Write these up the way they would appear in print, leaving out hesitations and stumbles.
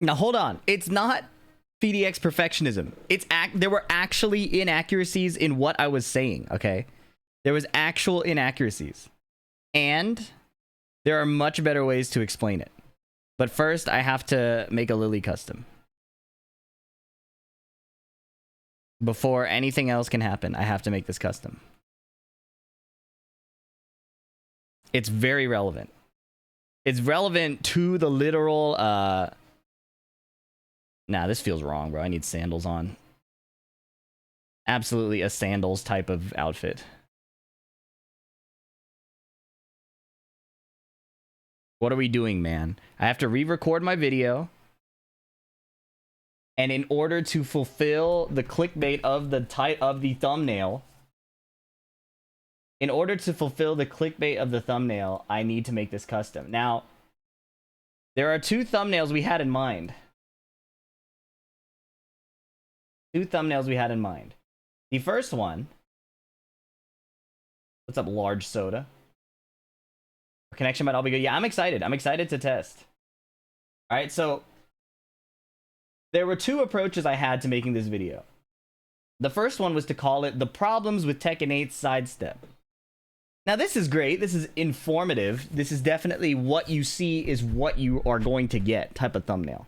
Now hold on. It's not PDX perfectionism. There were actually inaccuracies in what I was saying, okay? There was actual inaccuracies. And there are much better ways to explain it. But first, I have to make a Lily custom. Before anything else can happen, I have to make this custom. It's very relevant. It's relevant to the literal... Nah, this feels wrong, bro. I need sandals on. Absolutely a sandals type of outfit. What are we doing, man? I have to re-record my video. And in order to fulfill the clickbait of the thumbnail, I need to make this custom. Now, there are two thumbnails we had in mind. The first one... What's up, large soda? Connection might all be good. Yeah, I'm excited. I'm excited to test. All right, so there were two approaches I had to making this video. The first one was to call it the problems with Tekken 8 sidestep. Now, this is great. This is informative. This is definitely what you see is what you are going to get type of thumbnail.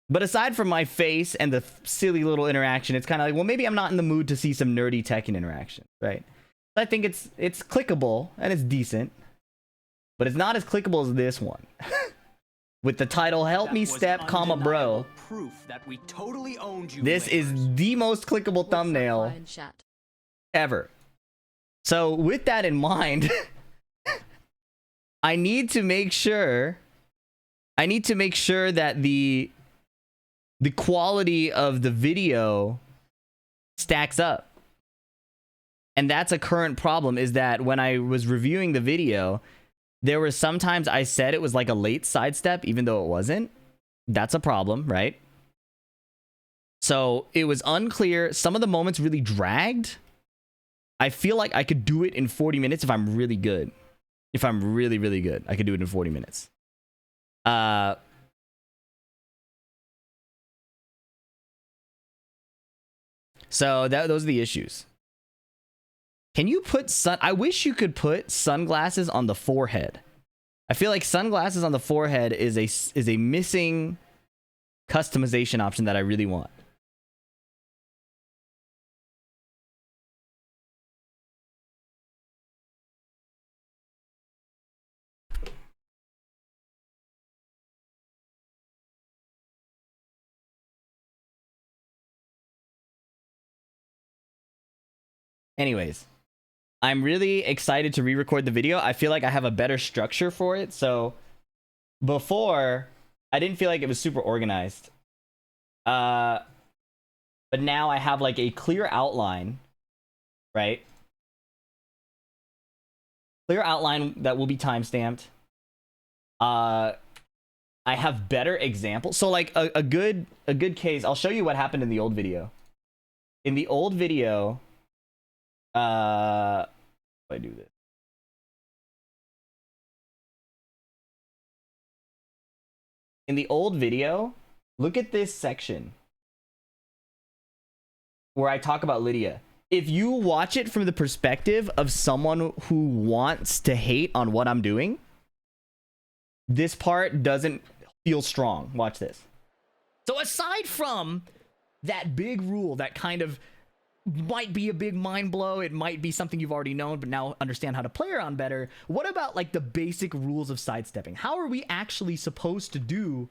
But aside from my face and the silly little interaction, it's kind of like, well, maybe I'm not in the mood to see some nerdy Tekken interaction, right? I think it's clickable and it's decent. But it's not as clickable as this one. With the title, Help Me Step, comma, bro. Proof that we totally owned you. This is the most clickable thumbnail ever. So with that in mind, I need to make sure that the quality of the video stacks up. And that's a current problem, is that when I was reviewing the video, there were sometimes I said it was like a late sidestep, even though it wasn't. That's a problem, right? So it was unclear. Some of the moments really dragged. I feel like I could do it in 40 minutes if I'm really good. If I'm really, really good, I could do it in 40 minutes. So those are the issues. Can you put I wish you could put sunglasses on the forehead. I feel like sunglasses on the forehead is a missing customization option that I really want. Anyways, I'm really excited to re-record the video. I feel like I have a better structure for it. So before, I didn't feel like it was super organized. But now I have like a clear outline, right? Clear outline that will be timestamped. I have better examples. So like a good case, I'll show you what happened in the old video. In the old video, if I do this. In the old video, look at this section where I talk about Lydia. If you watch it from the perspective of someone who wants to hate on what I'm doing, this part doesn't feel strong. Watch this. So aside from that big rule that kind of might be a big mind blow, it might be something you've already known but now understand how to play around better, what about like the basic rules of sidestepping? How are we actually supposed to do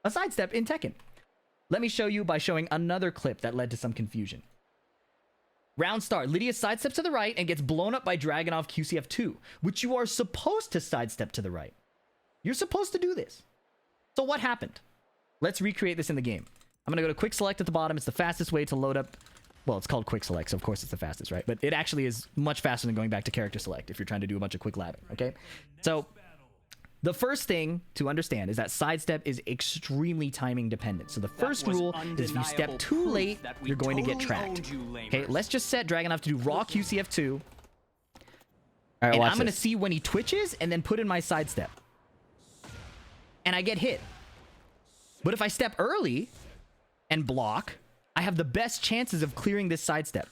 a sidestep in Tekken? Let me show you by showing another clip that led to some confusion. Round start, Lydia sidesteps to the right and gets blown up by Dragunov QCF2, which you are supposed to sidestep to the right. You're supposed to do this. So what happened? Let's recreate this in the game. I'm gonna go to quick select at the bottom. It's the fastest way to load up. Well, it's called quick select, so of course it's the fastest, right? But it actually is much faster than going back to character select if you're trying to do a bunch of quick labbing, okay? So the first thing to understand is that sidestep is extremely timing dependent. So the first rule is if you step too late, you're going to get tracked. Okay, let's just set Dragunov to do raw QCF2. All right, and I'm going to see when he twitches and then put in my sidestep. And I get hit. But if I step early and block, I have the best chances of clearing this sidestep.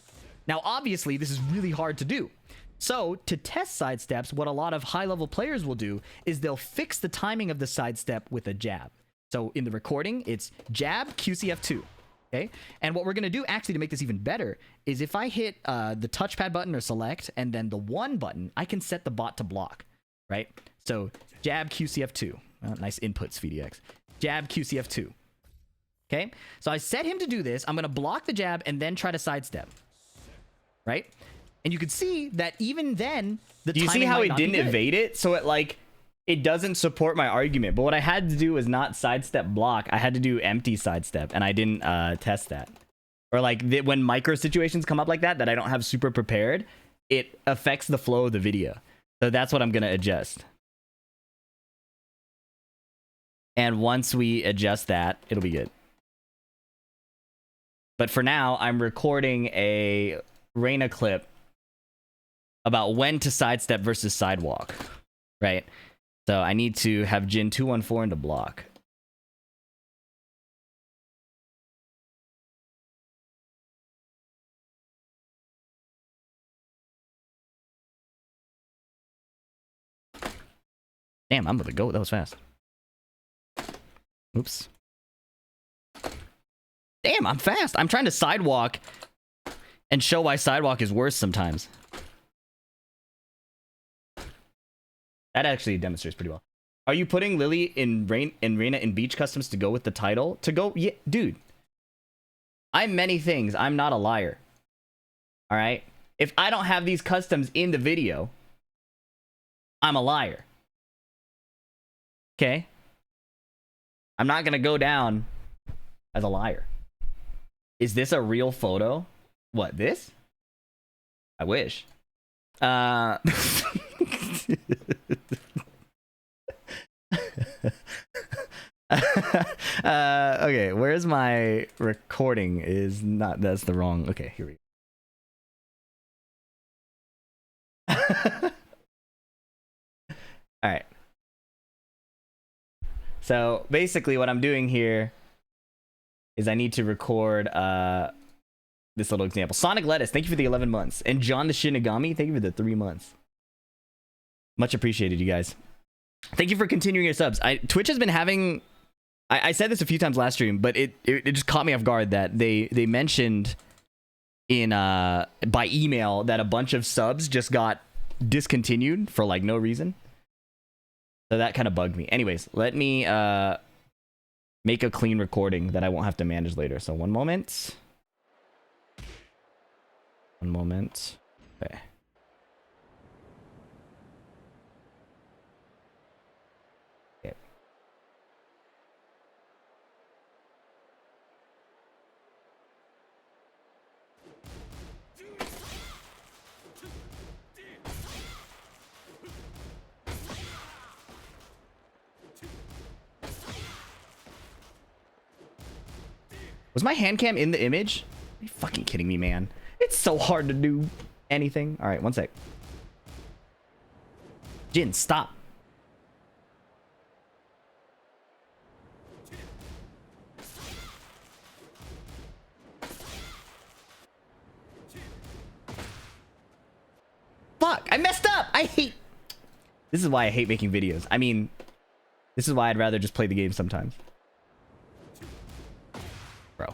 Now, obviously, this is really hard to do. So, to test sidesteps, what a lot of high-level players will do is they'll fix the timing of the sidestep with a jab. So, in the recording, it's jab, QCF2. Okay? And what we're going to do, actually, to make this even better, is if I hit the touchpad button or select, and then the 1 button, I can set the bot to block, right? So, jab, QCF2. Nice inputs, VDX. Jab, QCF2. Okay? So, I set him to do this. I'm going to block the jab and then try to sidestep. Right? And you can see that even then, the Do you see how it didn't evade it? So it doesn't support my argument. But what I had to do was not sidestep block. I had to do empty sidestep, and I didn't test that. Or like when micro situations come up like that I don't have super prepared, it affects the flow of the video. So that's what I'm gonna adjust. And once we adjust that, it'll be good. But for now, I'm recording a Reyna clip about when to sidestep versus sidewalk, right? So I need to have Jhin 214 into block. Damn, I'm gonna go. That was fast. Oops. Damn, I'm fast. I'm trying to sidewalk and show why sidewalk is worse sometimes. That actually demonstrates pretty well. Are you putting Lily in Reyna in beach customs to go with the title? To go, yeah, dude. I'm many things. I'm not a liar. All right. If I don't have these customs in the video, I'm a liar. Okay. I'm not gonna go down as a liar. Is this a real photo? What, this? I wish. Okay, where's my recording? Is not, that's the wrong. Okay, here we go. All right. So basically what I'm doing here is I need to record this little example. Sonic Lettuce, thank you for the 11 months. And John the Shinigami, thank you for the 3 months. Much appreciated, you guys. Thank you for continuing your subs. Twitch has been having... I said this a few times last stream, but it just caught me off guard that they mentioned in by email that a bunch of subs just got discontinued for like no reason. So that kind of bugged me. Anyways, let me make a clean recording that I won't have to manage later. So one moment. One moment. Okay. Okay. Was my hand cam in the image? Are you fucking kidding me, man? It's so hard to do anything. All right, one sec. Jhin, stop. Fuck, I messed up. I hate... This is why I hate making videos. I mean, this is why I'd rather just play the game sometimes. Bro.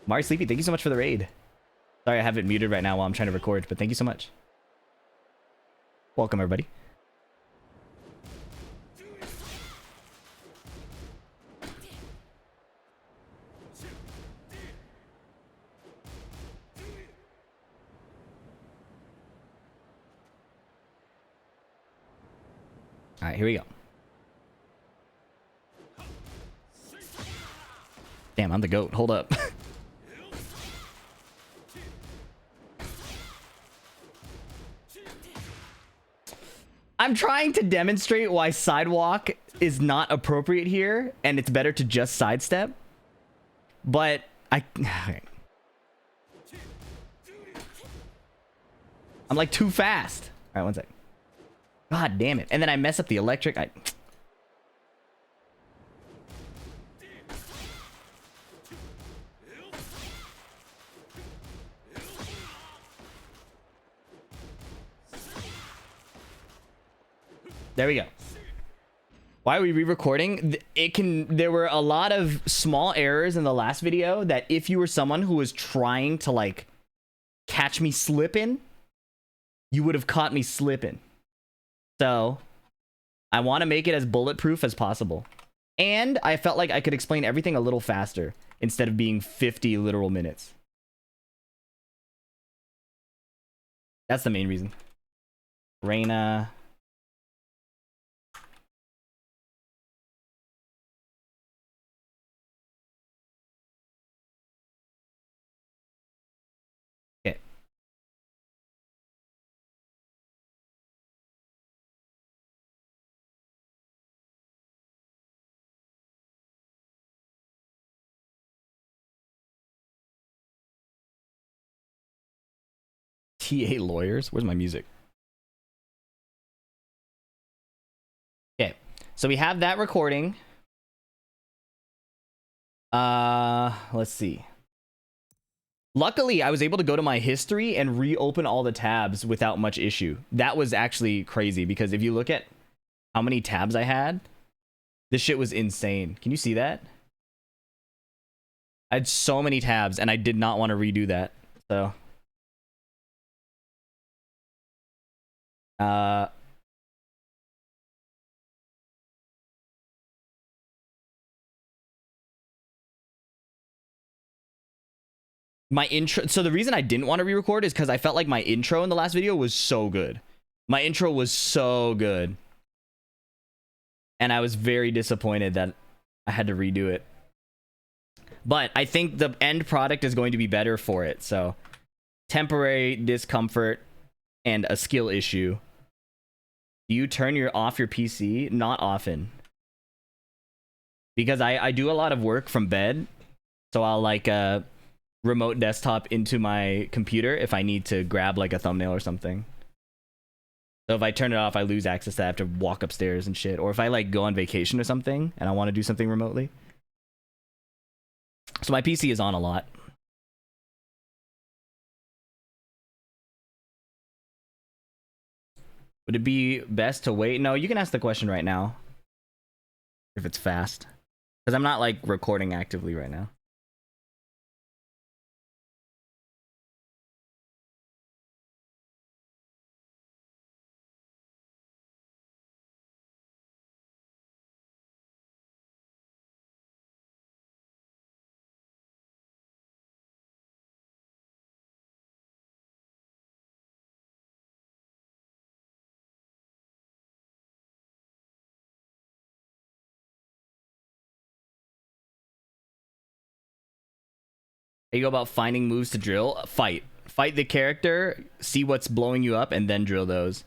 Mari Sleepy, thank you so much for the raid. Sorry I have it muted right now while I'm trying to record, but thank you so much. Welcome, everybody. All right, here we go. Damn, I'm the GOAT. Hold up. I'm trying to demonstrate why sidewalk is not appropriate here, and it's better to just sidestep. But okay. I'm like too fast. All right, one sec. God damn it. And then I mess up the electric. There we go. Why are we re-recording? There were a lot of small errors in the last video that if you were someone who was trying to like catch me slipping, you would have caught me slipping. So I want to make it as bulletproof as possible. And I felt like I could explain everything a little faster instead of being 50 literal minutes. That's the main reason. Reyna. Okay. TA lawyers? Where's my music? Okay. So we have that recording. Let's see. Luckily, I was able to go to my history and reopen all the tabs without much issue. That was actually crazy because if you look at how many tabs I had, this shit was insane. Can you see that? I had so many tabs and I did not want to redo that. So my intro, so the reason I didn't want to re-record is because I felt like my intro in the last video was so good. My intro was so good. And I was very disappointed that I had to redo it. But I think the end product is going to be better for it. So temporary discomfort and a skill issue. Do you turn off your PC? Not often. Because I do a lot of work from bed. So I'll like remote desktop into my computer if I need to grab like a thumbnail or something. So if I turn it off, I lose access to that. I have to walk upstairs and shit. Or if I like go on vacation or something and I want to do something remotely. So my PC is on a lot. Would it be best to wait? No, you can ask the question right now. If it's fast. Because I'm not like recording actively right now. How you go about finding moves to drill? Fight the character, see what's blowing you up, and then drill those.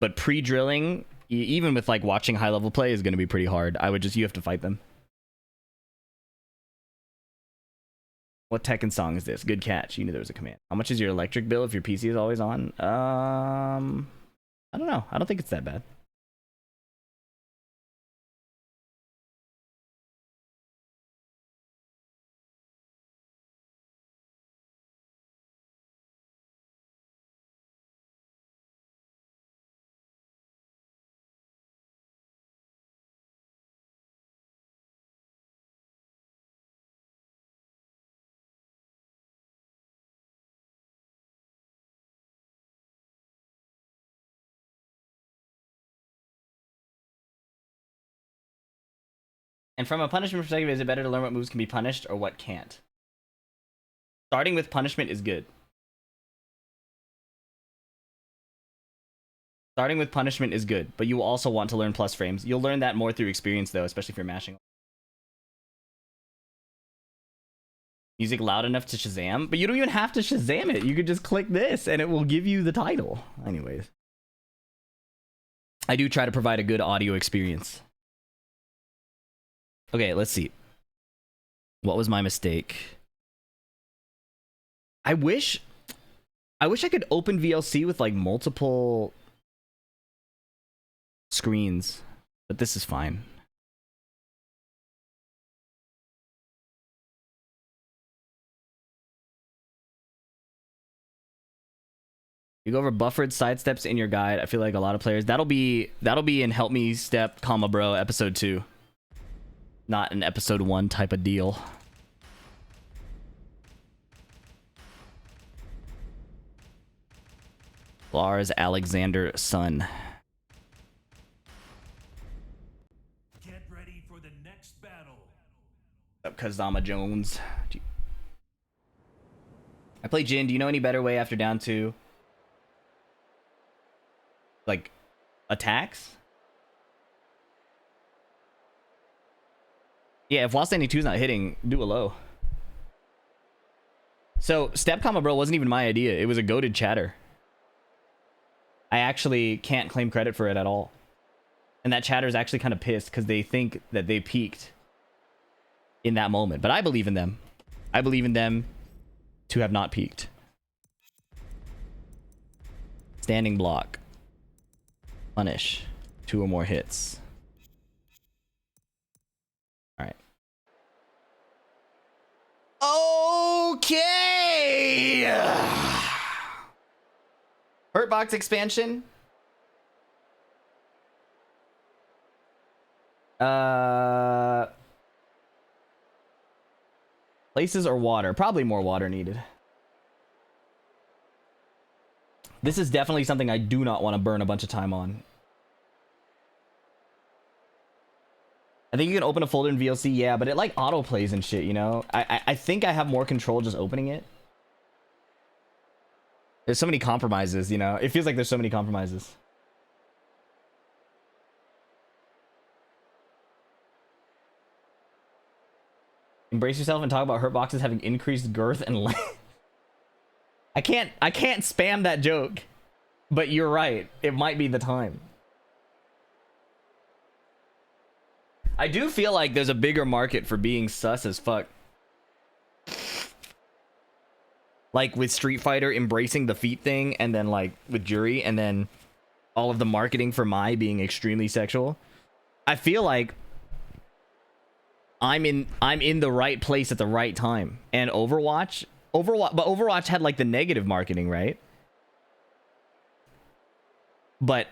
But pre-drilling, even with like watching high level play, is going to be pretty hard. You have to fight them. What Tekken song is this? Good catch. You knew there was a command. How much is your electric bill if your PC is always on? I don't know. I don't think it's that bad. And from a punishment perspective, is it better to learn what moves can be punished or what can't? Starting with punishment is good. Starting with punishment is good, but you will also want to learn plus frames. You'll learn that more through experience, though, especially if you're mashing. Music loud enough to Shazam? But you don't even have to Shazam it. You could just click this, and it will give you the title. Anyways. I do try to provide a good audio experience. Okay, let's see. What was my mistake? I wish I could open VLC with like multiple screens, but this is fine. You go over buffered sidesteps in your guide. I feel like a lot of players that'll be in Help Me Step, comma bro, episode 2. Not an episode 1 type of deal. Lars Alexander Son. Get ready for the next battle. Up Kazama Jones. I play Jin. Do you know any better way after down 2? Like attacks? Yeah, if while standing 2 is not hitting, do a low. So step comma bro wasn't even my idea. It was a goated chatter. I actually can't claim credit for it at all. And that chatter is actually kind of pissed because they think that they peaked in that moment. But I believe in them. I believe in them to have not peaked. Standing block. Punish. 2 or more hits. Alright. Okay! Hurtbox expansion. Places or water? Probably more water needed. This is definitely something I do not want to burn a bunch of time on. I think you can open a folder in VLC, yeah, but it like auto plays and shit, you know? I think I have more control just opening it. There's so many compromises, you know? It feels like there's so many compromises. Embrace yourself and talk about hurt boxes having increased girth and length. I can't spam that joke. But you're right. It might be the time. I do feel like there's a bigger market for being sus as fuck. Like with Street Fighter embracing the feet thing, and then like with Jury, and then all of the marketing for Mai being extremely sexual. I feel like I'm in the right place at the right time. And Overwatch, but Overwatch had like the negative marketing, right? But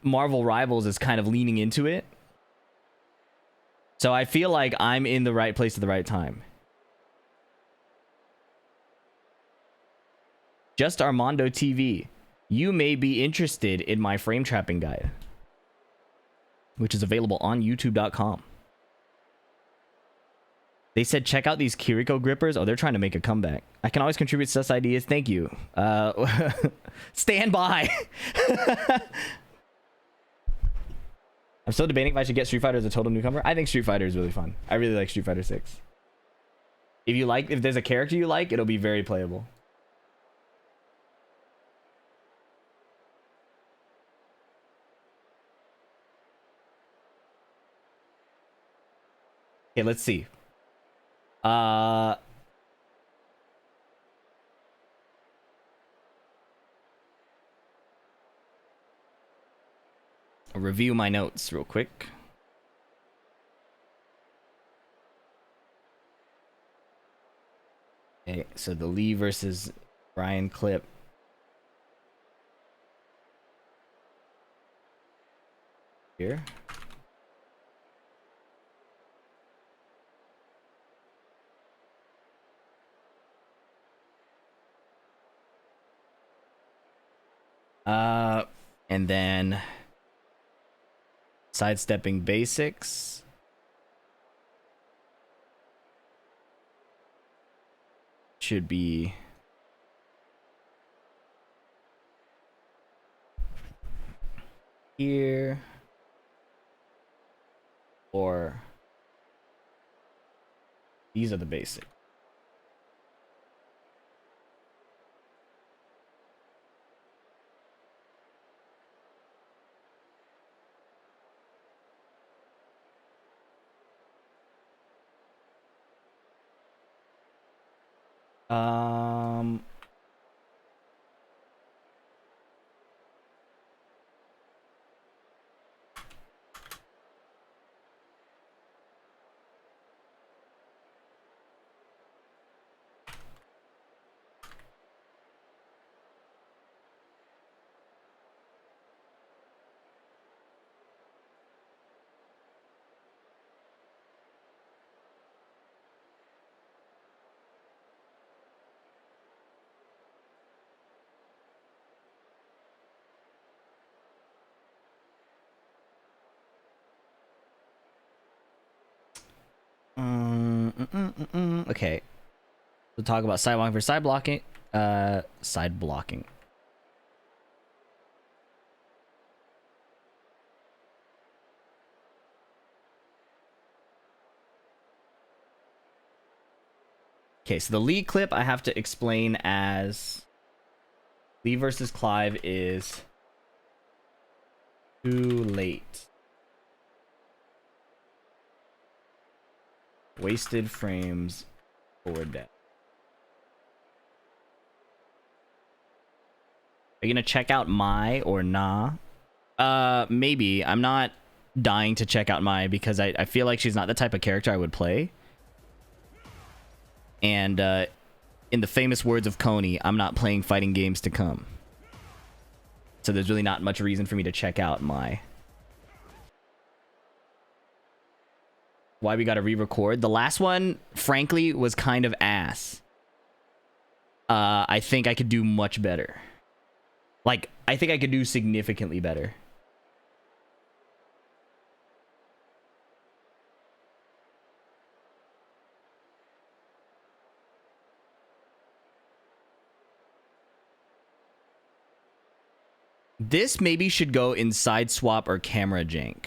Marvel Rivals is kind of leaning into it. So I feel like I'm in the right place at the right time. Just Armando TV. You may be interested in my frame trapping guide, which is available on youtube.com. They said, check out these Kiriko grippers. Oh, they're trying to make a comeback. I can always contribute sus ideas. Thank you. Stand by. I'm still debating if I should get Street Fighter as a total newcomer. I think Street Fighter is really fun. I really like Street Fighter 6. If there's a character you like, it'll be very playable. Okay, let's see. I'll review my notes real quick. Okay, so the Lee versus Brian clip. Here. And then sidestepping basics. Should be here, or these are the basics. Okay. We'll talk about side blocking for side blocking. Side blocking. Okay, so the Lee clip I have to explain as Lee versus Clive is too late. Wasted frames for death. Are you gonna check out Mai or nah? Maybe. I'm not dying to check out Mai because I feel like she's not the type of character I would play. And in the famous words of Coney, I'm not playing fighting games to come. So there's really not much reason for me to check out Mai. Why we gotta re-record? The last one, frankly, was kind of ass. I think I could do much better. Like, I think I could do significantly better. This maybe should go in side swap or camera jank.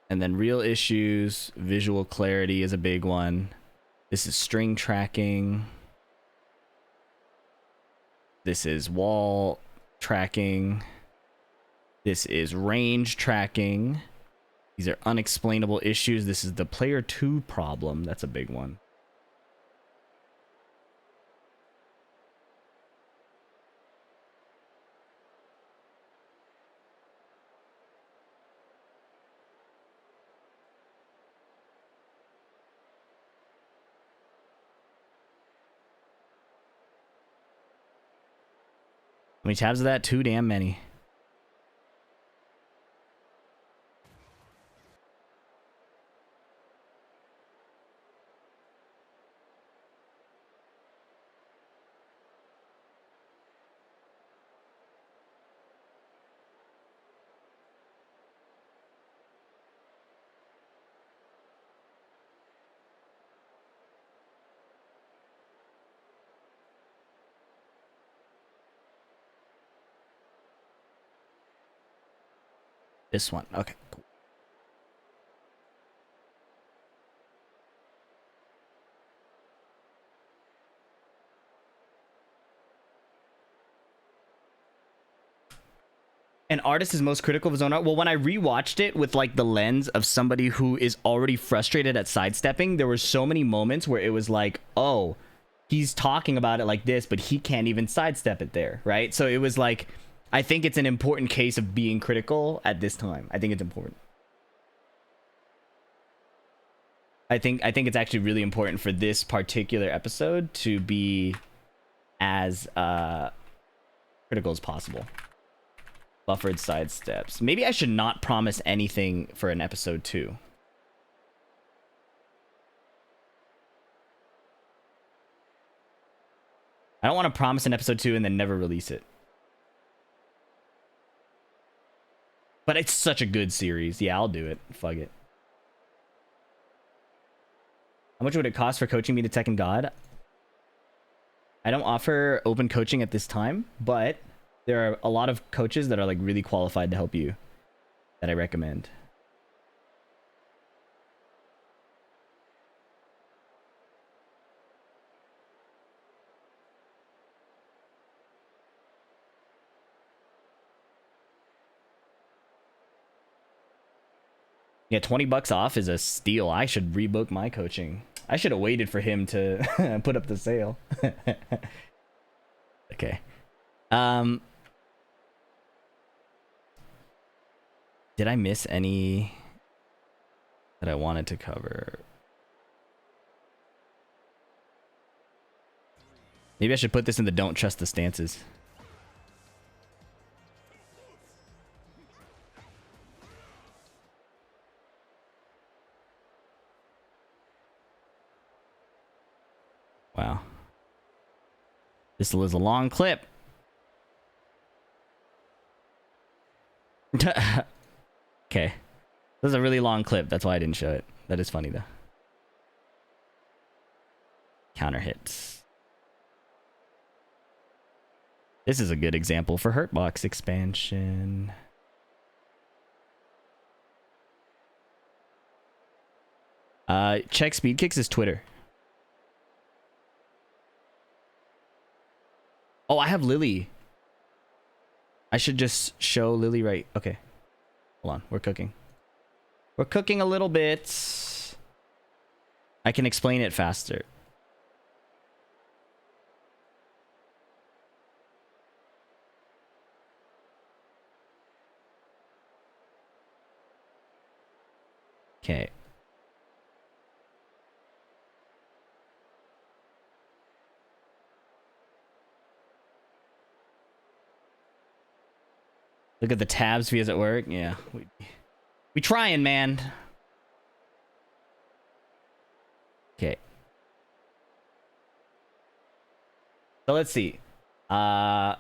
And then real issues, visual clarity is a big one. This is string tracking. This is wall tracking. This is range tracking. These are unexplainable issues. This is the player 2 problem. That's a big one. How many tabs is that? Too damn many. This one. Okay, cool. An artist is most critical of his own art. Well, when I rewatched it with like the lens of somebody who is already frustrated at sidestepping, there were so many moments where it was like, oh, he's talking about it like this, but he can't even sidestep it there, right? So it was like, I think it's an important case of being critical at this time. I think it's important. I think it's actually really important for this particular episode to be as critical as possible. Buffered sidesteps. Maybe I should not promise anything for an episode 2. I don't want to promise an episode 2 and then never release it. But it's such a good series. Yeah, I'll do it. Fuck it. How much would it cost for coaching me to Tekken God? I don't offer open coaching at this time, but there are a lot of coaches that are like really qualified to help you that I recommend. Yeah, 20 bucks off is a steal. I should rebook my coaching. I should have waited for him to put up the sale. Okay. Did I miss any that I wanted to cover? Maybe I should put this in the don't trust the stances. This was a long clip. Okay. This is a really long clip. That's why I didn't show it. That is funny though. Counter hits. This is a good example for Hurtbox expansion. Check Speedkicks' Twitter. Oh, I have Lily. I should just show Lily right. Okay. Hold on. We're cooking. We're cooking a little bit. I can explain it faster. Okay. Look at the tabs views at work. Yeah. We trying, man. Okay. So let's see. Ladies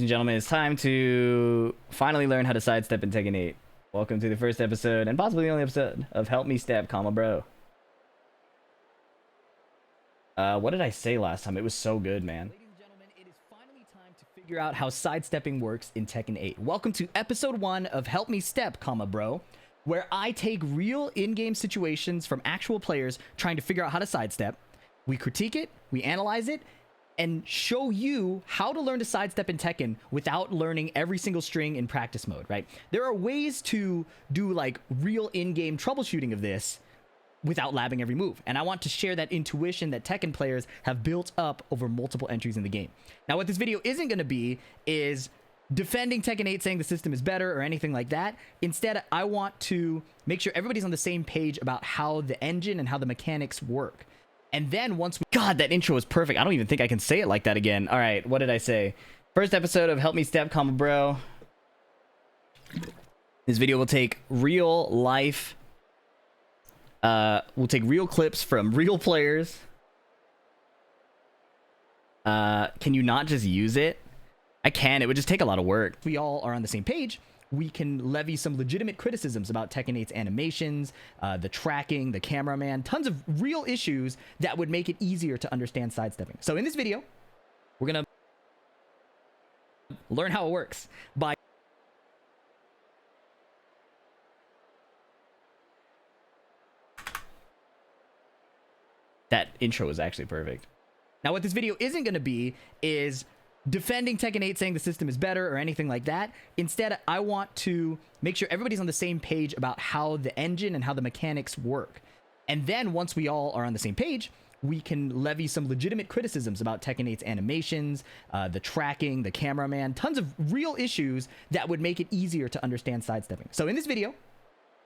and gentlemen, it's time to finally learn how to sidestep in Tekken 8. Welcome to the first episode, and possibly the only episode, of Help Me Step, bro. What did I say last time? It was so good, man. Ladies and gentlemen, it is finally time to figure out how sidestepping works in Tekken 8. Welcome to episode 1 of Help Me Step, bro, where I take real in-game situations from actual players trying to figure out how to sidestep. We critique it, we analyze it, and show you how to learn to sidestep in Tekken without learning every single string in practice mode, right? There are ways to do like real in-game troubleshooting of this without labbing every move. And I want to share that intuition that Tekken players have built up over multiple entries in the game. Now, what this video isn't going to be is defending Tekken 8 saying the system is better or anything like that. Instead, I want to make sure everybody's on the same page about how the engine and how the mechanics work. And then once we... God, that intro was perfect. I don't even think I can say it like that again. All right, what did I say? First episode of Help Me Step, bro. This video will take real life... we'll take real clips from real players. Can you not just use it? I can. It would just take a lot of work. We all are on the same page. We can levy some legitimate criticisms about Tekken 8's animations, the tracking, the cameraman, tons of real issues that would make it easier to understand sidestepping. So in this video, we're going to learn how it works by... That intro was actually perfect. Now, what this video isn't going to be is defending Tekken 8 saying the system is better or anything like that. Instead, I want to make sure everybody's on the same page about how the engine and how the mechanics work. And then once we all are on the same page, we can levy some legitimate criticisms about Tekken 8's animations, the tracking, the cameraman, tons of real issues that would make it easier to understand sidestepping. So in this video,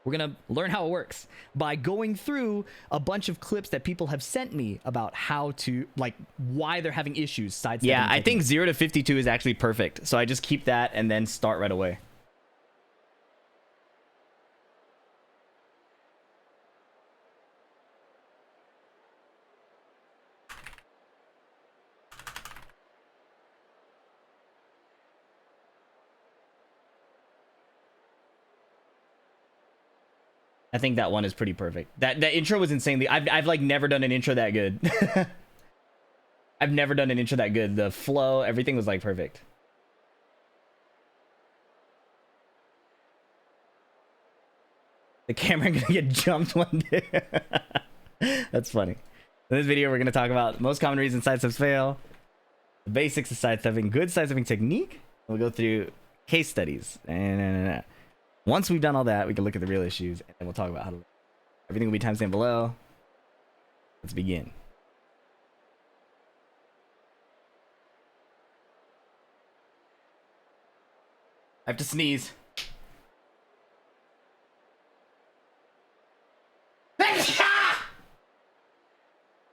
we're going to learn how it works by going through a bunch of clips that people have sent me about how to, like, why they're having issues sidestepping. Yeah, I think 0 to 52 is actually perfect. So I just keep that and then start right away. I think that one is pretty perfect. That intro was insanely... I've like never done an intro that good. I've never done an intro that good. The flow, everything was like perfect. The camera gonna get jumped one day. That's funny. In this video, we're gonna talk about most common reasons sidesteps fail, the basics of sidestepping, good sidestepping technique. We'll go through case studies and once we've done all that, we can look at the real issues, and then we'll talk about how to... Everything will be timestamped below. Let's begin. I have to sneeze.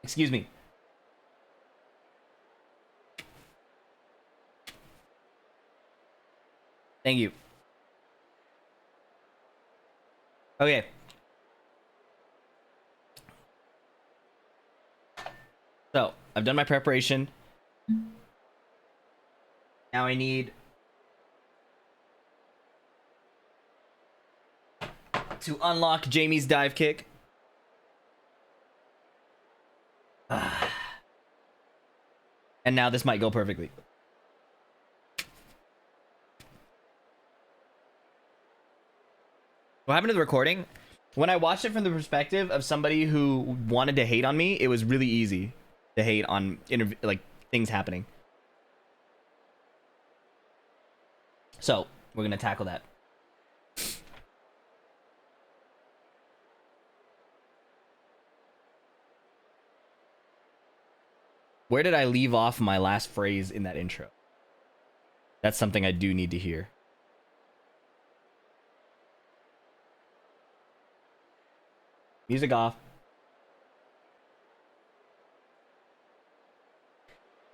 Excuse me. Thank you. Okay. So I've done my preparation. Now I need to unlock Jamie's dive kick. And now this might go perfectly. What happened to the recording? When I watched it from the perspective of somebody who wanted to hate on me, it was really easy to hate on like things happening. So we're gonna tackle that. Where did I leave off my last phrase in that intro? That's something I do need to hear. Music off.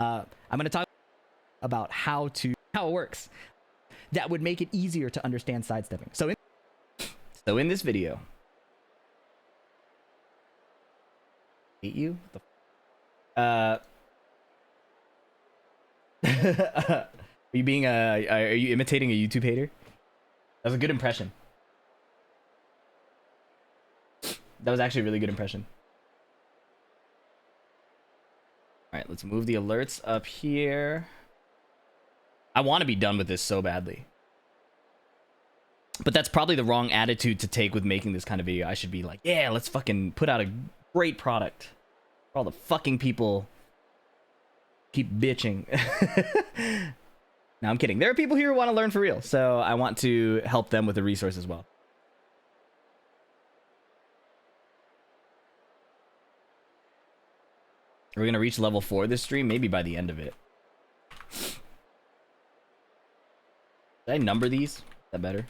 I'm going to talk about how it works. That would make it easier to understand sidestepping. So in this video, hate you. Are you imitating a YouTube hater? That was a good impression. That was actually a really good impression. All right, let's move the alerts up here. I want to be done with this so badly. But that's probably the wrong attitude to take with making this kind of video. I should be like, yeah, let's fucking put out a great product. All the fucking people keep bitching. No, I'm kidding. There are people here who want to learn for real, so I want to help them with the resource as well. Are we gonna reach level 4 this stream? Maybe by the end of it. Did I number these? Is that better?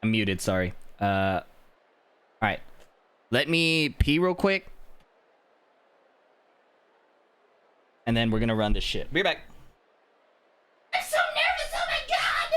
I'm muted, sorry. All right. Let me pee real quick. And then we're gonna run this shit. Be right back. I'm so nervous, oh my god!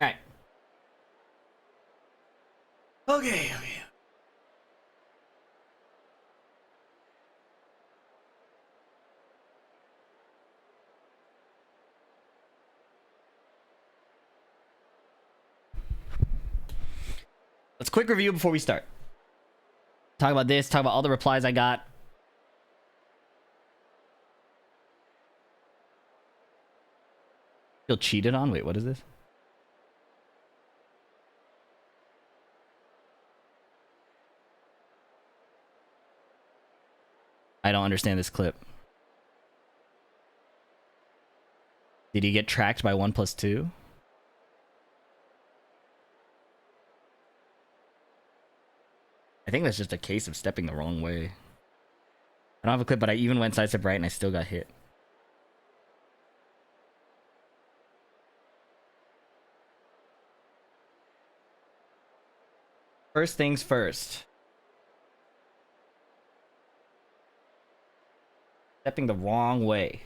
All right. Okay. Let's quick review before we start. Talk about this, talk about all the replies I got. Feel cheated on? Wait, what is this? I don't understand this clip. Did he get tracked by 1+2? I think that's just a case of stepping the wrong way. I don't have a clip, but I even went sidestep right and I still got hit. First things first. Stepping the wrong way.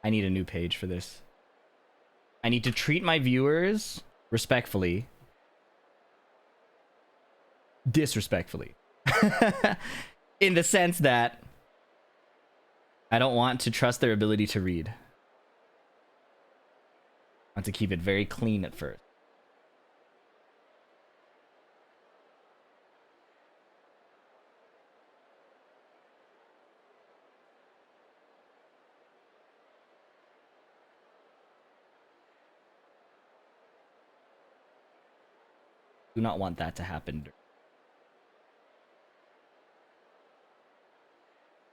I need a new page for this. I need to treat my viewers respectfully. Disrespectfully. In the sense that I don't want to trust their ability to read. I want to keep it very clean at first. Do not want that to happen.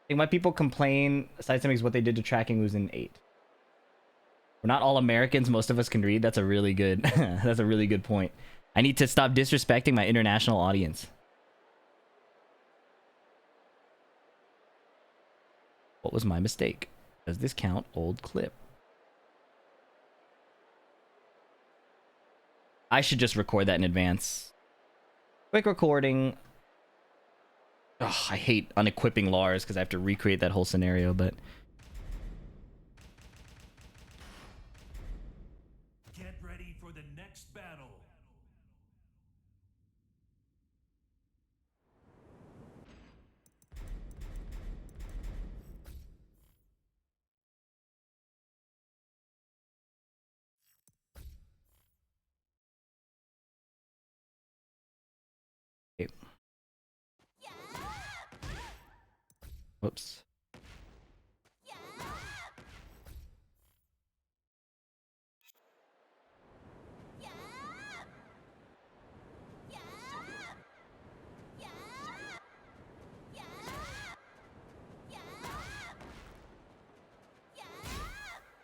I think why people complain sidestepping is what they did to tracking was in 8. We're not all Americans. Most of us can read. That's a really good that's a really good point. I need to stop disrespecting my international audience. What was my mistake? Does this count? Old clip. I should just record that in advance. Quick recording. Ugh, I hate unequipping Lars because I have to recreate that whole scenario, but... Get ready for the next battle. Okay. Whoops.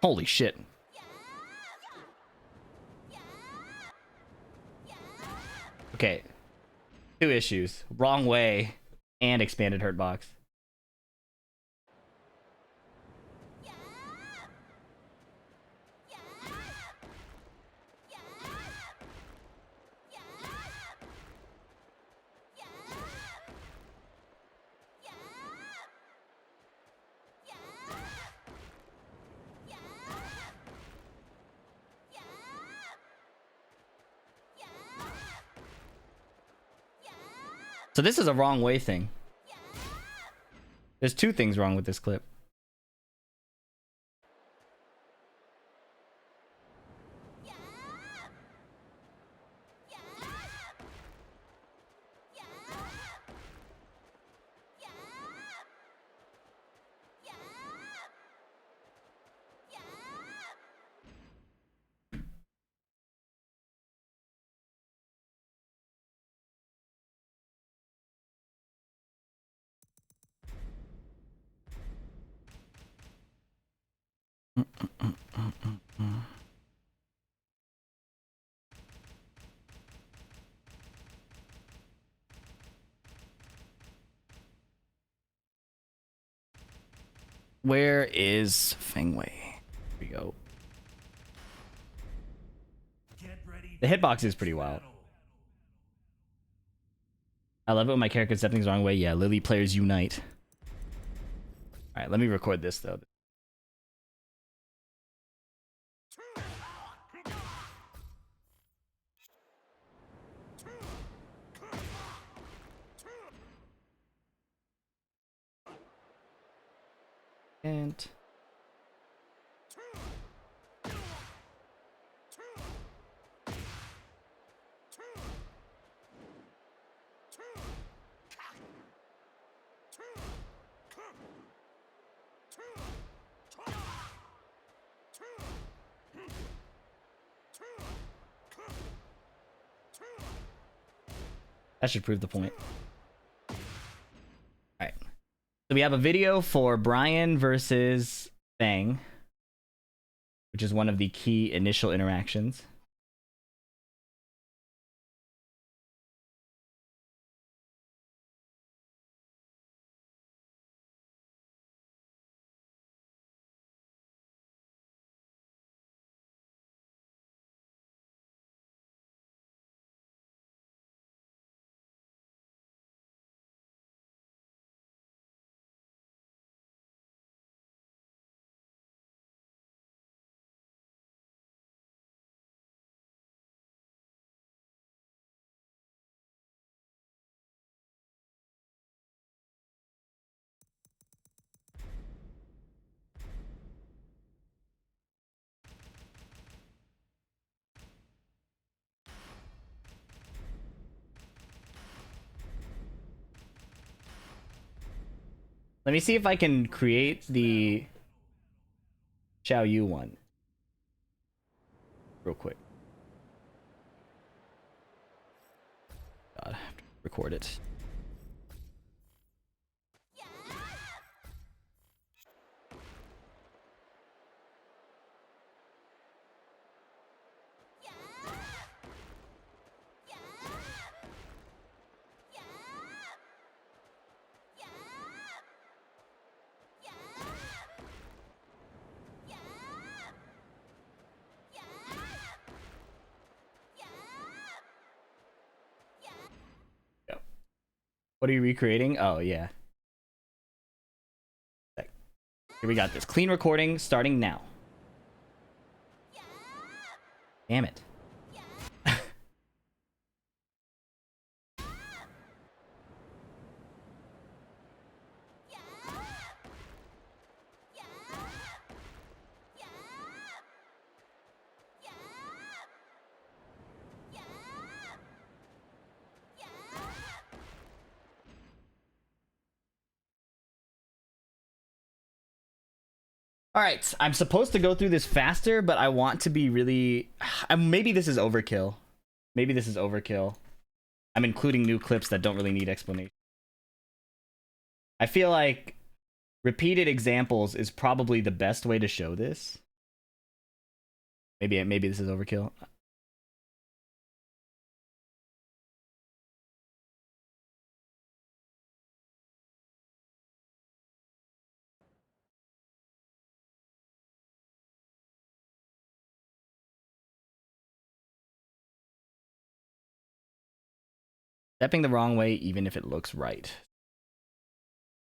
Holy shit. Okay. 2 issues. Wrong way and expanded hurt box. So this is a wrong way thing. There's 2 things wrong with this clip. Where is Fengwei? Here we go. Get ready. The hitbox is pretty wild. I love it when my character said things the wrong way. Yeah, Lily players unite. Alright, let me record this though. And that should prove the point. Alright. So we have a video for Brian versus Fang, which is one of the key initial interactions. Let me see if I can create the Xiao Yu one real quick. God, I have to record it. Yep. What are you recreating? Oh, yeah. Here we got this. Clean recording starting now. Damn it. All right, I'm supposed to go through this faster, but I want to be really... maybe this is overkill. Maybe this is overkill. I'm including new clips that don't really need explanation. I feel like repeated examples is probably the best way to show this. Maybe this is overkill. Stepping the wrong way, even if it looks right.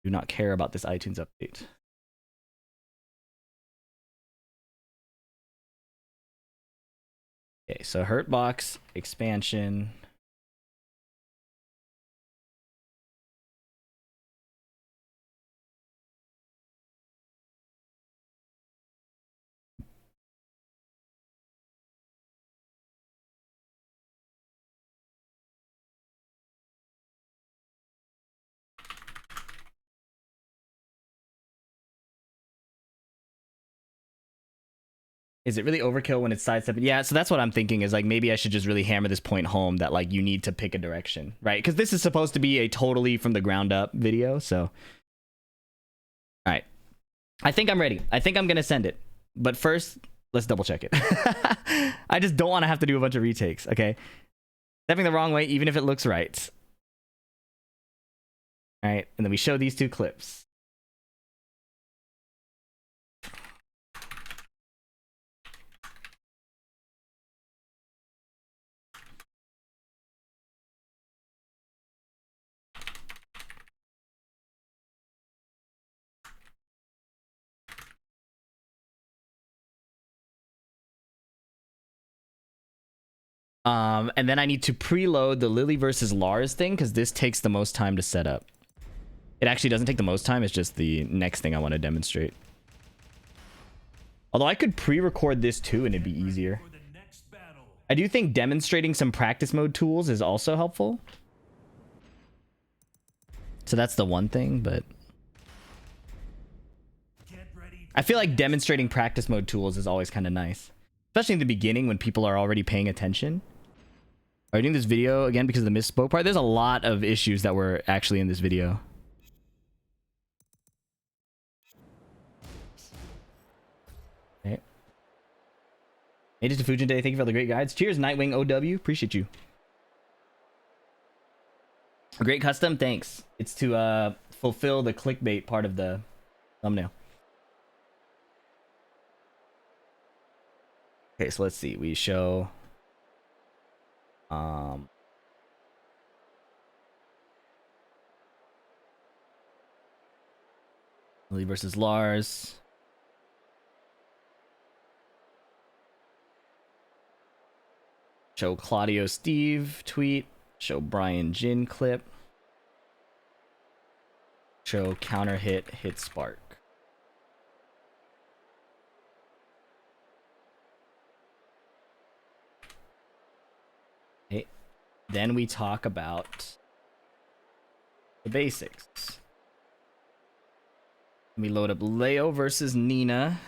Do not care about this iTunes update. Okay, so Hurtbox expansion. Is it really overkill when it's sidestepping? Yeah, so that's what I'm thinking is like maybe I should just really hammer this point home that like you need to pick a direction, right? Because this is supposed to be a totally from the ground up video, so. All right. I think I'm ready. I think I'm going to send it. But first, let's double check it. I just don't want to have to do a bunch of retakes, okay? Stepping the wrong way, even if it looks right. All right, and then we show these two clips. And then I need to preload the Lily versus Lars thing because this takes the most time to set up. It actually doesn't take the most time. It's just the next thing I want to demonstrate. Although I could pre-record this too and it'd be easier. I do think demonstrating some practice mode tools is also helpful. So that's the one thing, but I feel like demonstrating practice mode tools is always kind of nice. Especially in the beginning when people are already paying attention. Are you doing this video again because of the misspoke part? There's a lot of issues that were actually in this video. Okay. Made it to Fujin Day. Thank you for all the great guides. Cheers, Nightwing OW. Appreciate you. A great custom. Thanks. It's to fulfill the clickbait part of the thumbnail. Okay, so let's see. We show Lily versus Lars. Show Claudio Steve tweet. Show Brian Jin clip. Show counter hit Spark. Okay. Then we talk about the basics. Let me load up Leo versus Nina.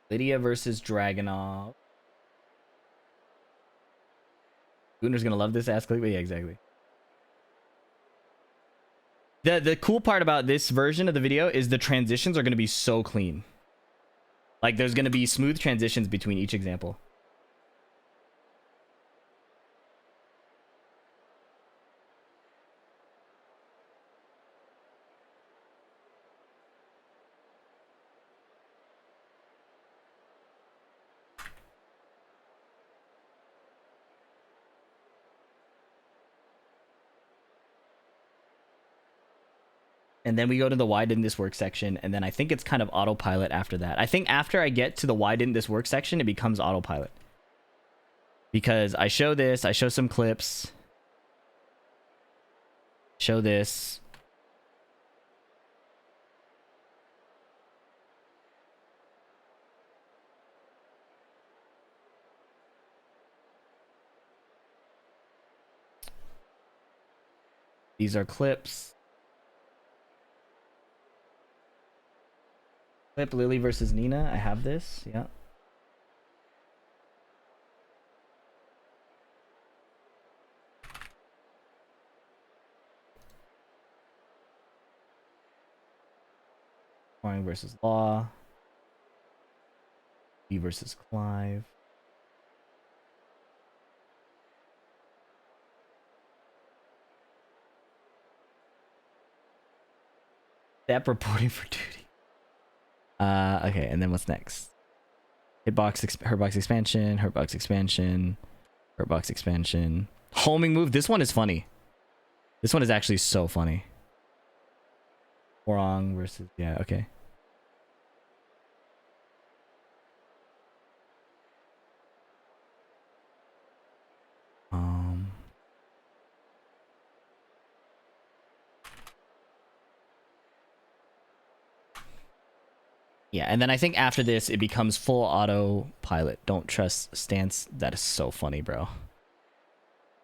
Lydia versus Dragunov. Gunner's gonna love this ass clip. Yeah, exactly. The cool part about this version of the video is the transitions are gonna be so clean. Like there's gonna be smooth transitions between each example. And then we go to the why didn't this work section, and then I think it's kind of autopilot after that. I think after I get to the why didn't this work section, it becomes autopilot. Because I show this, I show some clips. Show this. These are clips. Clip Lily versus Nina. I have this. Yeah. Warren versus Law. E versus Clive. Step reporting for duty. Okay, and then what's next? Hurtbox expansion, Hurtbox expansion, Hurtbox expansion. Homing move. This one is funny. This one is actually so funny. Orong versus, yeah, okay. Yeah, and then I think after this it becomes full autopilot. Don't trust stance. That is so funny, bro.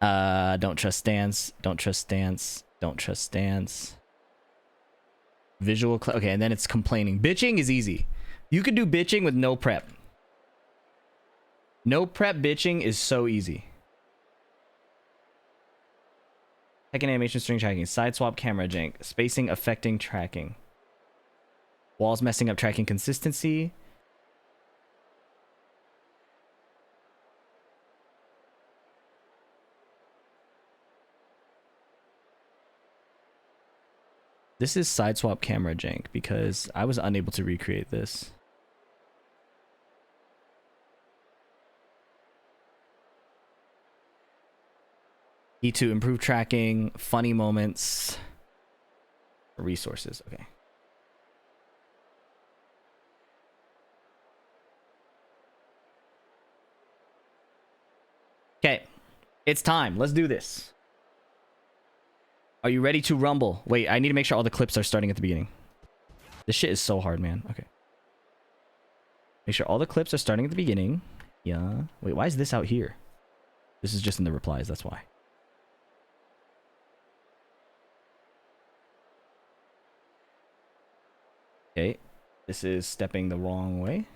Don't trust stance. Don't trust stance. Don't trust stance. Visual. Okay, and then it's complaining. Bitching is easy. You could do bitching with no prep. No prep bitching is so easy. Second animation string tracking. Side swap camera jank. Spacing affecting tracking. Walls messing up tracking consistency. This is side swap camera jank because I was unable to recreate this. Need to improve tracking, funny moments, resources. Okay. Okay, it's time. Let's do this. Are you ready to rumble? Wait, I need to make sure all the clips are starting at the beginning. This shit is so hard, man. Okay. Make sure all the clips are starting at the beginning. Yeah. Wait, why is this out here? This is just in the replies, that's why. Okay. This is stepping the wrong way.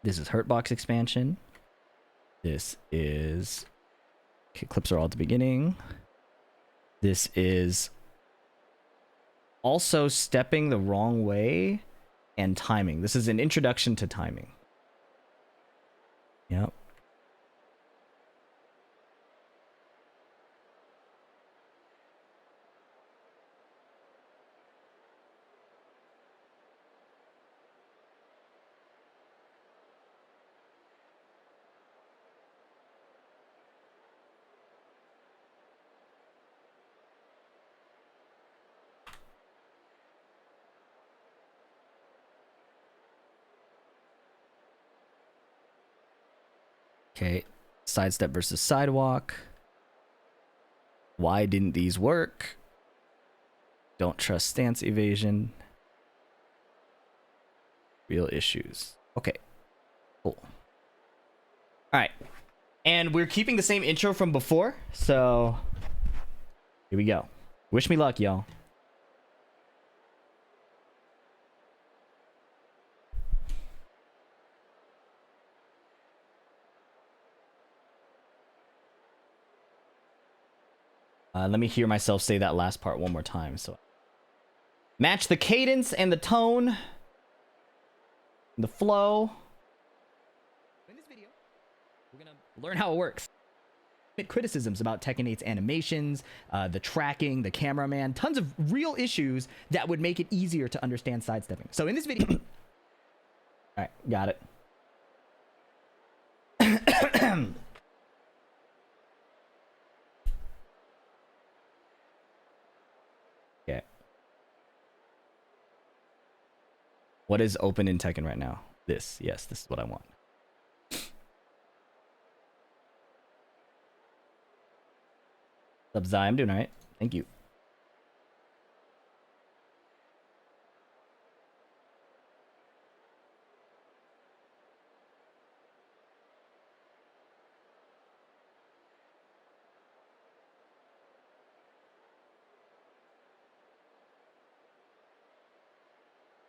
This is Hurtbox expansion. This is... Okay, clips are all at the beginning. This is also stepping the wrong way and timing. This is an introduction to timing. Yep. Okay, sidestep versus sidewalk. Why didn't these work? Don't trust stance evasion. Real issues. Okay. Cool. All right. And we're keeping the same intro from before. So here we go. Wish me luck, y'all. Let me hear myself say that last part one more time. So match the cadence and the tone, the flow. In this video, we're gonna learn how it works. Criticisms about Tekken 8's animations, the tracking, the cameraman, tons of real issues that would make it easier to understand sidestepping. So in this video, All right, got it. Okay. What is open in Tekken right now? This. Yes, this is what I want. What's up, Zai? I'm doing all right. Thank you.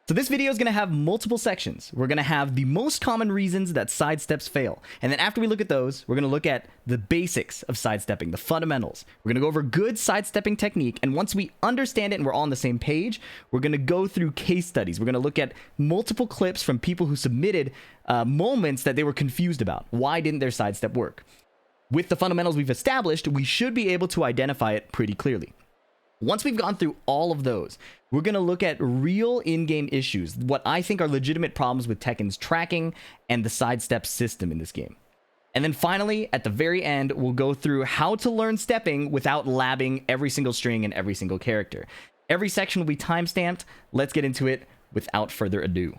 So this video is going to have multiple sections. We're going to have the most common reasons that sidesteps fail. And then after we look at those, we're going to look at the basics of sidestepping, the fundamentals. We're going to go over good sidestepping technique. And once we understand it and we're all on the same page, we're going to go through case studies. We're going to look at multiple clips from people who submitted moments that they were confused about. Why didn't their sidestep work? With the fundamentals we've established, we should be able to identify it pretty clearly. Once we've gone through all of those, we're going to look at real in-game issues, what I think are legitimate problems with Tekken's tracking and the sidestep system in this game. And then finally, at the very end, we'll go through how to learn stepping without labbing every single string and every single character. Every section will be timestamped. Let's get into it without further ado.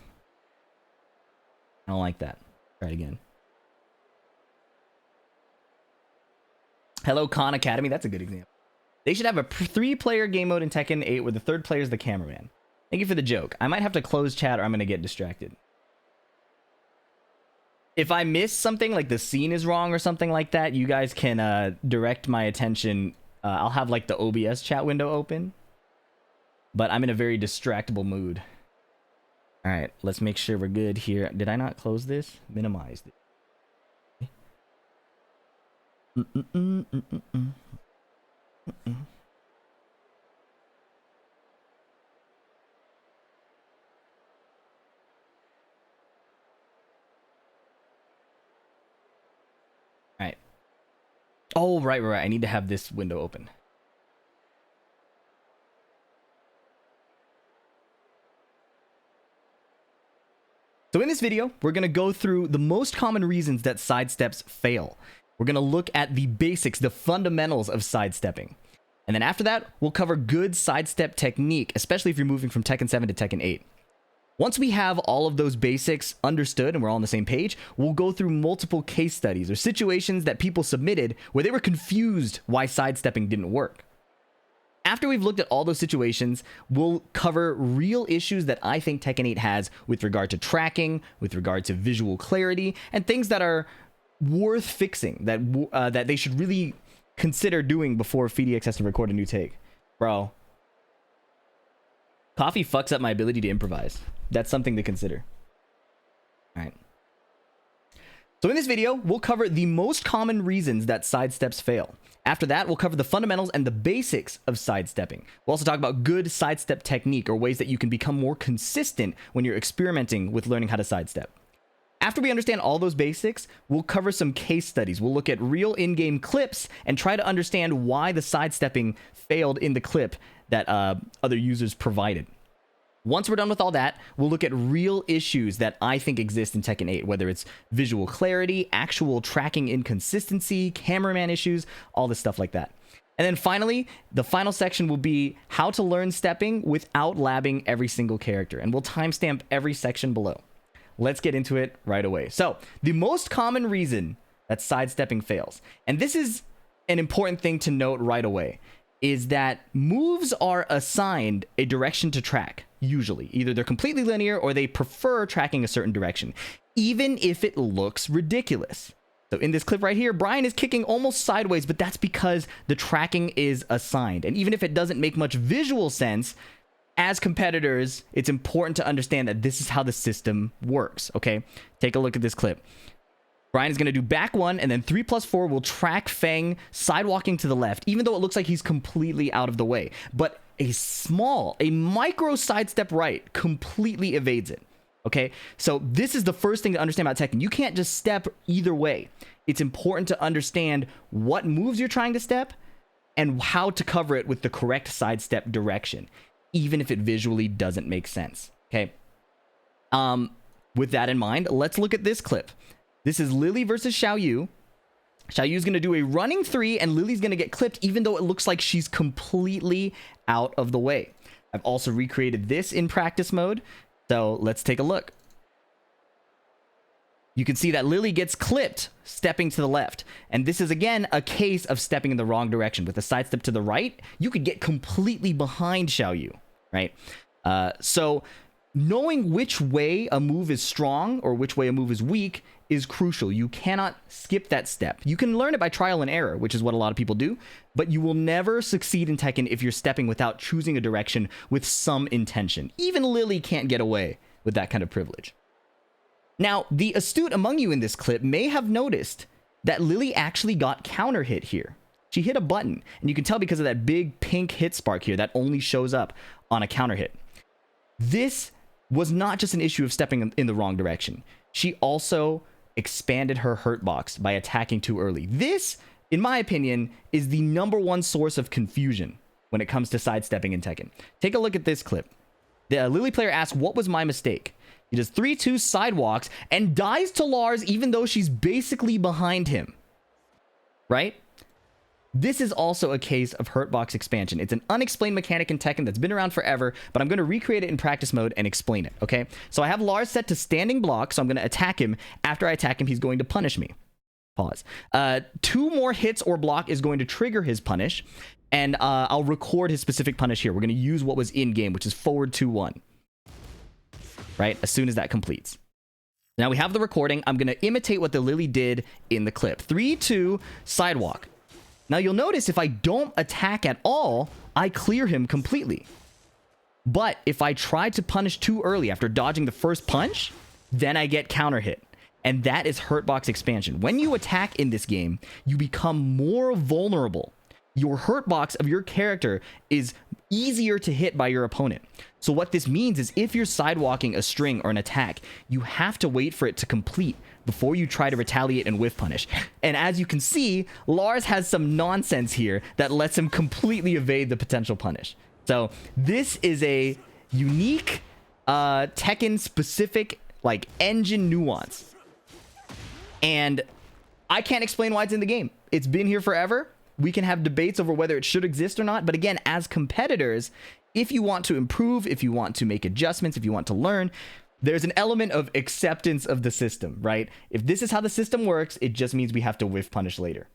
I don't like that. Try it again. Hello, Khan Academy. That's a good example. They should have a 3-player game mode in Tekken 8 where the third player is the cameraman. Thank you for the joke. I might have to close chat or I'm going to get distracted. If I miss something, like the scene is wrong or something like that, you guys can direct my attention. I'll have like the OBS chat window open. But I'm in a very distractible mood. All right, let's make sure we're good here. Did I not close this? Minimized it. Alright. Oh, right. I need to have this window open. So in this video, we're going to go through the most common reasons that sidesteps fail. We're going to look at the basics, the fundamentals of sidestepping. And then after that, we'll cover good sidestep technique, especially if you're moving from Tekken 7 to Tekken 8. Once we have all of those basics understood and we're all on the same page, we'll go through multiple case studies or situations that people submitted where they were confused why sidestepping didn't work. After we've looked at all those situations, we'll cover real issues that I think Tekken 8 has with regard to tracking, with regard to visual clarity, and things that are worth fixing, that they should really consider doing before FDX has to record a new take. Bro, coffee fucks up my ability to improvise. That's something to consider. All right. So in this video, we'll cover the most common reasons that sidesteps fail. After that, we'll cover the fundamentals and the basics of sidestepping. We'll also talk about good sidestep technique or ways that you can become more consistent when you're experimenting with learning how to sidestep. After we understand all those basics, we'll cover some case studies. We'll look at real in-game clips and try to understand why the sidestepping failed in the clip that other users provided. Once we're done with all that, we'll look at real issues that I think exist in Tekken 8, whether it's visual clarity, actual tracking inconsistency, cameraman issues, all this stuff like that. And then finally, the final section will be how to learn stepping without labbing every single character. And we'll timestamp every section below. Let's get into it right away. So, the most common reason that sidestepping fails, and this is an important thing to note right away, is that moves are assigned a direction to track. usually. Either they're completely linear or they prefer tracking a certain direction, even if it looks ridiculous. So in this clip right here, Brian is kicking almost sideways, but that's because the tracking is assigned. And even if it doesn't make much visual sense, as competitors, it's important to understand that this is how the system works, okay? Take a look at this clip. Brian is going to do back one, and then 3+4 will track Feng sidewalking to the left, even though it looks like he's completely out of the way. But a micro sidestep right completely evades it. Okay, so this is the first thing to understand about Tekken. You can't just step either way. It's important to understand what moves you're trying to step and how to cover it with the correct sidestep direction, even if it visually doesn't make sense. Okay. With that in mind, let's look at this clip. This is Lily versus Xiaoyu. Xiaoyu's going to do a running 3, and Lily's going to get clipped, even though it looks like she's completely out of the way. I've also recreated this in practice mode. So let's take a look. You can see that Lily gets clipped stepping to the left. And this is, again, a case of stepping in the wrong direction. With a sidestep to the right, you could get completely behind Xiaoyu, right? So knowing which way a move is strong or which way a move is weak is crucial. You cannot skip that step. You can learn it by trial and error, which is what a lot of people do, but you will never succeed in Tekken if you're stepping without choosing a direction with some intention. Even Lily can't get away with that kind of privilege. Now, the astute among you in this clip may have noticed that Lily actually got counter hit here. She hit a button, and you can tell because of that big pink hit spark here that only shows up on a counter hit. This was not just an issue of stepping in the wrong direction. She also expanded her hurt box by attacking too early. This, in my opinion, is the #1 source of confusion when it comes to sidestepping in Tekken. Take a look at this clip. The Lily player asks, "What was my mistake?" He does 3-2 sidewalks and dies to Lars even though she's basically behind him. Right? This is also a case of hurt box expansion. It's an unexplained mechanic in Tekken that's been around forever, but I'm going to recreate it in practice mode and explain it, okay? So I have Lars set to standing block, so I'm going to attack him. After I attack him, he's going to punish me. Pause. 2 more hits or block is going to trigger his punish, and I'll record his specific punish here. We're going to use what was in-game, which is forward 2-1. Right? As soon as that completes. Now we have the recording. I'm going to imitate what the Lily did in the clip. 3-2 sidewalk. Now you'll notice if I don't attack at all, I clear him completely. But if I try to punish too early after dodging the first punch, then I get counter hit. And that is hurt box expansion. When you attack in this game, you become more vulnerable. Your hurt box of your character is easier to hit by your opponent. So what this means is if you're sidewalking a string or an attack, you have to wait for it to complete before you try to retaliate and whiff punish. And as you can see, Lars has some nonsense here that lets him completely evade the potential punish. So this is a unique Tekken specific like engine nuance. And I can't explain why it's in the game. It's been here forever. We can have debates over whether it should exist or not. But again, as competitors, if you want to improve, if you want to make adjustments, if you want to learn, there's an element of acceptance of the system, right? If this is how the system works, it just means we have to whiff punish later.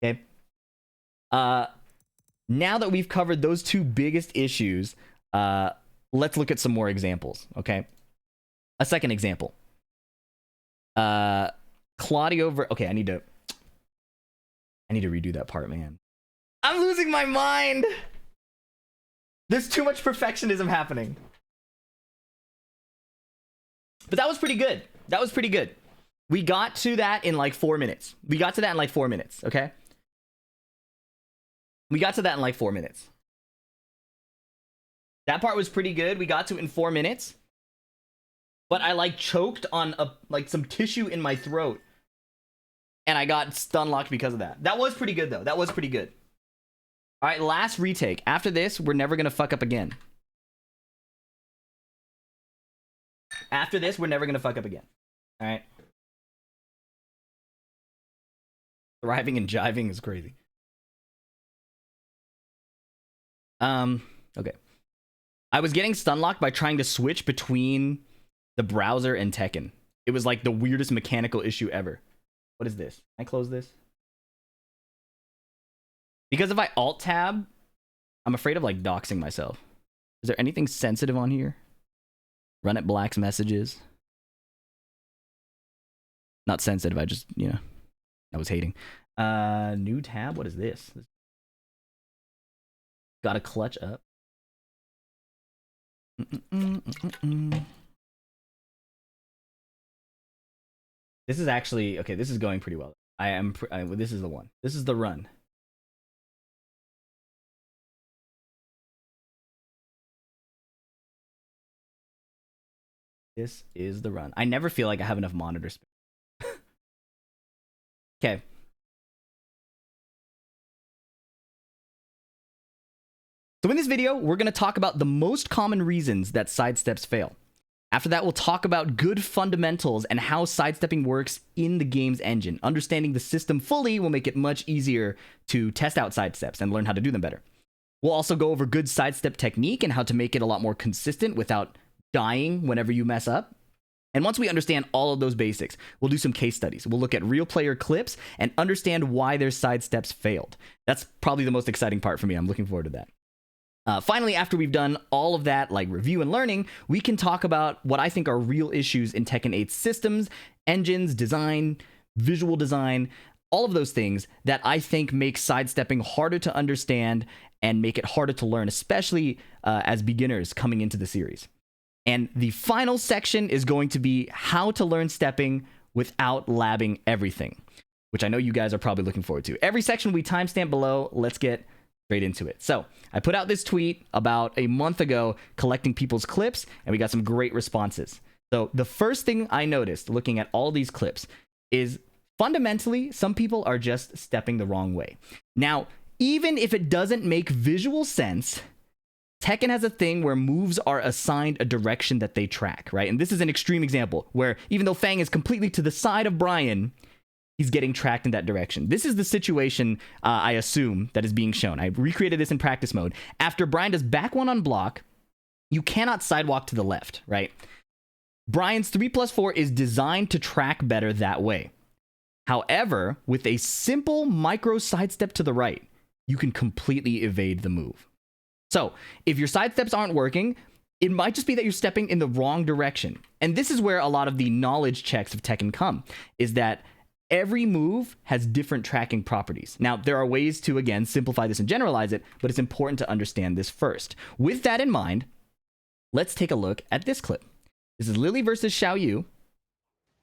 Okay. Now that we've covered those 2 biggest issues, let's look at some more examples. Okay. A second example. Claudio. Okay, I need to redo that part, man. I'm losing my mind. There's too much perfectionism happening. But that was pretty good. That was pretty good. We got to that in like 4 minutes. Okay? We got to that in like 4 minutes. That part was pretty good. We got to it in 4 minutes. But I like choked on some tissue in my throat. And I got stun locked because of that. That was pretty good though. That was pretty good. All right, last retake. After this, we're never going to fuck up again. After this, we're never going to fuck up again. All right. Thriving and jiving is crazy. Okay. I was getting stun locked by trying to switch between the browser and Tekken. It was like the weirdest mechanical issue ever. What is this? Can I close this? Because if I alt tab, I'm afraid of like doxing myself. Is there anything sensitive on here? Run at Black's messages. Not sensitive, I just, you know, I was hating. New tab, what is this? Got a clutch up. This is actually, okay, this is going pretty well. This is the one. This is the run. This is the run. I never feel like I have enough monitor space. Okay. So in this video, we're going to talk about the most common reasons that sidesteps fail. After that, we'll talk about good fundamentals and how sidestepping works in the game's engine. Understanding the system fully will make it much easier to test out sidesteps and learn how to do them better. We'll also go over good sidestep technique and how to make it a lot more consistent without dying whenever you mess up. And once we understand all of those basics, we'll do some case studies. We'll look at real player clips and understand why their sidesteps failed. That's probably the most exciting part for me. I'm looking forward to that. Finally, after we've done all of that, like review and learning, we can talk about what I think are real issues in Tekken 8's systems, engines, design, visual design, all of those things that I think make sidestepping harder to understand and make it harder to learn, especially as beginners coming into the series. And the final section is going to be how to learn stepping without labbing everything, which I know you guys are probably looking forward to. Every section we timestamp below. Let's get straight into it. So I put out this tweet about a month ago collecting people's clips, and we got some great responses. So the first thing I noticed looking at all these clips is fundamentally, some people are just stepping the wrong way. Now, even if it doesn't make visual sense, Tekken has a thing where moves are assigned a direction that they track, right? And this is an extreme example where even though Fang is completely to the side of Brian, he's getting tracked in that direction. This is the situation, I assume, that is being shown. I recreated this in practice mode. After Brian does back one on block, you cannot sidewalk to the left, right? Brian's 3+4 is designed to track better that way. However, with a simple micro sidestep to the right, you can completely evade the move. So, if your sidesteps aren't working, it might just be that you're stepping in the wrong direction. And this is where a lot of the knowledge checks of Tekken come, is that every move has different tracking properties. Now, there are ways to, again, simplify this and generalize it, but it's important to understand this first. With that in mind, let's take a look at this clip. This is Lily versus Xiao Yu.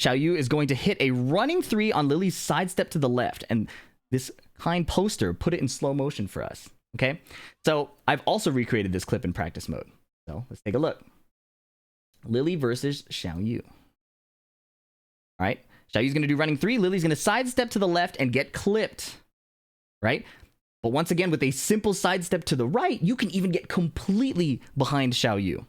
Xiao Yu is going to hit a running 3 on Lily's sidestep to the left, and this kind poster put it in slow motion for us. Okay, so I've also recreated this clip in practice mode. So let's take a look. Lily versus Xiao Yu. All right, Xiao Yu's going to do running 3. Lily's going to sidestep to the left and get clipped, right? But once again, with a simple sidestep to the right, you can even get completely behind Xiao Yu.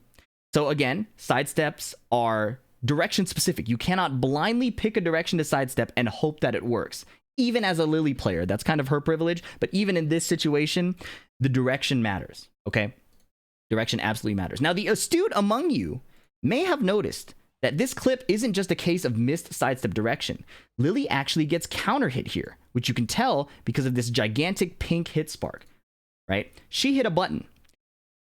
So again, sidesteps are direction specific. You cannot blindly pick a direction to sidestep and hope that it works. Even as a Lily player, that's kind of her privilege. But even in this situation, the direction matters, okay? Direction absolutely matters. Now, the astute among you may have noticed that this clip isn't just a case of missed sidestep direction. Lily actually gets counter hit here, which you can tell because of this gigantic pink hit spark, right? She hit a button.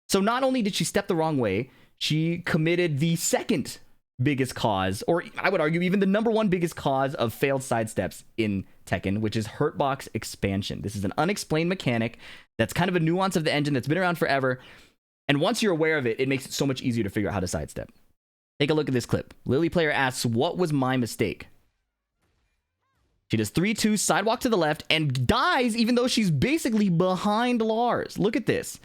So not only did she step the wrong way, she committed the second biggest cause, or I would argue even the number one biggest cause of failed sidesteps in Tekken, which is hurtbox expansion. This is an unexplained mechanic that's kind of a nuance of the engine that's been around forever. And once you're aware of it, it makes it so much easier to figure out how to sidestep. Take a look at this clip. Lily player asks, what was my mistake? She does 3-2, sidewalk to the left, and dies even though she's basically behind Lars. Look at this.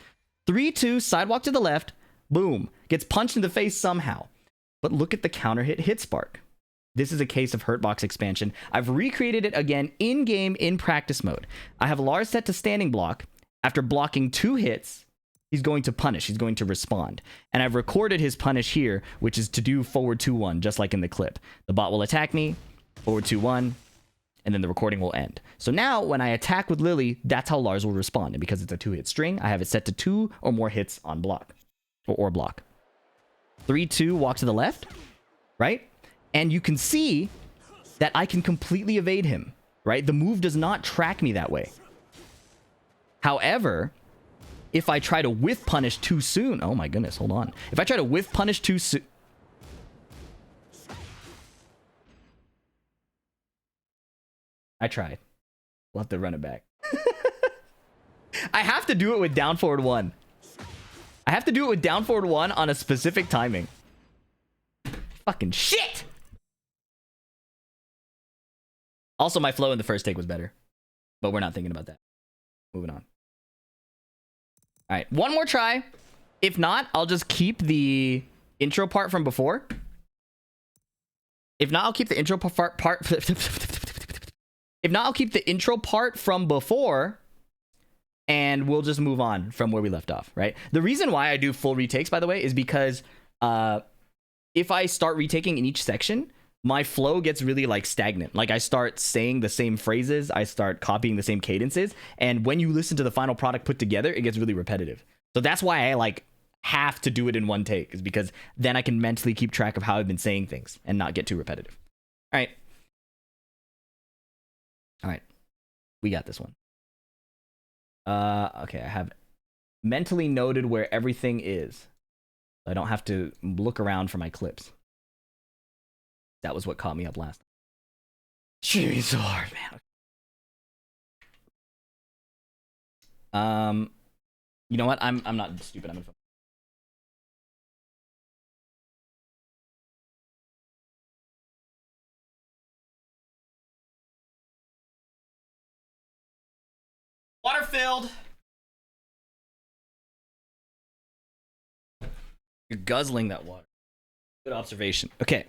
3-2, sidewalk to the left, boom. Gets punched in the face somehow. But look at the counter hit spark. This is a case of hurtbox expansion. I've recreated it again in-game in practice mode. I have Lars set to standing block. After blocking 2 hits, he's going to punish. He's going to respond. And I've recorded his punish here, which is to do forward 2-1, just like in the clip. The bot will attack me, forward 2-1, and then the recording will end. So now, when I attack with Lily, that's how Lars will respond. And because it's a 2-hit string, I have it set to 2 or more hits on block, or block. 3-2, walk to the left, right? And you can see that I can completely evade him, right? The move does not track me that way. However, if I try to whiff punish too soon, oh my goodness, hold on. If I try to whiff punish too soon, I tried. We'll have to run it back. I have to do it with down forward 1. I have to do it with down forward 1 on a specific timing. Fucking shit! Also, my flow in the first take was better. But we're not thinking about that. Moving on. Alright, one more try. If not, I'll just keep the intro part from before. If not, I'll keep the intro part. If not, I'll keep the intro part from before, and we'll just move on from where we left off, right? The reason why I do full retakes, by the way, is because if I start retaking in each section, my flow gets really like stagnant. Like I start saying the same phrases, I start copying the same cadences, and when you listen to the final product put together, it gets really repetitive. So that's why I like have to do it in one take, is because then I can mentally keep track of how I've been saying things and not get too repetitive. All right. All right. We got this one. Okay, I have mentally noted where everything is. I don't have to look around for my clips. That was what caught me up last time. Jimmy, so hard, man. You know what? I'm not stupid. I'm gonna. Water filled. You're guzzling that water. Good observation. Okay.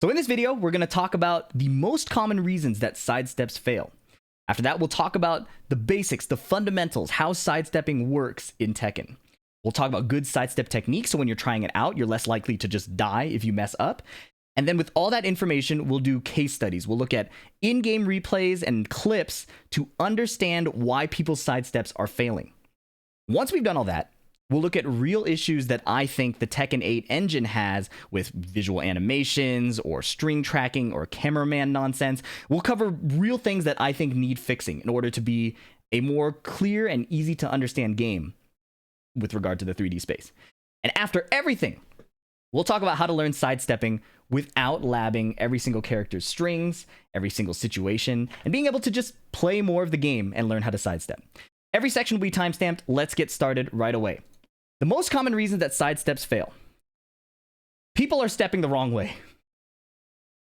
So in this video, we're going to talk about the most common reasons that sidesteps fail. After that, we'll talk about the basics, the fundamentals, how sidestepping works in Tekken. We'll talk about good sidestep techniques, so when you're trying it out, you're less likely to just die if you mess up. And then with all that information, we'll do case studies. We'll look at in-game replays and clips to understand why people's sidesteps are failing. Once we've done all that, we'll look at real issues that I think the Tekken 8 engine has with visual animations or string tracking or cameraman nonsense. We'll cover real things that I think need fixing in order to be a more clear and easy to understand game with regard to the 3D space. And after everything, we'll talk about how to learn sidestepping without labbing every single character's strings, every single situation, and being able to just play more of the game and learn how to sidestep. Every section will be timestamped. Let's get started right away. The most common reason that sidesteps fail. People are stepping the wrong way.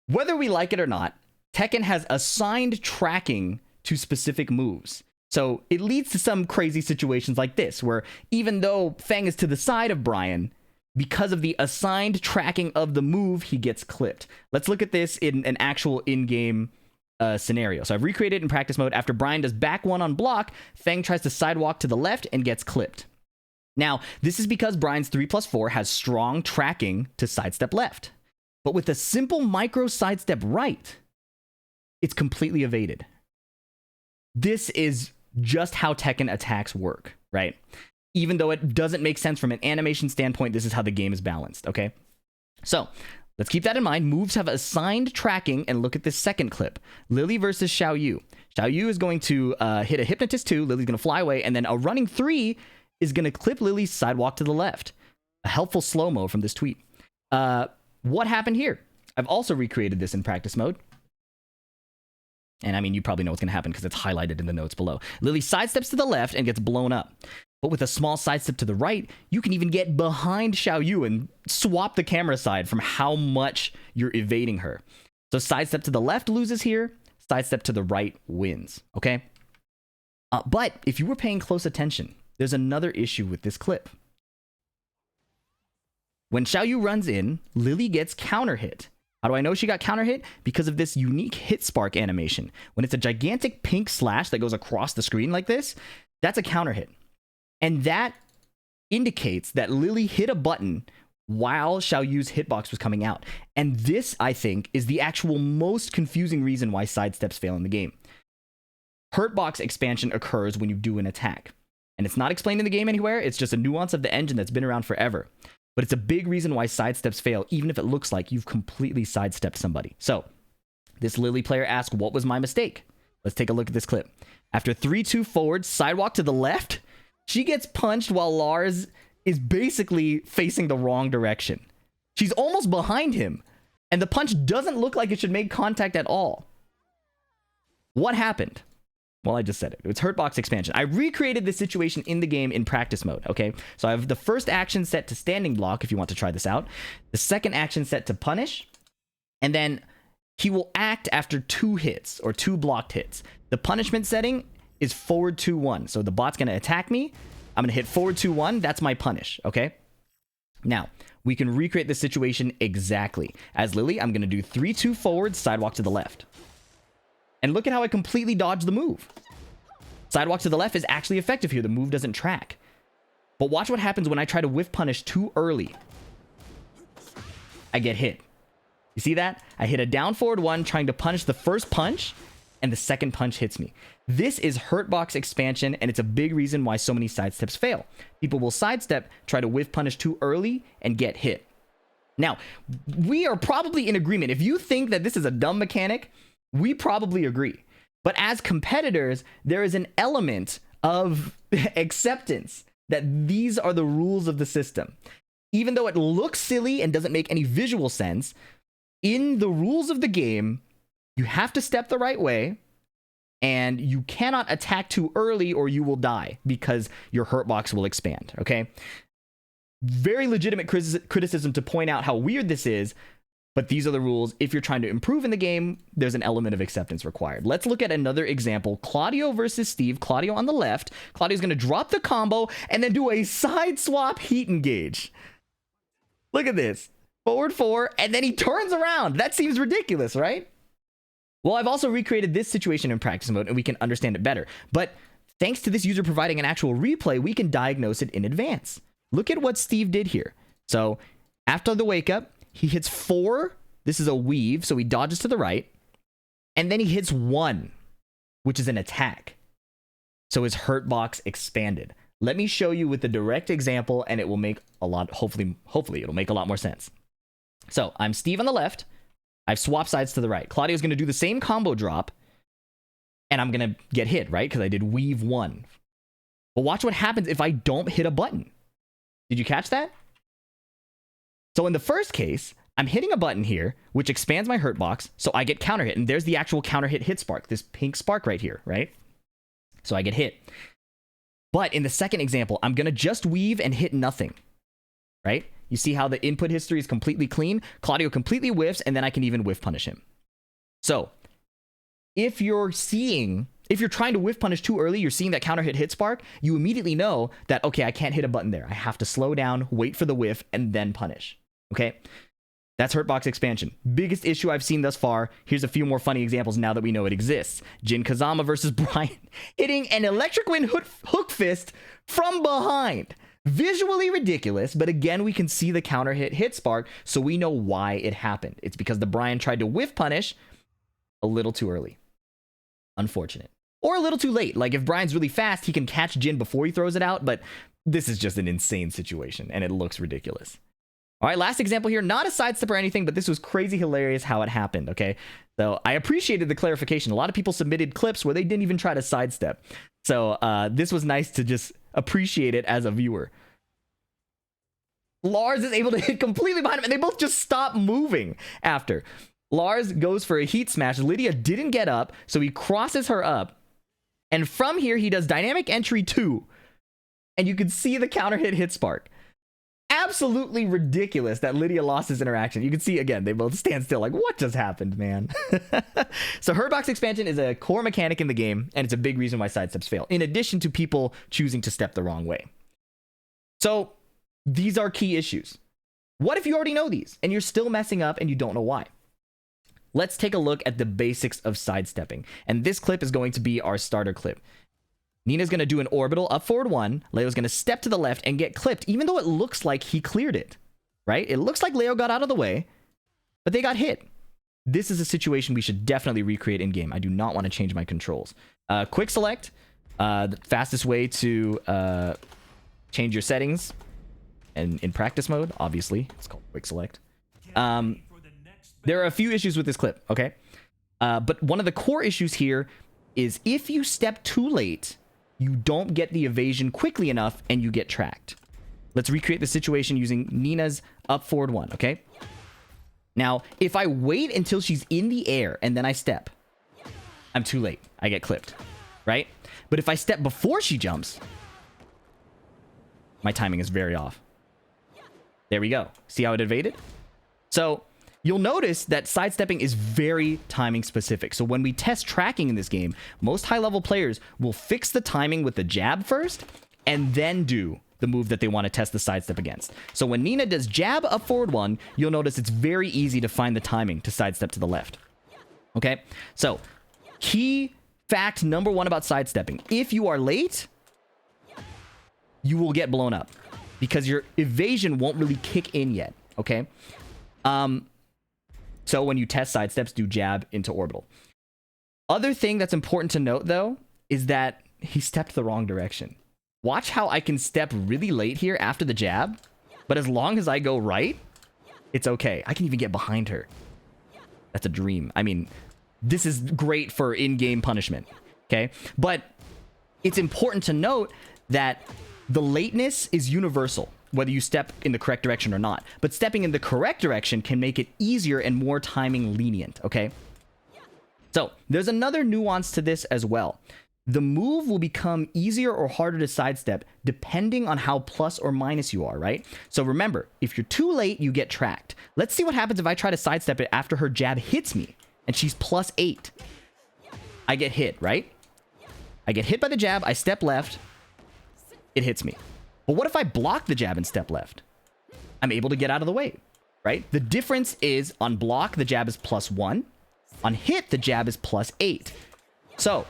Whether we like it or not, Tekken has assigned tracking to specific moves. So it leads to some crazy situations like this, where even though Fang is to the side of Brian, because of the assigned tracking of the move, he gets clipped. Let's look at this in an actual in-game scenario. So I've recreated it in practice mode. After Brian does back one on block, Fang tries to sidewalk to the left and gets clipped. Now, this is because Brian's 3+4 has strong tracking to sidestep left. But with a simple micro sidestep right, it's completely evaded. This is just how Tekken attacks work, right? Even though it doesn't make sense from an animation standpoint, this is how the game is balanced, okay? So, let's keep that in mind. Moves have assigned tracking, and look at this second clip. Lily versus Xiao Yu. Xiao Yu is going to hit a Hypnotist 2, Lily's going to fly away, and then a running 3 is going to clip Lily's sidewalk to the left. A helpful slow-mo from this tweet. What happened here? I've also recreated this in practice mode. And I mean, you probably know what's going to happen because it's highlighted in the notes below. Lily sidesteps to the left and gets blown up. But with a small sidestep to the right, you can even get behind Xiao Yu and swap the camera side from how much you're evading her. So sidestep to the left loses here, sidestep to the right wins, okay? But if you were paying close attention, there's another issue with this clip. When Xiao Yu runs in, Lily gets counter hit. How do I know she got counter hit? Because of this unique hit spark animation. When it's a gigantic pink slash that goes across the screen like this, that's a counter hit. And that indicates that Lily hit a button while Xiao Yu's hitbox was coming out. And this, I think, is the actual most confusing reason why sidesteps fail in the game. Hurtbox expansion occurs when you do an attack. And it's not explained in the game anywhere, it's just a nuance of the engine that's been around forever. But it's a big reason why sidesteps fail, even if it looks like you've completely sidestepped somebody. So, this Lily player asked, what was my mistake? Let's take a look at this clip. After 3-2 forward, sidewalk to the left, she gets punched while Lars is basically facing the wrong direction. She's almost behind him, and the punch doesn't look like it should make contact at all. What happened? Well, I just said it. It's Hurtbox expansion. I recreated this situation in the game in practice mode, okay? So I have the first action set to standing block, if you want to try this out. The second action set to punish. And then he will act after 2 hits, or 2 blocked hits. The punishment setting is forward 2-1. So the bot's going to attack me. I'm going to hit forward 2-1. That's my punish, okay? Now, we can recreate this situation exactly. As Lily, I'm going to do 3-2 forward, sidewalk to the left. And look at how I completely dodged the move. Sidewalk to the left is actually effective here. The move doesn't track. But watch what happens when I try to whiff punish too early. I get hit. You see that? I hit a down forward 1 trying to punish the first punch, and the second punch hits me. This is Hurtbox expansion, and it's a big reason why so many sidesteps fail. People will sidestep, try to whiff punish too early, and get hit. Now, we are probably in agreement. If you think that this is a dumb mechanic, we probably agree. But as competitors, there is an element of acceptance that these are the rules of the system. Even though it looks silly and doesn't make any visual sense, in the rules of the game, you have to step the right way, and you cannot attack too early or you will die because your Hurtbox will expand, okay? Very legitimate criticism to point out how weird this is, but these are the rules. If you're trying to improve in the game, there's an element of acceptance required. Let's look at another example. Claudio versus Steve. Claudio on the left. Claudio's going to drop the combo and then do a side swap heat engage. Look at this. Forward 4, and then he turns around. That seems ridiculous, right? Well, I've also recreated this situation in practice mode, and we can understand it better. But thanks to this user providing an actual replay, we can diagnose it in advance. Look at what Steve did here. So after the wake up, he hits 4. This is a weave, so he dodges to the right. And then he hits 1, which is an attack. So his Hurtbox expanded. Let me show you with the direct example, and it will make a lot, hopefully it'll make a lot more sense. So I'm Steve on the left. I've swapped sides to the right. Claudio's going to do the same combo drop, and I'm going to get hit, right? Because I did weave 1. But watch what happens if I don't hit a button. Did you catch that? So in the first case, I'm hitting a button here, which expands my Hurtbox, so I get counter hit. And there's the actual counter hit spark, this pink spark right here, right? So I get hit. But in the second example, I'm going to just weave and hit nothing, right? You see how the input history is completely clean? Claudio completely whiffs, and then I can even whiff punish him. So if you're trying to whiff punish too early, you're seeing that counter hit spark, you immediately know that, okay, I can't hit a button there. I have to slow down, wait for the whiff, and then punish. Okay? That's Hurtbox expansion. Biggest issue I've seen thus far. Here's a few more funny examples now that we know it exists. Jin Kazama versus Brian hitting an electric wind hook fist from behind. Visually ridiculous, but again, we can see the counter hit spark, so we know why it happened. It's because the Brian tried to whiff punish a little too early. Unfortunate. Or a little too late. Like, if Brian's really fast, he can catch Jin before he throws it out, but this is just an insane situation, and it looks ridiculous. All right, last example here. Not a sidestep or anything, but this was crazy hilarious how it happened, okay? So I appreciated the clarification. A lot of people submitted clips where they didn't even try to sidestep. So this was nice to just appreciate it as a viewer. Lars is able to hit completely behind him, and they both just stop moving after. Lars goes for a heat smash. Lydia didn't get up, so he crosses her up. And from here, he does dynamic entry 2. And you can see the counter hit spark. Absolutely ridiculous that Lydia lost his interaction. You can see, again, they both stand still like, what just happened, man? So Hurtbox expansion is a core mechanic in the game, and it's a big reason why sidesteps fail, in addition to people choosing to step the wrong way. So these are key issues. What if you already know these, and you're still messing up and you don't know why? Let's take a look at the basics of sidestepping. And this clip is going to be our starter clip. Nina's going to do an orbital up forward 1. Leo's going to step to the left and get clipped, even though it looks like he cleared it, right? It looks like Leo got out of the way, but they got hit. This is a situation we should definitely recreate in game. I do not want to change my controls. Quick select, the fastest way to change your settings. And in practice mode, obviously, it's called quick select. There are a few issues with this clip, okay? But one of the core issues here is if you step too late, you don't get the evasion quickly enough and you get tracked. Let's recreate the situation using Nina's up forward 1, okay? Now, if I wait until she's in the air and then I step, I'm too late. I get clipped, right? But if I step before she jumps, my timing is very off. There we go. See how it evaded? So you'll notice that sidestepping is very timing specific. So when we test tracking in this game, most high-level players will fix the timing with the jab first and then do the move that they want to test the sidestep against. So when Nina does jab up forward 1, you'll notice it's very easy to find the timing to sidestep to the left. Okay? So key fact number 1 about sidestepping. If you are late, you will get blown up because your evasion won't really kick in yet. Okay? So when you test sidesteps, do jab into orbital. Other thing that's important to note, though, is that he stepped the wrong direction. Watch how I can step really late here after the jab, but as long as I go right, it's okay. I can even get behind her. That's a dream. I mean, this is great for in-game punishment, okay? But it's important to note that the lateness is universal, whether you step in the correct direction or not. But stepping in the correct direction can make it easier and more timing lenient, okay? So there's another nuance to this as well. The move will become easier or harder to sidestep depending on how plus or minus you are, right? So remember, if you're too late, you get tracked. Let's see what happens if I try to sidestep it after her jab hits me and she's +8. I get hit, right? I get hit by the jab, I step left, it hits me. But what if I block the jab and step left? I'm able to get out of the way, right? The difference is on block, the jab is +1. On hit, the jab is +8. So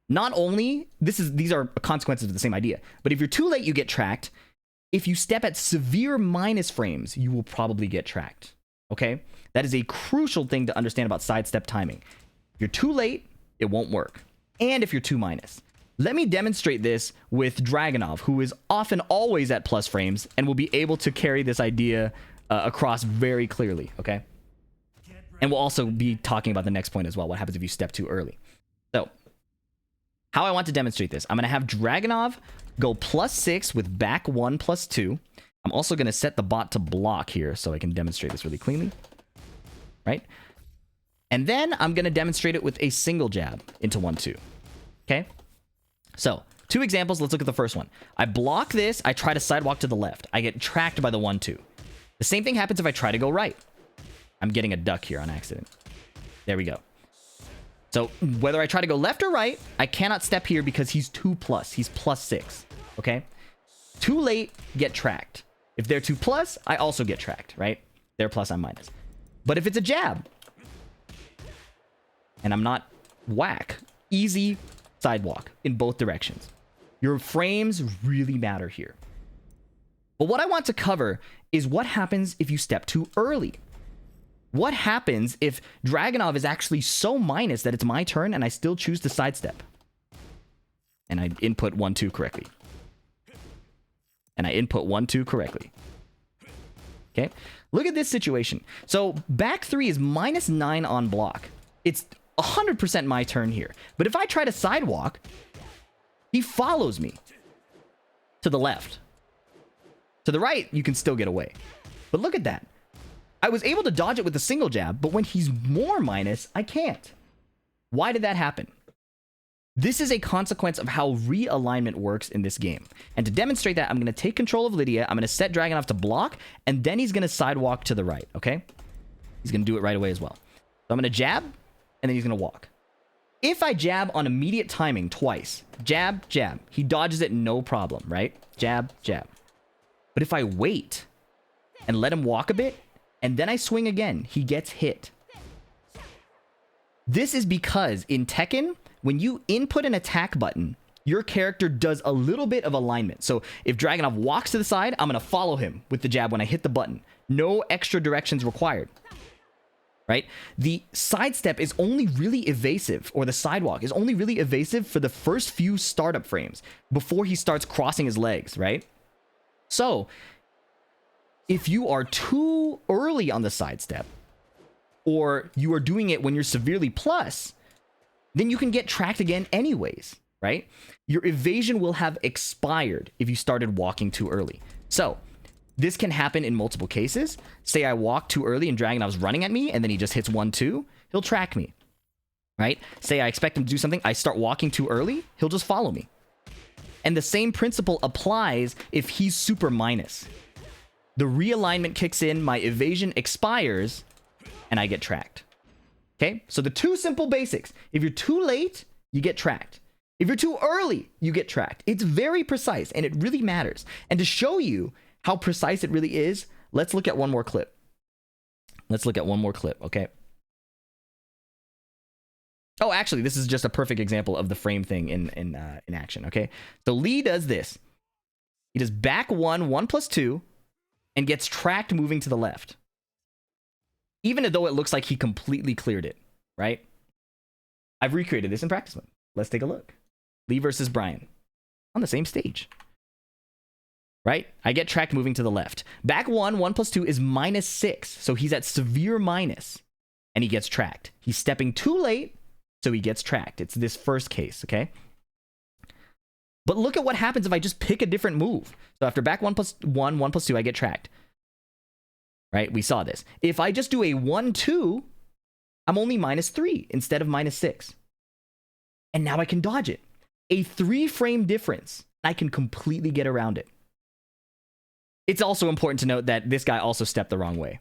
not only, these are consequences of the same idea, but if you're too late, you get tracked. If you step at severe minus frames, you will probably get tracked, okay? That is a crucial thing to understand about sidestep timing. If you're too late, it won't work. And if you're too minus. Let me demonstrate this with Dragunov, who is often always at plus frames and will be able to carry this idea across very clearly, okay? And we'll also be talking about the next point as well, what happens if you step too early. So, how I want to demonstrate this. I'm going to have Dragunov go +6 with back 1 +2. I'm also going to set the bot to block here so I can demonstrate this really cleanly. Right? And then I'm going to demonstrate it with a single jab into 1-2. Okay? So, 2 examples. Let's look at the first one. I block this. I try to sidewalk to the left. I get tracked by the 1-2. The same thing happens if I try to go right. I'm getting a duck here on accident. There we go. So whether I try to go left or right, I cannot step here because he's 2+. He's +6. Okay? Too late, get tracked. If they're 2+, I also get tracked, right? They're plus, I'm minus. But if it's a jab, and I'm not whack, easy sidewalk in both directions. Your frames really matter here. But what I want to cover is what happens if you step too early. What happens if Dragunov is actually so minus that it's my turn and I still choose to sidestep? And I input 1-2 correctly. And I input 1-2 correctly. Okay? Look at this situation. So back 3 is -9 on block. It's 100% my turn here. But if I try to sidewalk, he follows me to the left. To the right, you can still get away. But look at that. I was able to dodge it with a single jab, but when he's more minus, I can't. Why did that happen? This is a consequence of how realignment works in this game. And to demonstrate that, I'm going to take control of Lydia. I'm going to set Dragunov to block, and then he's going to sidewalk to the right, okay? He's going to do it right away as well. So I'm going to jab, and then he's going to walk. If I jab on immediate timing twice, jab, jab, he dodges it no problem, right? Jab, jab. But if I wait and let him walk a bit, and then I swing again, he gets hit. This is because in Tekken, when you input an attack button, your character does a little bit of alignment. So if Dragunov walks to the side, I'm going to follow him with the jab when I hit the button. No extra directions required. Right? The sidestep is only really evasive, or the sidewalk is only really evasive for the first few startup frames before he starts crossing his legs, right? So, if you are too early on the sidestep, or you are doing it when you're severely plus, then you can get tracked again anyways, right? Your evasion will have expired if you started walking too early. So this can happen in multiple cases. Say I walk too early and Dragunov's running at me and then he just hits 1-2, he'll track me, right? Say I expect him to do something, I start walking too early, he'll just follow me. And the same principle applies if he's super minus. The realignment kicks in, my evasion expires, and I get tracked. Okay? So the two simple basics. If you're too late, you get tracked. If you're too early, you get tracked. It's very precise, and it really matters. And to show you how precise it really is, let's look at one more clip. Okay? Oh, actually, this is just a perfect example of the frame thing in action, okay? So Lee does this. He does back 1+2, and gets tracked moving to the left. Even though it looks like he completely cleared it, right? I've recreated this in practice mode. Let's take a look. Lee versus Brian on the same stage. Right? I get tracked moving to the left. Back 1+2 is -6. So he's at severe minus and he gets tracked. He's stepping too late, so he gets tracked. It's this first case, okay? But look at what happens if I just pick a different move. So after back 1+2, I get tracked. Right? We saw this. If I just do a 1-2, I'm only -3 instead of -6. And now I can dodge it. A 3-frame difference. I can completely get around it. It's also important to note that this guy also stepped the wrong way.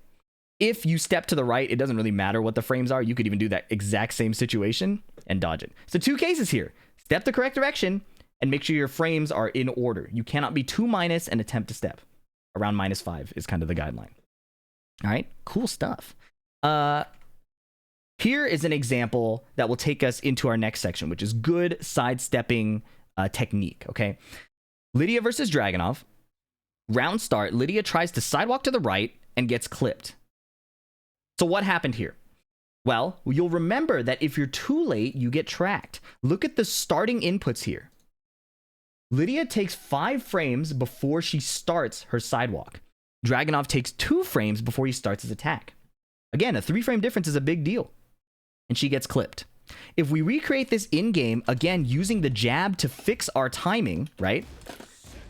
If you step to the right, it doesn't really matter what the frames are. You could even do that exact same situation and dodge it. So 2 cases here. Step the correct direction and make sure your frames are in order. You cannot be too minus and attempt to step. Around -5 is kind of the guideline. All right, cool stuff. Here is an example that will take us into our next section, which is good sidestepping technique, okay? Lydia versus Dragunov. Round start, Lydia tries to sidewalk to the right and gets clipped. So what happened here? Well, you'll remember that if you're too late, you get tracked. Look at the starting inputs here. Lydia takes 5 frames before she starts her sidewalk. Dragunov takes 2 frames before he starts his attack. Again, a 3-frame difference is a big deal. And she gets clipped. If we recreate this in-game, again, using the jab to fix our timing, right?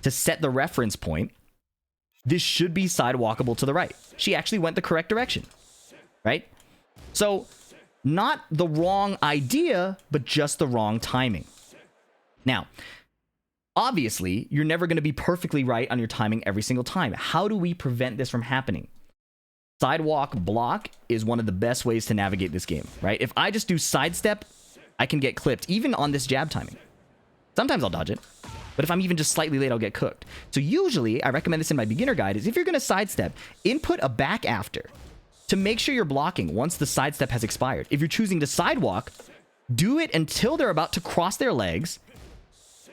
To set the reference point, this should be sidewalkable to the right. She actually went the correct direction, right? So, not the wrong idea, but just the wrong timing. Now, obviously, you're never going to be perfectly right on your timing every single time. How do we prevent this from happening? Sidewalk block is one of the best ways to navigate this game, right? If I just do sidestep, I can get clipped, even on this jab timing. Sometimes I'll dodge it, but if I'm even just slightly late, I'll get cooked. So usually, I recommend this in my beginner guide, is if you're going to sidestep, input a back after to make sure you're blocking once the sidestep has expired. If you're choosing to sidewalk, do it until they're about to cross their legs,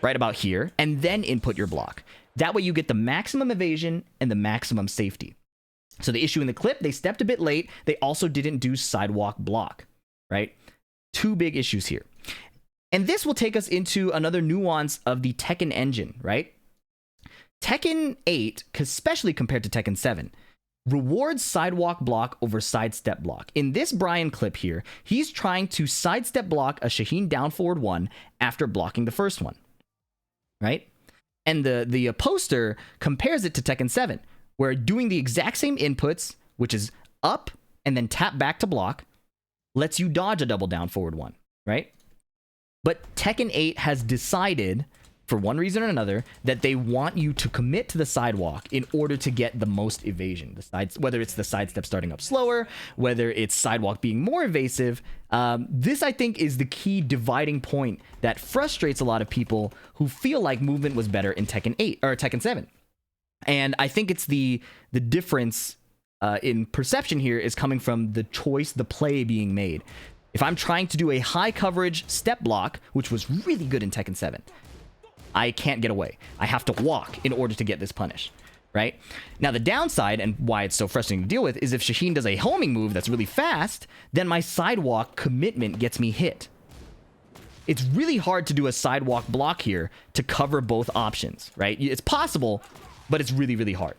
right about here, and then input your block. That way you get the maximum evasion and the maximum safety. So the issue in the clip, they stepped a bit late. They also didn't do sidewalk block, right? 2 big issues here. And this will take us into another nuance of the Tekken engine, right? Tekken 8, especially compared to Tekken 7, rewards sidewalk block over sidestep block. In this Brian clip here, he's trying to sidestep block a Shaheen down forward 1 after blocking the first one, right? And the poster compares it to Tekken 7, where doing the exact same inputs, which is up and then tap back to block, lets you dodge a double down forward 1, right? But Tekken 8 has decided, for one reason or another, that they want you to commit to the sidewalk in order to get the most evasion. Whether it's the sidestep starting up slower, whether it's sidewalk being more evasive, this I think is the key dividing point that frustrates a lot of people who feel like movement was better in Tekken 8 or Tekken 7. And I think it's the difference in perception here is coming from the choice, the play being made. If I'm trying to do a high coverage step block, which was really good in Tekken 7, I can't get away. I have to walk in order to get this punish, right? Now, the downside, and why it's so frustrating to deal with, is if Shaheen does a homing move that's really fast, then my sidewalk commitment gets me hit. It's really hard to do a sidewalk block here to cover both options, right? It's possible, but it's really, really hard.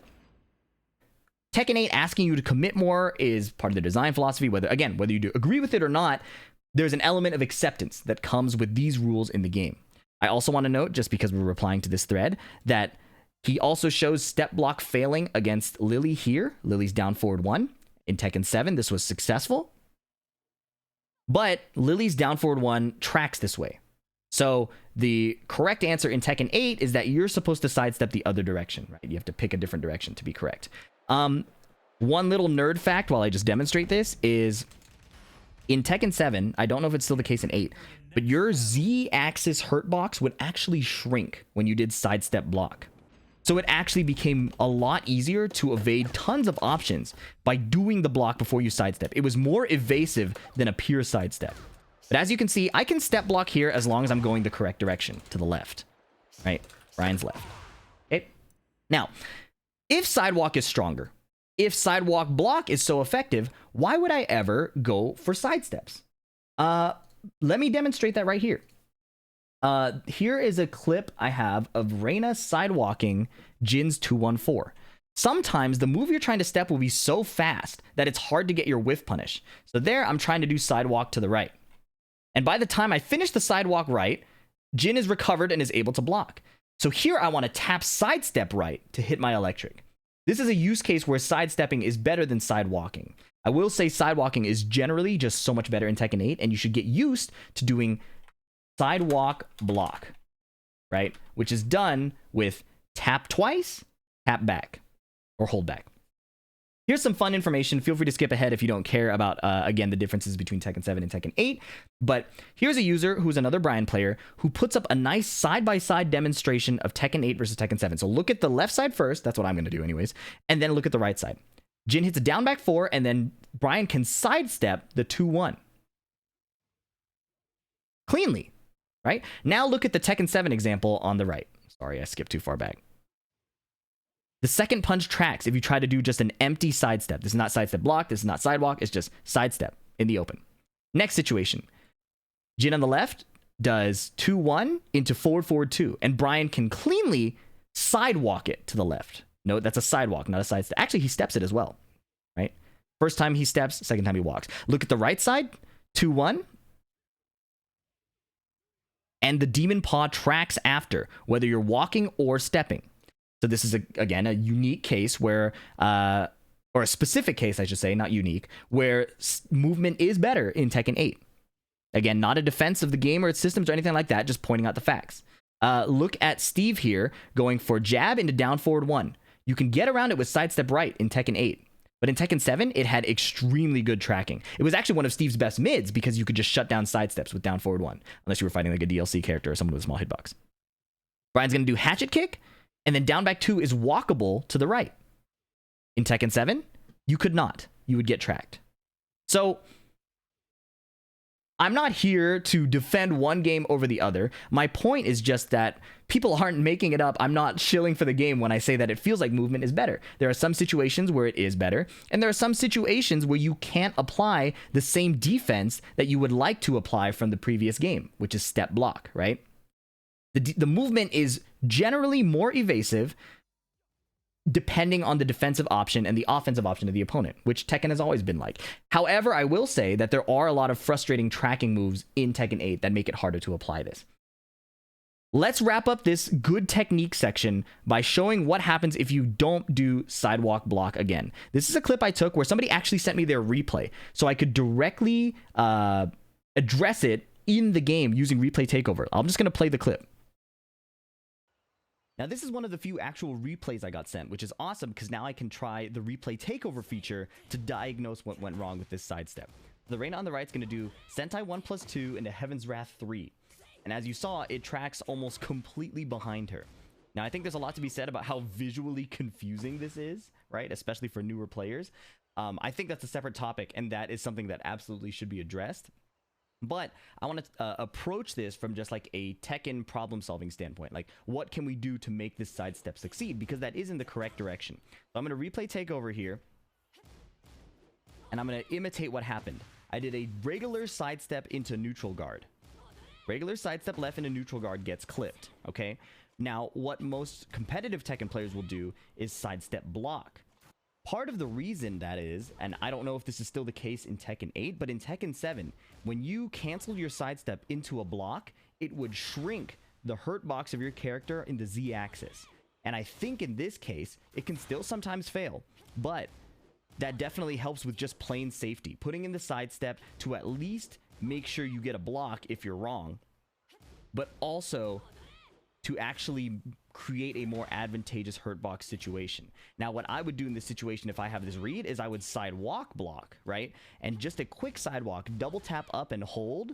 Tekken 8 asking you to commit more is part of the design philosophy. Whether you do agree with it or not, there's an element of acceptance that comes with these rules in the game. I also want to note, just because we're replying to this thread, that he also shows step block failing against Lily here. Lily's down forward 1. In Tekken 7, this was successful. But Lily's down forward 1 tracks this way. So the correct answer in Tekken 8 is that you're supposed to sidestep the other direction, right? You have to pick a different direction to be correct. One little nerd fact while I just demonstrate this is in Tekken 7, I don't know if it's still the case in 8, but your Z-axis hurt box would actually shrink when you did sidestep block. So it actually became a lot easier to evade tons of options by doing the block before you sidestep. It was more evasive than a pure sidestep. But as you can see, I can step block here as long as I'm going the correct direction, to the left, right? Ryan's left. Okay. Now, if sidewalk is stronger, if sidewalk block is so effective, why would I ever go for sidesteps? Let me demonstrate that right here. Here is a clip I have of Reina sidewalking Jin's 214. Sometimes the move you're trying to step will be so fast that it's hard to get your whiff punish. So there, I'm trying to do sidewalk to the right. And by the time I finish the sidewalk right, Jin is recovered and is able to block. So here I want to tap sidestep right to hit my electric. This is a use case where sidestepping is better than sidewalking. I will say sidewalking is generally just so much better in Tekken 8, and you should get used to doing sidewalk block, right? Which is done with tap twice, tap back, or hold back. Here's some fun information. Feel free to skip ahead if you don't care about, again, the differences between Tekken 7 and Tekken 8. But here's a user who's another Brian player who puts up a nice side-by-side demonstration of Tekken 8 versus Tekken 7. So look at the left side first. That's what I'm going to do anyways. And then look at the right side. Jin hits a down back 4, and then Brian can sidestep the 2-1. Cleanly, right? Now look at the Tekken 7 example on the right. Sorry, I skipped too far back. The second punch tracks if you try to do just an empty sidestep. This is not sidestep block. This is not sidewalk. It's just sidestep in the open. Next situation. Jin on the left does 2-1 into forward 2. And Brian can cleanly sidewalk it to the left. Note that's a sidewalk, not a sidestep. Actually, he steps it as well, right? First time he steps, second time he walks. Look at the right side. 2-1. And the Demon Paw tracks after, whether you're walking or stepping. So this is, again, a unique case where, or a specific case, I should say, not unique, where movement is better in Tekken 8. Again, not a defense of the game or its systems or anything like that, just pointing out the facts. Look at Steve here going for jab into down forward 1. You can get around it with sidestep right in Tekken 8. But in Tekken 7, it had extremely good tracking. It was actually one of Steve's best mids because you could just shut down sidesteps with down forward 1, unless you were fighting like a DLC character or someone with a small hitbox. Brian's going to do hatchet kick. And then down back 2 is walkable to the right. In Tekken 7, you could not. You would get tracked. So, I'm not here to defend one game over the other. My point is just that people aren't making it up. I'm not shilling for the game when I say that it feels like movement is better. There are some situations where it is better, and there are some situations where you can't apply the same defense that you would like to apply from the previous game, which is step block, right? The movement is generally more evasive depending on the defensive option and the offensive option of the opponent, which Tekken has always been like. However, I will say that there are a lot of frustrating tracking moves in Tekken 8 that make it harder to apply this. Let's wrap up this good technique section by showing what happens if you don't do sidewalk block again. This is a clip I took where somebody actually sent me their replay, so I could directly address it in the game using Replay Takeover. I'm just going to play the clip. Now, this is one of the few actual replays I got sent, which is awesome because now I can try the Replay Takeover feature to diagnose what went wrong with this sidestep. The Reina on the right is going to do Sentai 1+2 into Heaven's Wrath 3. And as you saw, it tracks almost completely behind her. Now, I think there's a lot to be said about how visually confusing this is, right? Especially for newer players. I think that's a separate topic, and that is something that absolutely should be addressed. But I want to approach this from just like a Tekken problem-solving standpoint. Like, what can we do to make this sidestep succeed? Because that is in the correct direction. So I'm going to replay takeover here. And I'm going to imitate what happened. I did a regular sidestep into neutral guard. Regular sidestep left into neutral guard gets clipped, okay? Now, what most competitive Tekken players will do is sidestep block. Part of the reason that is, and I don't know if this is still the case in Tekken 8, but in Tekken 7, when you canceled your sidestep into a block, it would shrink the hurt box of your character in the Z axis. And I think in this case, it can still sometimes fail, but that definitely helps with just plain safety. Putting in the sidestep to at least make sure you get a block if you're wrong, but also to actually create a more advantageous hurt box situation. Now, what I would do in this situation if I have this read is I would sidewalk block, right? And just a quick sidewalk, double tap up and hold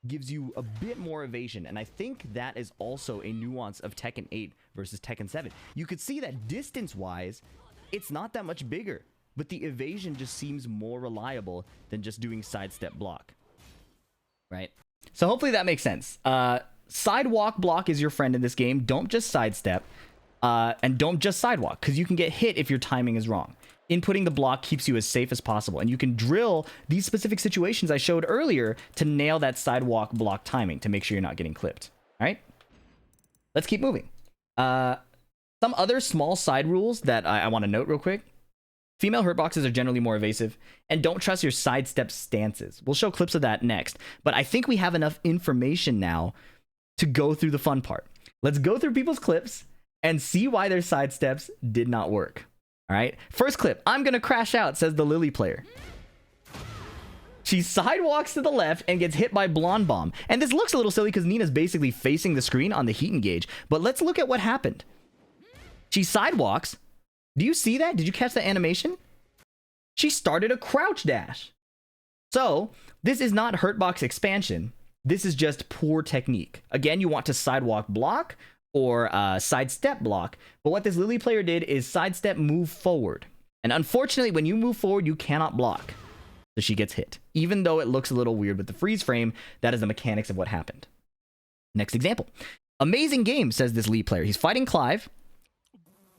gives you a bit more evasion. And I think that is also a nuance of Tekken 8 versus Tekken 7. You could see that distance-wise, it's not that much bigger, but the evasion just seems more reliable than just doing sidestep block, right? So hopefully that makes sense. Sidewalk block is your friend in this game. Don't just sidestep, and don't just sidewalk, because you can get hit if your timing is wrong. Inputting the block keeps you as safe as possible, and you can drill these specific situations I showed earlier to nail that sidewalk block timing to make sure you're not getting clipped. All right, let's keep moving. Some other small side rules that I want to note real quick. Female hurt boxes are generally more evasive, and don't trust your sidestep stances. We'll show clips of that next, but I think we have enough information now to go through the fun part. Let's go through people's clips and see why their sidesteps did not work. All right, first clip, I'm gonna crash out, says the Lily player. She sidewalks to the left and gets hit by Blonde Bomb. And this looks a little silly because Nina's basically facing the screen on the heat engage, but let's look at what happened. She sidewalks. Do you see that? Did you catch the animation? She started a crouch dash. So this is not hurtbox expansion. This is just poor technique. Again, you want to sidewalk block or sidestep block. But what this Lily player did is sidestep move forward. And unfortunately, when you move forward, you cannot block. So she gets hit. Even though it looks a little weird with the freeze frame, that is the mechanics of what happened. Next example. Amazing game, says this Lee player. He's fighting Clive.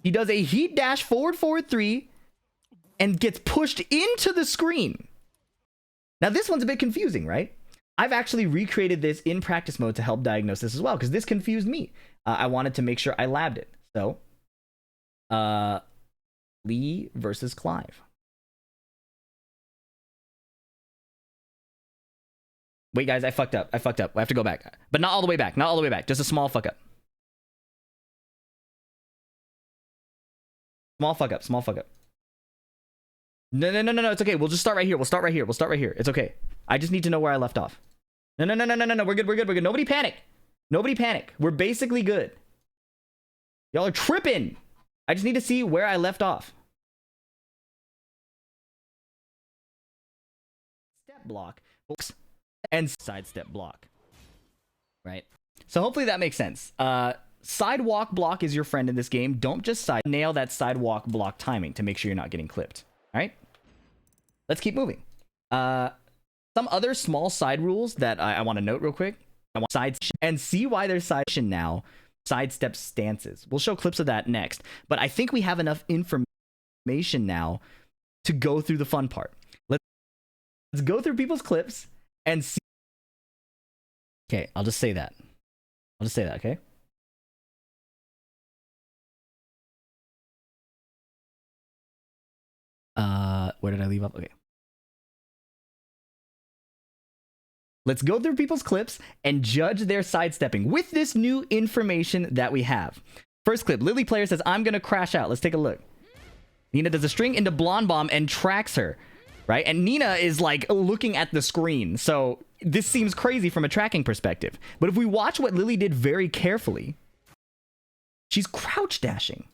He does a heat dash forward, forward 3, and gets pushed into the screen. Now, this one's a bit confusing, right? I've actually recreated this in practice mode to help diagnose this as well, because this confused me. I wanted to make sure I labbed it. So, Lee versus Clive. Wait, guys, I fucked up. I have to go back. But not all the way back. Not all the way back. Just a small fuck up. Small fuck up. Small fuck up. No. It's okay. We'll just start right here. We'll start right here. It's okay. I just need to know where I left off. No. We're good. Nobody panic. We're basically good. Y'all are tripping. I just need to see where I left off. Step block and sidestep block. Right? So hopefully that makes sense. Sidewalk block is your friend in this game. Don't just nail that sidewalk block timing to make sure you're not getting clipped. All right? Let's keep moving. Some other small side rules that I want to note real quick. I want sides and see why there's now sidestep stances. We'll show clips of that next, but I think we have enough information now to go through the fun part. Let's go through people's clips and see. Okay, I'll just say that. Okay? Where did I leave off? Okay. Let's go through people's clips and judge their sidestepping with this new information that we have. First clip, Lily player says, I'm gonna crash out. Let's take a look. Nina does a string into Blonde Bomb and tracks her, right? And Nina is like looking at the screen. So this seems crazy from a tracking perspective. But if we watch what Lily did very carefully, she's crouch dashing.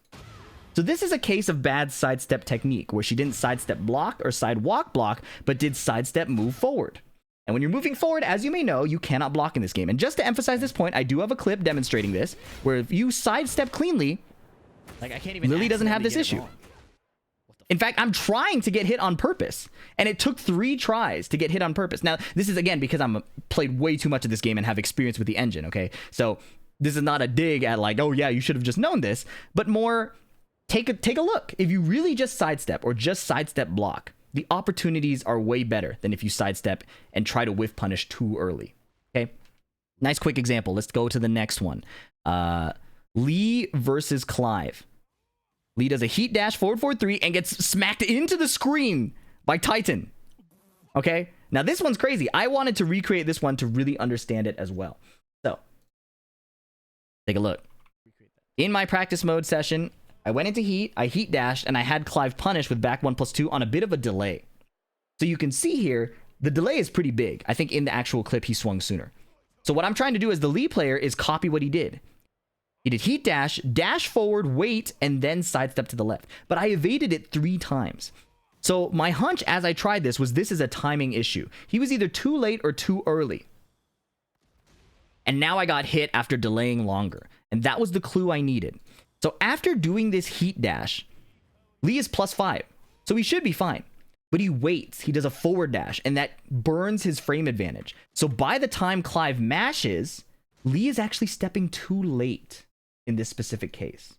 So this is a case of bad sidestep technique where she didn't sidestep block or sidewalk block, but did sidestep move forward. And when you're moving forward, as you may know, you cannot block in this game. And just to emphasize this point, I do have a clip demonstrating this, where if you sidestep cleanly, like I can't even Lily doesn't have this issue. In fact, I'm trying to get hit on purpose, and it took 3 tries to get hit on purpose. Now, this is, again, because I'm played way too much of this game and have experience with the engine, okay? So this is not a dig at like, oh yeah, you should have just known this, but more, take a look. If you really just sidestep or just sidestep block, the opportunities are way better than if you sidestep and try to whiff punish too early. Okay? Nice quick example. Let's go to the next one. Lee versus Clive. Lee does a heat dash forward, forward 3 and gets smacked into the screen by Titan. Okay? Now this one's crazy. I wanted to recreate this one to really understand it as well. So, Take a look. In my practice mode session, I went into heat, I heat dashed, and I had Clive punish with back 1+2 on a bit of a delay. So you can see here, the delay is pretty big. I think in the actual clip, he swung sooner. So what I'm trying to do as the Lee player is copy what he did. He did heat dash, dash forward, wait, and then sidestep to the left. But I evaded it 3 times. So my hunch as I tried this was this is a timing issue. He was either too late or too early. And now I got hit after delaying longer. And that was the clue I needed. So after doing this heat dash, Lee is +5. So he should be fine. But he waits. He does a forward dash. And that burns his frame advantage. So by the time Clive mashes, Lee is actually stepping too late in this specific case.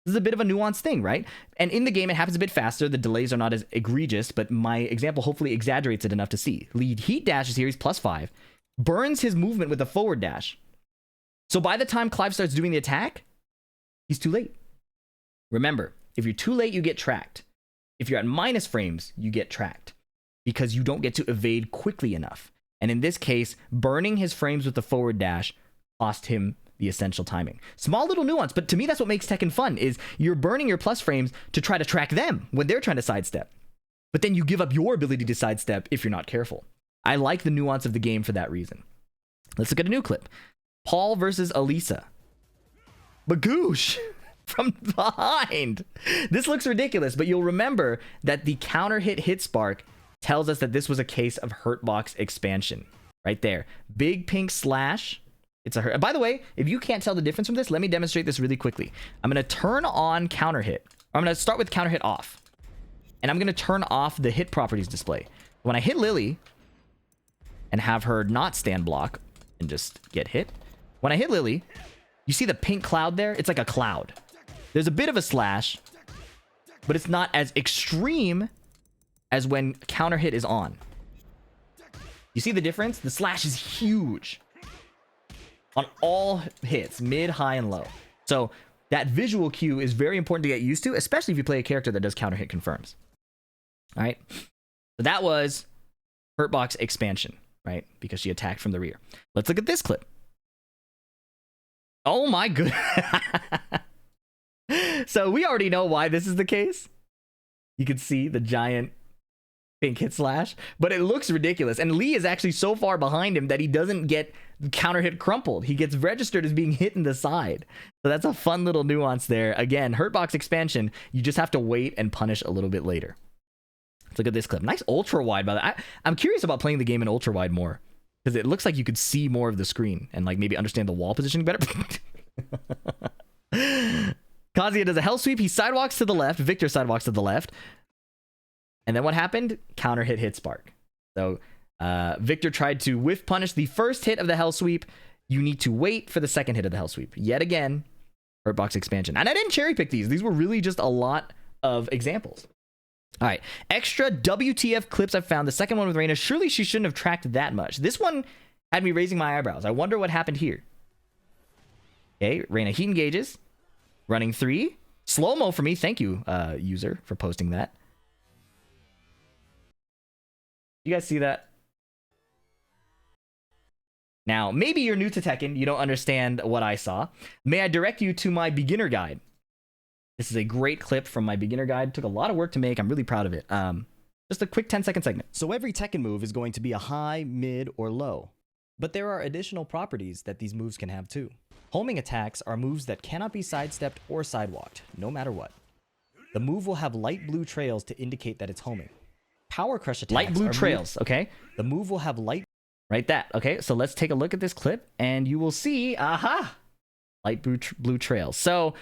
This is a bit of a nuanced thing, right? And in the game, it happens a bit faster. The delays are not as egregious. But my example hopefully exaggerates it enough to see. Lee heat dashes here. He's +5. Burns his movement with a forward dash. So by the time Clive starts doing the attack, he's too late. Remember, if you're too late, you get tracked. If you're at minus frames, you get tracked because you don't get to evade quickly enough. And in this case, burning his frames with the forward dash cost him the essential timing. Small little nuance, but to me, that's what makes Tekken fun is you're burning your plus frames to try to track them when they're trying to sidestep. But then you give up your ability to sidestep if you're not careful. I like the nuance of the game for that reason. Let's look at a new clip. Paul versus Elisa. Bagoosh from behind. This looks ridiculous, but you'll remember that the counter hit spark tells us that this was a case of Hurtbox expansion. Right there. Big pink slash. It's a hurt. By the way, if you can't tell the difference from this, let me demonstrate this really quickly. I'm going to turn on counter hit. I'm going to start with counter hit off. And I'm going to turn off the hit properties display. When I hit Lily and have her not stand block and just get hit. When I hit Lily, you see the pink cloud there? It's like a cloud. There's a bit of a slash, but it's not as extreme as when counter hit is on. You see the difference? The slash is huge on all hits, mid, high, and low. So that visual cue is very important to get used to, especially if you play a character that does counter hit confirms. All right. So that was Hurtbox expansion, right? Because she attacked from the rear. Let's look at this clip. Oh my goodness. So we already know why this is the case. You can see the giant pink hit slash, but it looks ridiculous. And Lee is actually so far behind him that he doesn't get counter hit crumpled. He gets registered as being hit in the side. So that's a fun little nuance there. Again, Hurtbox expansion, you just have to wait and punish a little bit later. Let's look at this clip. Nice ultra wide, by the way. I'm curious about playing the game in ultra wide more because it looks like you could see more of the screen and like maybe understand the wall positioning better. Kazuya does a hell sweep. He sidewalks to the left. Victor sidewalks to the left. And then what happened? Counter hit spark. So Victor tried to whiff punish the first hit of the hell sweep. You need to wait for the second hit of the hell sweep. Yet again, Hurtbox expansion. And I didn't cherry pick these. These were really just a lot of examples. All right. Extra WTF clips I've found. The second one with Reina. Surely she shouldn't have tracked that much. This one had me raising my eyebrows. I wonder what happened here. Okay. Reina heat engages. Running 3. Slow-mo for me. Thank you, user, for posting that. You guys see that? Now, maybe you're new to Tekken. You don't understand what I saw. May I direct you to my beginner guide? This is a great clip from my beginner guide. It took a lot of work to make. I'm really proud of it. Just a quick 10-second segment. So every Tekken move is going to be a high, mid, or low. But there are additional properties that these moves can have too. Homing attacks are moves that cannot be sidestepped or sidewalked, no matter what. The move will have light blue trails to indicate that it's homing. Power crush attacks. Light blue trails, okay? The move will have light. Right, that. Okay, so let's take a look at this clip, and you will see, aha, light blue trails. So,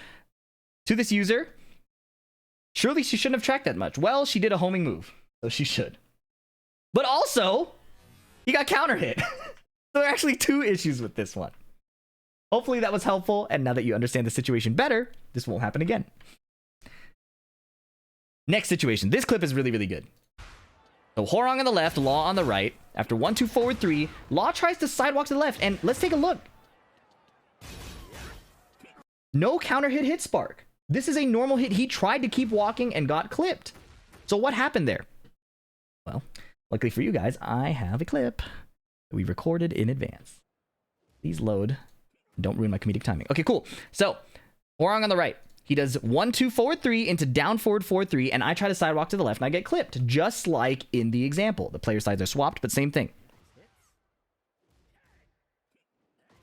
to this user, surely she shouldn't have tracked that much. Well, she did a homing move, so she should. But also, he got counter hit. So there are actually 2 issues with this one. Hopefully that was helpful, and now that you understand the situation better, this won't happen again. Next situation. This clip is really, really good. So Hwoarang on the left, Law on the right. After 1, 2, forward 3, Law tries to sidewalk to the left, and let's take a look. No counter hit spark. This is a normal hit. He tried to keep walking and got clipped. So what happened there? Well, luckily for you guys, I have a clip that we recorded in advance. Please load Don't ruin my comedic timing. Okay, cool. So Hwoarang on the right. He does 1-2 forward 3 into down forward 4-3, and I try to sidewalk to the left, and I get clipped, just like in the example. The player sides are swapped, but same thing.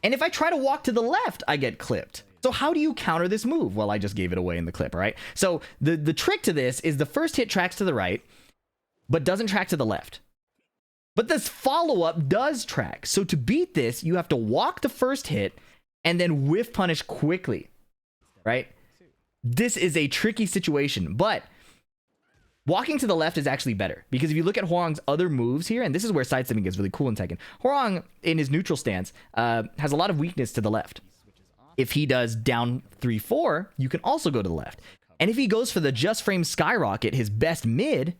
And if I try to walk to the left, I get clipped. So how do you counter this move? Well, I just gave it away in the clip, all right? So the trick to this is the first hit tracks to the right, but doesn't track to the left. But this follow-up does track. So to beat this, you have to walk the first hit and then whiff punish quickly, right? This is a tricky situation, but walking to the left is actually better, because if you look at Hwoarang's other moves here, and this is where sidestepping gets really cool in Tekken, Hwoarang, in his neutral stance, has a lot of weakness to the left. If he does down 3-4, you can also go to the left. And if he goes for the just frame skyrocket, his best mid,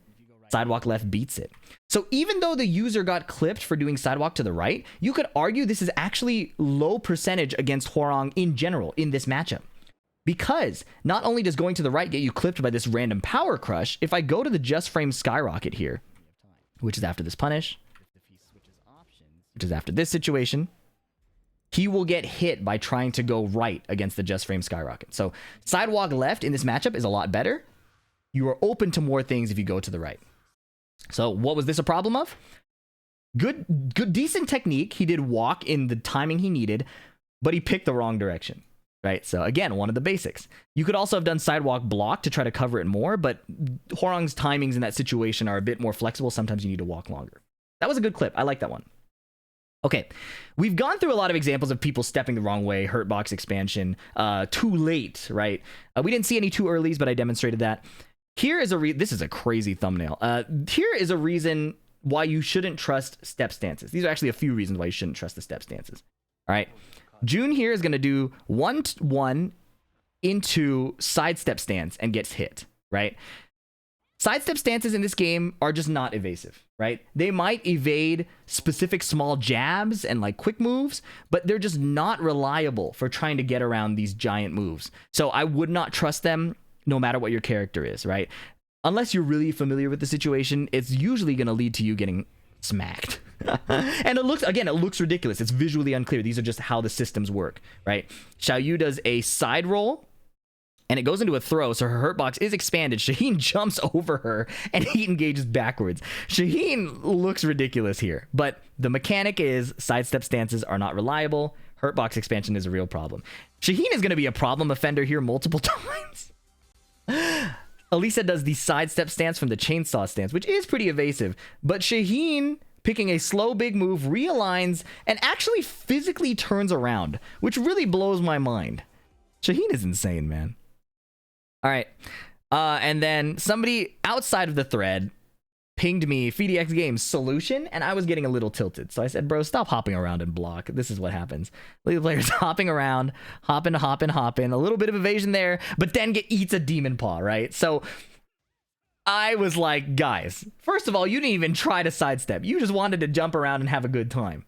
sidewalk left beats it. So even though the user got clipped for doing sidewalk to the right, you could argue this is actually low percentage against Hwoarang in general in this matchup. Because not only does going to the right get you clipped by this random power crush, if I go to the just frame skyrocket here, which is after this punish, which is after this situation, he will get hit by trying to go right against the just frame skyrocket. So sidewalk left in this matchup is a lot better. You are open to more things if you go to the right. So what was this a problem of? Good, decent technique. He did walk in the timing he needed, but he picked the wrong direction. Right, so again, one of the basics. You could also have done sidewalk block to try to cover it more, but Hwoarang's timings in that situation are a bit more flexible. Sometimes you need to walk longer. That was a good clip. I like that one. Okay, we've gone through a lot of examples of people stepping the wrong way, hurt box expansion, too late, right? We didn't see any too earlys, but I demonstrated that. Here is this is a crazy thumbnail. Here is a reason why you shouldn't trust step stances. These are actually a few reasons why you shouldn't trust the step stances. All right. June here is going to do 1-1 into sidestep stance and gets hit, right? Sidestep stances in this game are just not evasive, right? They might evade specific small jabs and like quick moves, but they're just not reliable for trying to get around these giant moves. So I would not trust them no matter what your character is, right? Unless you're really familiar with the situation, it's usually going to lead to you getting smacked. And it looks ridiculous. It's visually unclear. These are just how the systems work, right? Xiaoyu does a side roll and it goes into a throw, so her hurt box is expanded. Shaheen jumps over her and he engages backwards. Shaheen looks ridiculous here, but the mechanic is sidestep stances are not reliable. Hurt box expansion is a real problem. Shaheen is going to be a problem offender here multiple times. Elisa does the sidestep stance from the chainsaw stance, which is pretty evasive, but Shaheen, picking a slow big move, realigns and actually physically turns around, which really blows my mind. Shaheen is insane, man. All right. And then somebody outside of the thread pinged me FDX Games solution, and I was getting a little tilted. So I said, bro, stop hopping around and block. This is what happens. The player's hopping around, hopping, a little bit of evasion there, but then eats a demon paw, right? So I was like, guys, first of all, you didn't even try to sidestep. You just wanted to jump around and have a good time.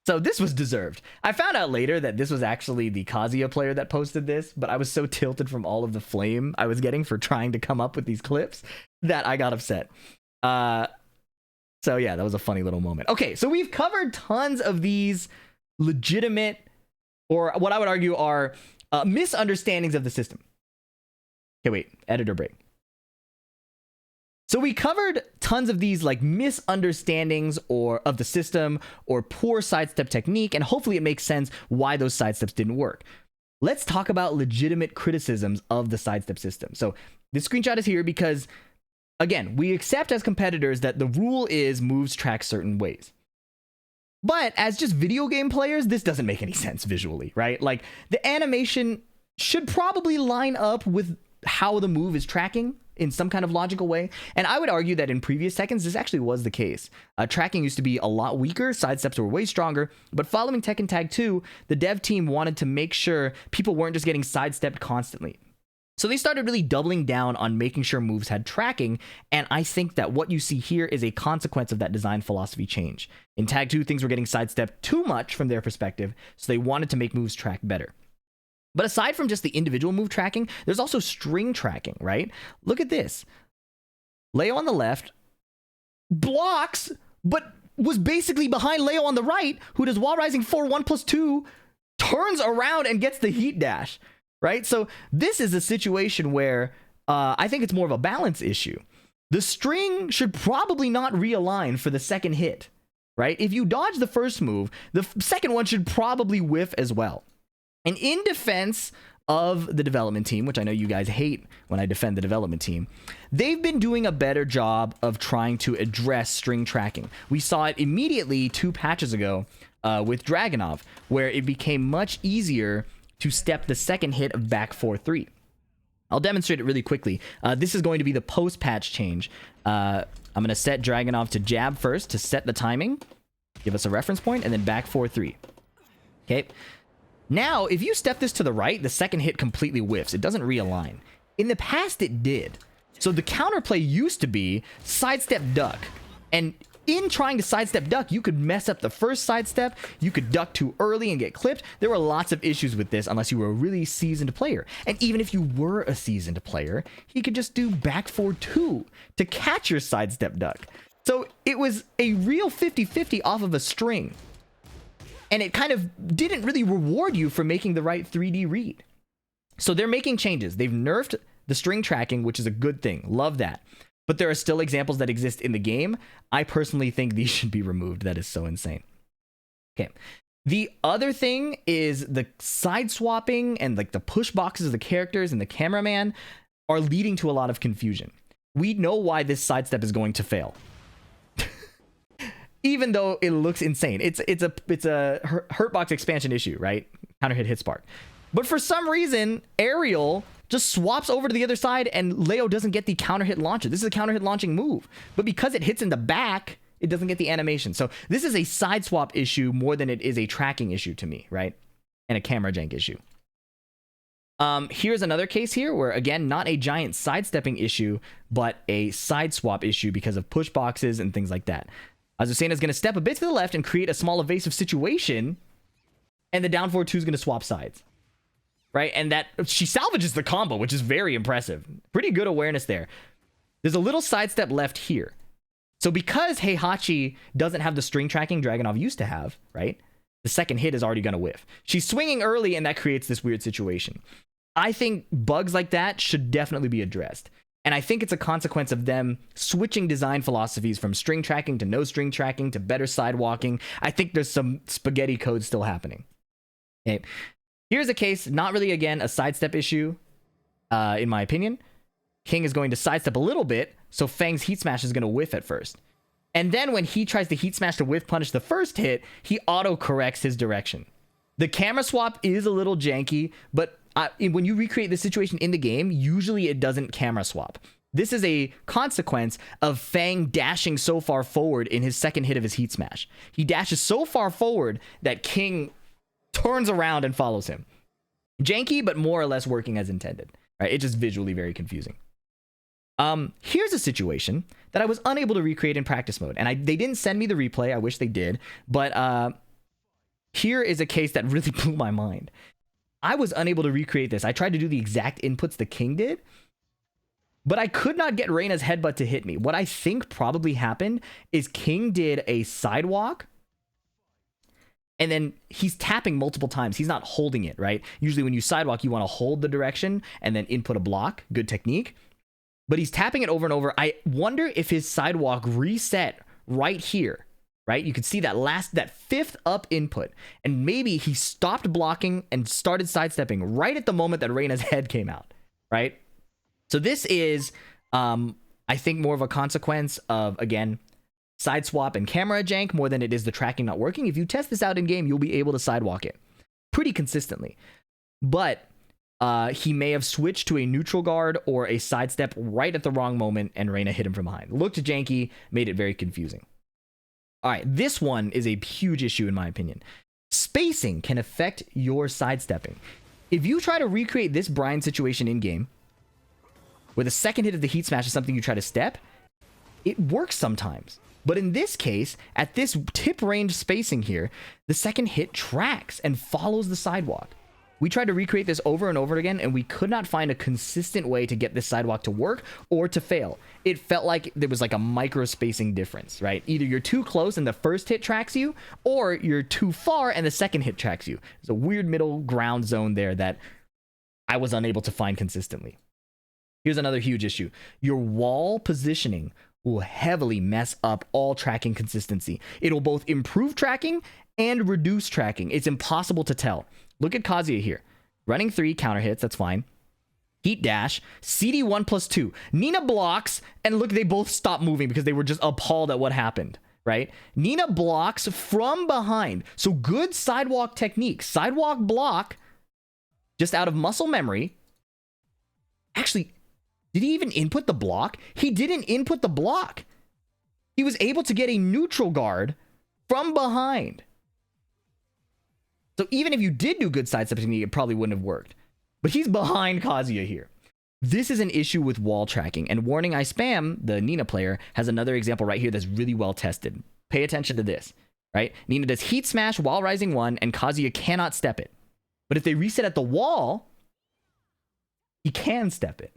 So this was deserved. I found out later that this was actually the Kazuya player that posted this, but I was so tilted from all of the flame I was getting for trying to come up with these clips that I got upset. So yeah, that was a funny little moment. Okay, so we've covered tons of these legitimate, or what I would argue are misunderstandings of the system. Okay, wait, editor break. So we covered tons of these like misunderstandings or of the system or poor sidestep technique, and hopefully it makes sense why those sidesteps didn't work. Let's talk about legitimate criticisms of the sidestep system. So this screenshot is here because, again, we accept as competitors that the rule is moves track certain ways. But as just video game players, this doesn't make any sense visually, right? Like the animation should probably line up with how the move is tracking in some kind of logical way. And I would argue that in previous Tekkens, this actually was the case. Tracking used to be a lot weaker, sidesteps were way stronger, but following Tekken Tag 2, the dev team wanted to make sure people weren't just getting sidestepped constantly. So they started really doubling down on making sure moves had tracking, and I think that what you see here is a consequence of that design philosophy change. In Tag 2, things were getting sidestepped too much from their perspective, so they wanted to make moves track better. But aside from just the individual move tracking, there's also string tracking, right? Look at this. Leo on the left blocks, but was basically behind Leo on the right, who does wall rising 4-1+2 turns around and gets the heat dash, right? So this is a situation where I think it's more of a balance issue. The string should probably not realign for the second hit, right? If you dodge the first move, the second one should probably whiff as well. And in defense of the development team, which I know you guys hate when I defend the development team, they've been doing a better job of trying to address string tracking. We saw it immediately 2 patches ago with Dragunov, where it became much easier to step the second hit of back 4-3. I'll demonstrate it really quickly. This is going to be the post-patch change. I'm going to set Dragunov to jab first to set the timing, give us a reference point, and then back 4-3. Okay. Now, if you step this to the right, the second hit completely whiffs. It doesn't realign. In the past, it did. So the counterplay used to be sidestep duck. And in trying to sidestep duck, you could mess up the first sidestep. You could duck too early and get clipped. There were lots of issues with this unless you were a really seasoned player. And even if you were a seasoned player, he could just do back 4-2 to catch your sidestep duck. So it was a real 50-50 off of a string. And it kind of didn't really reward you for making the right 3D read. So they're making changes. They've nerfed the string tracking, which is a good thing. Love that. But there are still examples that exist in the game. I personally think these should be removed. That is so insane. Okay. The other thing is the side swapping and like the push boxes of the characters and the cameraman are leading to a lot of confusion. We know why this sidestep is going to fail. Even though it looks insane. It's a Hurtbox expansion issue, right? Counter hit spark. But for some reason, Ariel just swaps over to the other side and Leo doesn't get the counter hit launcher. This is a counter hit launching move. But because it hits in the back, it doesn't get the animation. So this is a side swap issue more than it is a tracking issue to me, right? And a camera jank issue. Here's another case here where, again, not a giant sidestepping issue, but a side swap issue because of push boxes and things like that. Azucena is going to step a bit to the left and create a small evasive situation, and the down 4-2 is going to swap sides, right? And that she salvages the combo, which is very impressive. Pretty good awareness there. There's a little sidestep left here. So because Heihachi doesn't have the string tracking Dragunov used to have, right? The second hit is already going to whiff. She's swinging early, and that creates this weird situation. I think bugs like that should definitely be addressed. And I think it's a consequence of them switching design philosophies from string tracking to no string tracking to better sidewalking. I think there's some spaghetti code still happening. Okay. Here's a case, not really, again, a sidestep issue, in my opinion. King is going to sidestep a little bit, so Fang's heat smash is going to whiff at first. And then when he tries to heat smash to whiff punish the first hit, he auto-corrects his direction. The camera swap is a little janky, but when you recreate the situation in the game, usually it doesn't camera swap. This is a consequence of Fang dashing so far forward in his second hit of his heat smash. He dashes so far forward that King turns around and follows him. Janky, but more or less working as intended. Right? It's just visually very confusing. Here's a situation that I was unable to recreate in practice mode, and they didn't send me the replay. I wish they did, but here is a case that really blew my mind. I was unable to recreate this. I tried to do the exact inputs the King did, but I could not get Reyna's headbutt to hit me. What I think probably happened is King did a sidewalk, and then he's tapping multiple times. He's not holding it, right? Usually when you sidewalk, you want to hold the direction and then input a block. Good technique. But he's tapping it over and over. I wonder if his sidewalk reset right here. Right? You could see that fifth up input. And maybe he stopped blocking and started sidestepping right at the moment that Reyna's head came out. Right? So this is, I think, more of a consequence of, again, side swap and camera jank more than it is the tracking not working. If you test this out in game, you'll be able to sidewalk it pretty consistently. But he may have switched to a neutral guard or a sidestep right at the wrong moment, and Reyna hit him from behind. Looked janky, made it very confusing. All right, this one is a huge issue in my opinion. Spacing can affect your sidestepping. If you try to recreate this Brian situation in game, where the second hit of the heat smash is something you try to step, it works sometimes. But in this case, at this tip range spacing here, the second hit tracks and follows the sidewalk. We tried to recreate this over and over again, and we could not find a consistent way to get this sidewalk to work or to fail. It felt like there was like a micro spacing difference, right? Either you're too close and the first hit tracks you, or you're too far and the second hit tracks you. There's a weird middle ground zone there that I was unable to find consistently. Here's another huge issue. Your wall positioning will heavily mess up all tracking consistency. It'll both improve tracking and reduce tracking. It's impossible to tell. Look at Kazuya here. Running 3 counter hits, that's fine. Heat dash, CD 1+2. Nina blocks, and look, they both stop moving because they were just appalled at what happened, right? Nina blocks from behind. So good sidewalk technique. Sidewalk block, just out of muscle memory. Actually, did he even input the block? He didn't input the block. He was able to get a neutral guard from behind. So even if you did do good sidestep technique, it probably wouldn't have worked. But he's behind Kazuya here. This is an issue with wall tracking. And Warning I Spam, the Nina player, has another example right here that's really well tested. Pay attention to this, right? Nina does heat smash while rising 1, and Kazuya cannot step it. But if they reset at the wall, he can step it.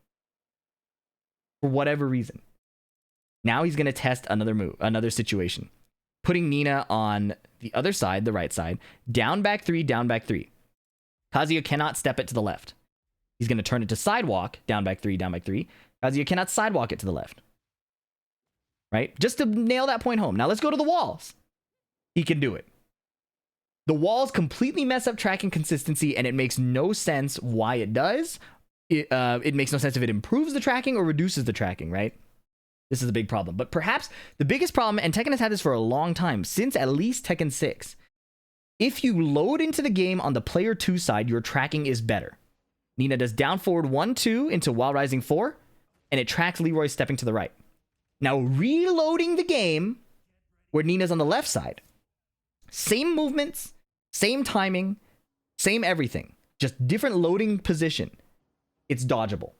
For whatever reason. Now he's going to test another move, another situation. Putting Nina on the other side, the right side, down back 3, down back 3. Kazuya cannot step it to the left. He's going to turn it to sidewalk, down back 3, down back 3. Kazuya cannot sidewalk it to the left. Right? Just to nail that point home. Now let's go to the walls. He can do it. The walls completely mess up tracking consistency, and it makes no sense why it does. It makes no sense if it improves the tracking or reduces the tracking, right? This is a big problem. But perhaps the biggest problem, and Tekken has had this for a long time, since at least Tekken 6, if you load into the game on the player 2 side, your tracking is better. Nina does down forward 1-2 into while rising 4, and it tracks Leroy stepping to the right. Now reloading the game where Nina's on the left side. Same movements, same timing, same everything. Just different loading position. It's dodgeable.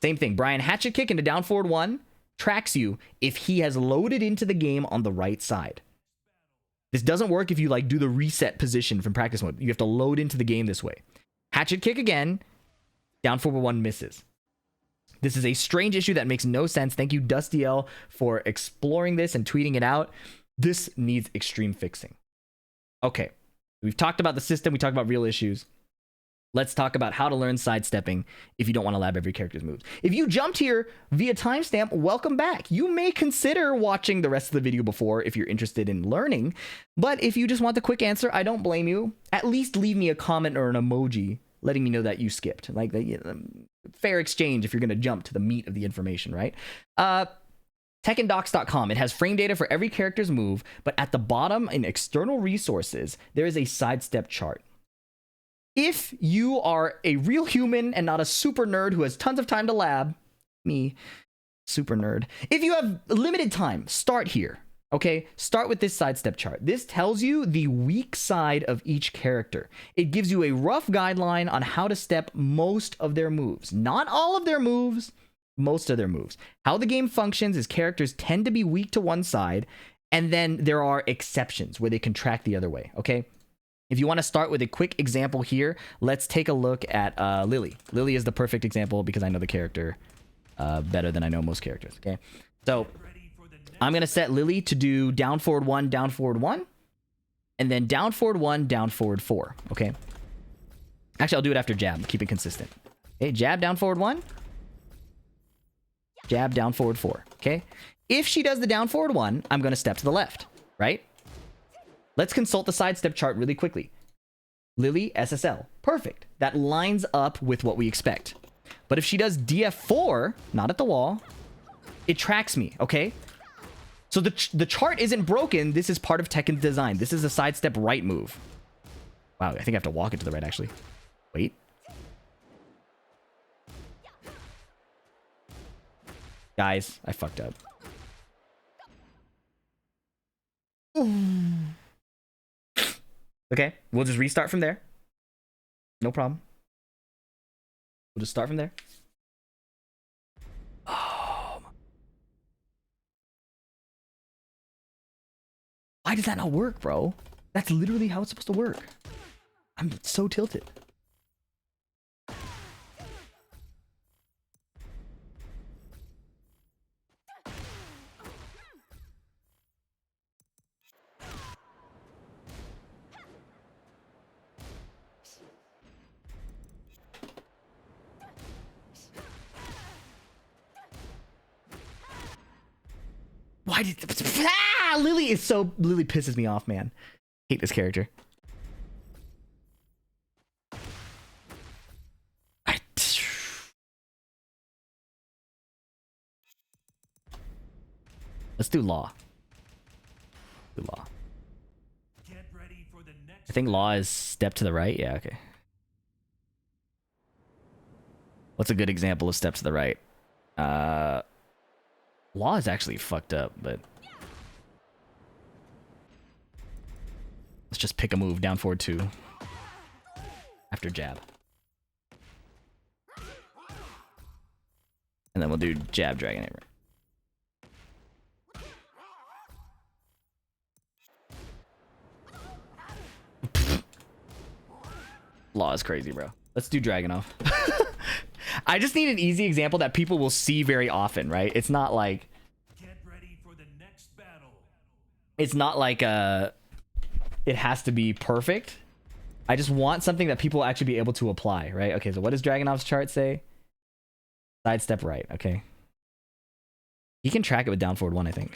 Same thing. Brian hatchet kick into down forward 1 tracks you if he has loaded into the game on the right side. This doesn't work if you like do the reset position from practice mode. You have to load into the game this way. Hatchet kick again. Down forward 1 misses. This is a strange issue that makes no sense. Thank you, Dusty L, for exploring this and tweeting it out. This needs extreme fixing. Okay. We've talked about the system. We talked about real issues. Let's talk about how to learn sidestepping if you don't want to lab every character's moves. If you jumped here via timestamp, welcome back. You may consider watching the rest of the video before if you're interested in learning, but if you just want the quick answer, I don't blame you. At least leave me a comment or an emoji letting me know that you skipped. Like the fair exchange if you're going to jump to the meat of the information, right? TekkenDocs.com. It has frame data for every character's move, but at the bottom in external resources, there is a sidestep chart. If you are a real human and not a super nerd who has tons of time to lab, me, super nerd. If you have limited time, start here, okay? Start with this sidestep chart. This tells you the weak side of each character. It gives you a rough guideline on how to step most of their moves. Not all of their moves, most of their moves. How the game functions is characters tend to be weak to one side, and then there are exceptions where they can track the other way, okay? If you want to start with a quick example here, let's take a look at Lily. Lily is the perfect example because I know the character better than I know most characters, okay? So I'm going to set Lily to do down forward 1, down forward 1, and then down forward 1, down forward 4, okay? Actually, I'll do it after jab, keep it consistent. Okay, jab, down forward 1, jab, down forward 4, okay? If she does the down forward 1, I'm going to step to the left, right? Let's consult the sidestep chart really quickly. Lily, SSL. Perfect. That lines up with what we expect. But if she does DF4, not at the wall, it tracks me, okay? So the chart isn't broken. This is part of Tekken's design. This is a sidestep right move. Wow, I think I have to walk it to the right, actually. Wait. Guys, I fucked up. Okay, we'll just restart from there. No problem. We'll just start from there. Oh. Why does that not work, bro? That's literally how it's supposed to work. I'm so tilted. Why did Lily is so Lily pisses me off, man. Hate this character. Let's do Law. Do Law. Get ready for the next I think Law is step to the right. Yeah, okay. What's a good example of step to the right? Law is actually fucked up, but let's just pick a move. Down forward 2 after jab, and then we'll do jab dragon hammer. Law is crazy, bro. Let's do Dragunov. I just need an easy example that people will see very often, right? It's not like Get ready for the next battle. it's not like it has to be perfect. I just want something that people will actually be able to apply, right? Okay, so what does Dragunov's chart say? Sidestep right, okay. He can track it with down forward 1, I think.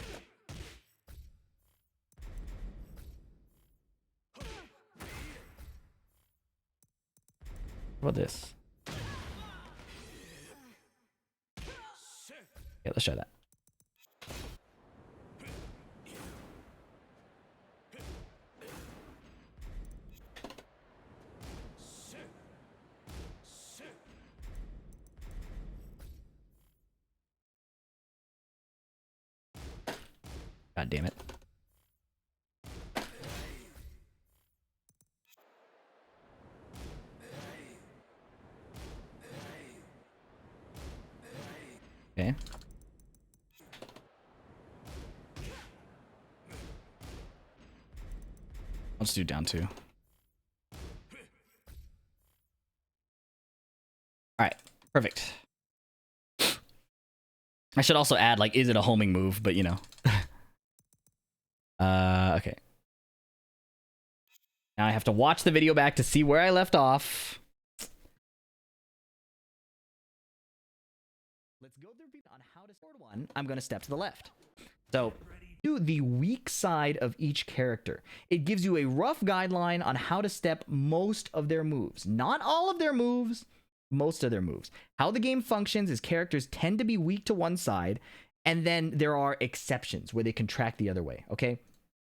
What about this? Yeah, let's try that. God damn it. Okay. Let's do down 2. Alright, perfect. I should also add, like, is it a homing move? But, you know. Okay. Now I have to watch the video back to see where I left off. Let's go through on how to sort one. I'm going to step to the left. So, do the weak side of each character. It gives you a rough guideline on how to step most of their moves. Not all of their moves, most of their moves. How the game functions is characters tend to be weak to one side, and then there are exceptions where they contract the other way, okay?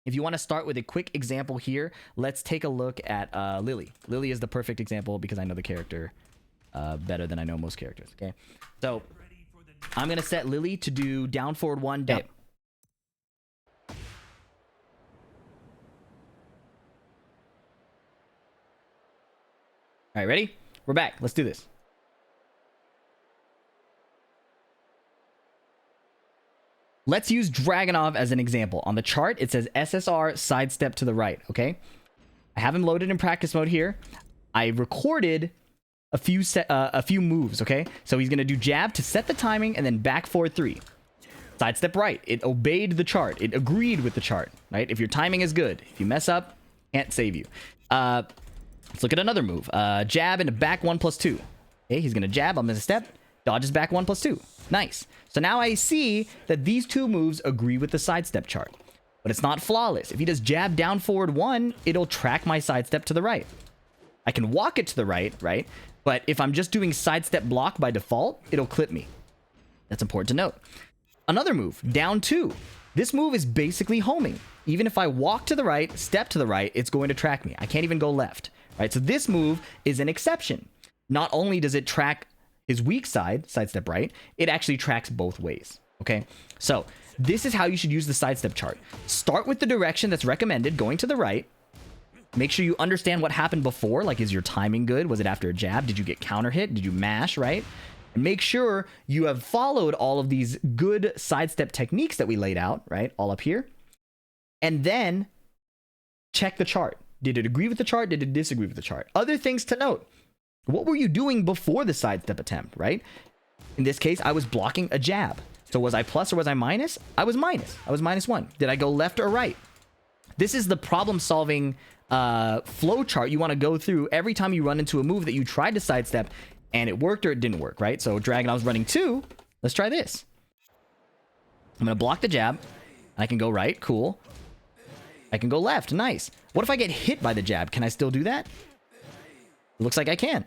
If you want to start with a quick example here, let's take a look at Lily. Lily is the perfect example because I know the character better than I know most characters, okay? So, I'm going to set Lily to do down forward 1, down. Okay. All right, ready? We're back. Let's do this. Let's use Dragunov as an example. On the chart, it says SSR sidestep to the right, okay? I have him loaded in practice mode here. I recorded a few moves, okay? So he's going to do jab to set the timing and then back forward 3. Sidestep right. It obeyed the chart. It agreed with the chart, right? If your timing is good. If you mess up, can't save you. Let's look at another move. Jab into back 1+2. Okay, he's going to jab. I'm going to step. Dodges back 1+2. Nice. So now I see that these two moves agree with the sidestep chart. But it's not flawless. If he does jab down forward 1, it'll track my sidestep to the right. I can walk it to the right, right? But if I'm just doing sidestep block by default, it'll clip me. That's important to note. Another move, down 2. This move is basically homing. Even if I walk to the right, step to the right, it's going to track me. I can't even go left, right? So this move is an exception. Not only does it track his weak side, sidestep right, it actually tracks both ways, okay? So this is how you should use the sidestep chart. Start with the direction that's recommended, going to the right. Make sure you understand what happened before, like is your timing good? Was it after a jab? Did you get counter hit? Did you mash, right? And make sure you have followed all of these good sidestep techniques that we laid out, right? All up here. And then check the chart. Did it agree with the chart? Did it disagree with the chart? Other things to note. What were you doing before the sidestep attempt, right? In this case, I was blocking a jab. So was I plus or was I minus? I was minus. I was -1. Did I go left or right? This is the problem-solving flow chart you want to go through every time you run into a move that you tried to sidestep and it worked or it didn't work, right? So Dragunov's running 2. Let's try this. I'm going to block the jab. I can go right. Cool. I can go left. Nice. What if I get hit by the jab? Can I still do that? It looks like I can.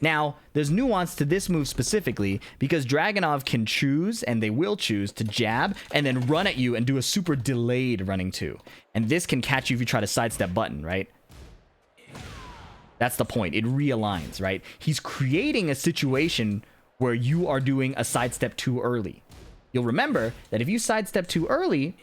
Now, there's nuance to this move specifically because Dragunov can choose, and they will choose, to jab and then run at you and do a super delayed running 2. And this can catch you if you try to sidestep button, right? That's the point. It realigns, right? He's creating a situation where you are doing a sidestep too early. You'll remember that if you sidestep too early,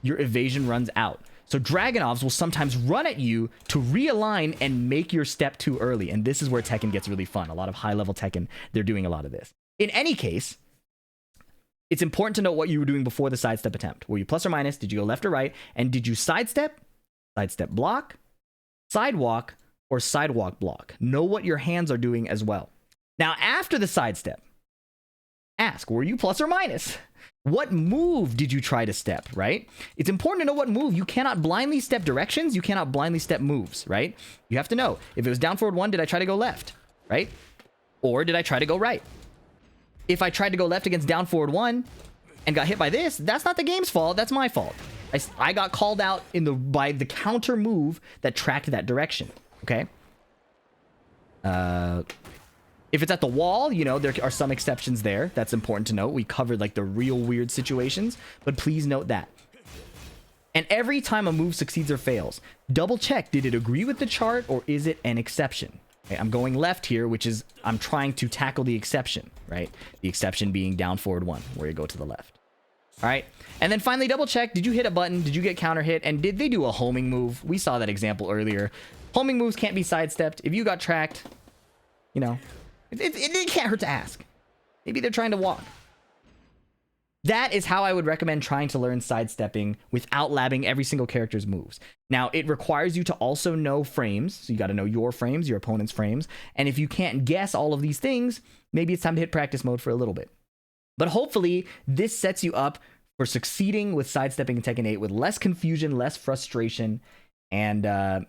your evasion runs out. So Dragunovs will sometimes run at you to realign and make your step too early. And this is where Tekken gets really fun. A lot of high-level Tekken, they're doing a lot of this. In any case, it's important to know what you were doing before the sidestep attempt. Were you plus or minus? Did you go left or right? And did you sidestep block, sidewalk, or sidewalk block? Know what your hands are doing as well. Now, after the sidestep, ask, were you plus or minus? What move did you try to step, right? It's important to know what move. You cannot blindly step directions. You cannot blindly step moves, right? You have to know. If it was down forward 1, did I try to go left, right? Or did I try to go right? If I tried to go left against down forward 1 and got hit by this, that's not the game's fault. That's my fault. I got called out by the counter move that tracked that direction, okay? If it's at the wall, you know, there are some exceptions there. That's important to note. We covered like the real weird situations, but please note that. And every time a move succeeds or fails, double check, did it agree with the chart or is it an exception? Okay, I'm going left here, which is I'm trying to tackle the exception, right? The exception being down forward 1, where you go to the left. All right. And then finally, double check, did you hit a button? Did you get counter hit? And did they do a homing move? We saw that example earlier. Homing moves can't be sidestepped. If you got tracked, you know, it can't hurt to ask. Maybe they're trying to walk. That is how I would recommend trying to learn sidestepping without labbing every single character's moves. Now, it requires you to also know frames. So you got to know your frames, your opponent's frames. And if you can't guess all of these things, maybe it's time to hit practice mode for a little bit. But hopefully, this sets you up for succeeding with sidestepping in Tekken 8 with less confusion, less frustration, and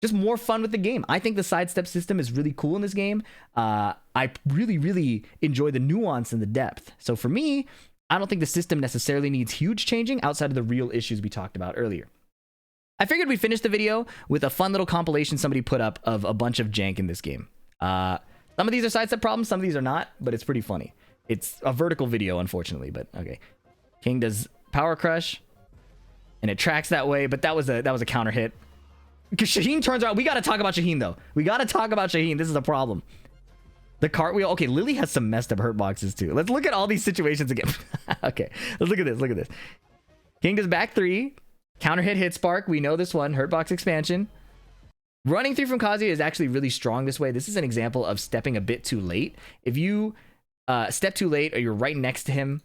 just more fun with the game. I think the sidestep system is really cool in this game. I really, really enjoy the nuance and the depth. So for me, I don't think the system necessarily needs huge changing outside of the real issues we talked about earlier. I figured we'd finish the video with a fun little compilation somebody put up of a bunch of jank in this game. Some of these are sidestep problems, some of these are not, but it's pretty funny. It's a vertical video, unfortunately, but okay. King does power crush, and it tracks that way, but that was a counter hit. Because Shaheen turns around. We got to talk about Shaheen, though. We got to talk about Shaheen. This is a problem. The cartwheel. Okay, Lily has some messed up hurt boxes, too. Let's look at all these situations again. Okay, let's look at this. Look at this. King does back 3. Counter hit spark. We know this one. Hurt box expansion. Running through from Kazuya is actually really strong this way. This is an example of stepping a bit too late. If you step too late or you're right next to him,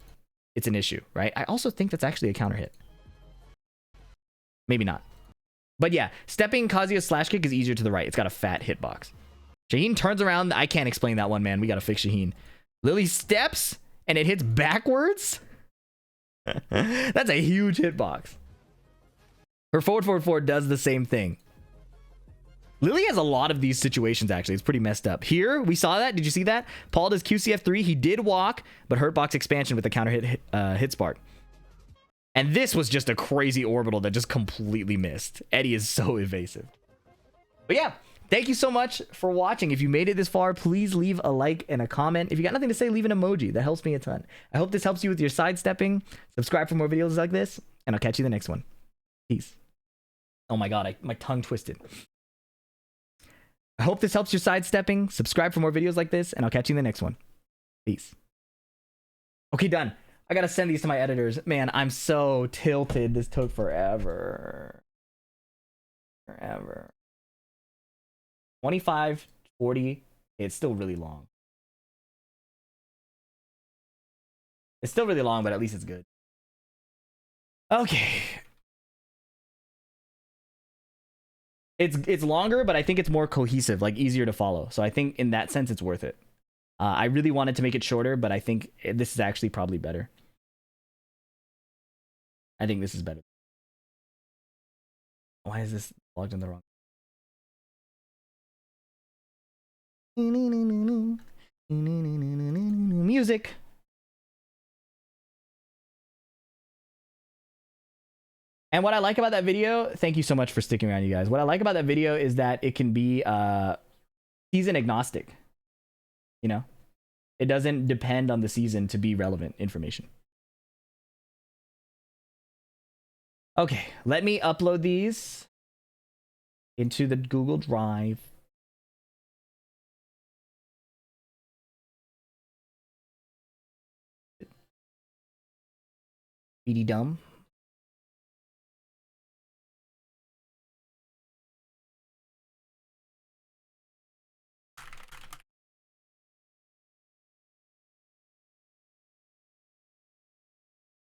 it's an issue, right? I also think that's actually a counter hit. Maybe not. But yeah, stepping Kazuya's slash kick is easier to the right. It's got a fat hitbox. Shaheen turns around. I can't explain that one, man. We got to fix Shaheen. Lily steps and it hits backwards. That's a huge hitbox. Her forward does the same thing. Lily has a lot of these situations, actually. It's pretty messed up. Here, we saw that. Did you see that? Paul does QCF3. He did walk, but hurt box expansion with the counter hit spark. And this was just a crazy orbital that just completely missed. Eddie is so evasive. But yeah, thank you so much for watching. If you made it this far, please leave a like and a comment. If you got nothing to say, leave an emoji. That helps me a ton. I hope this helps you with your sidestepping. Subscribe for more videos like this, and I'll catch you in the next one. Peace. Oh my god, my tongue twisted. I hope this helps your sidestepping. Subscribe for more videos like this, and I'll catch you in the next one. Peace. Okay, done. I gotta send these to my editors. Man, I'm so tilted. This took forever. 25, 40. It's still really long. It's still really long, but at least it's good. Okay. It's longer, but I think it's more cohesive, like easier to follow. So I think in that sense, it's worth it. I really wanted to make it shorter, but I think this is actually probably better. I think this is better. Why is this logged in the wrong? Music. And what I like about that video, thank you so much for sticking around, you guys. What I like about that video is that it can be season agnostic. You know, it doesn't depend on the season to be relevant information. Okay, let me upload these into the Google Drive. BD dumb.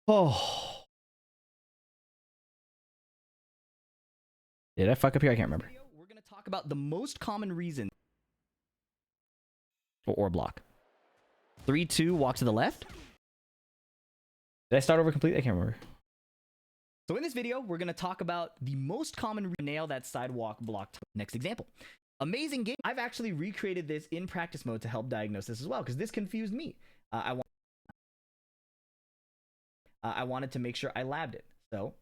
Oh. Did I fuck up here? I can't remember. We're going to talk about the most common reason for ore block. 3, 2, walk to the left. Did I start over completely? I can't remember. So in this video, we're going to talk about the most common nail that sidewalk block. Next example. Amazing game. I've actually recreated this in practice mode to help diagnose this as well, because this confused me. I wanted to make sure I labbed it. So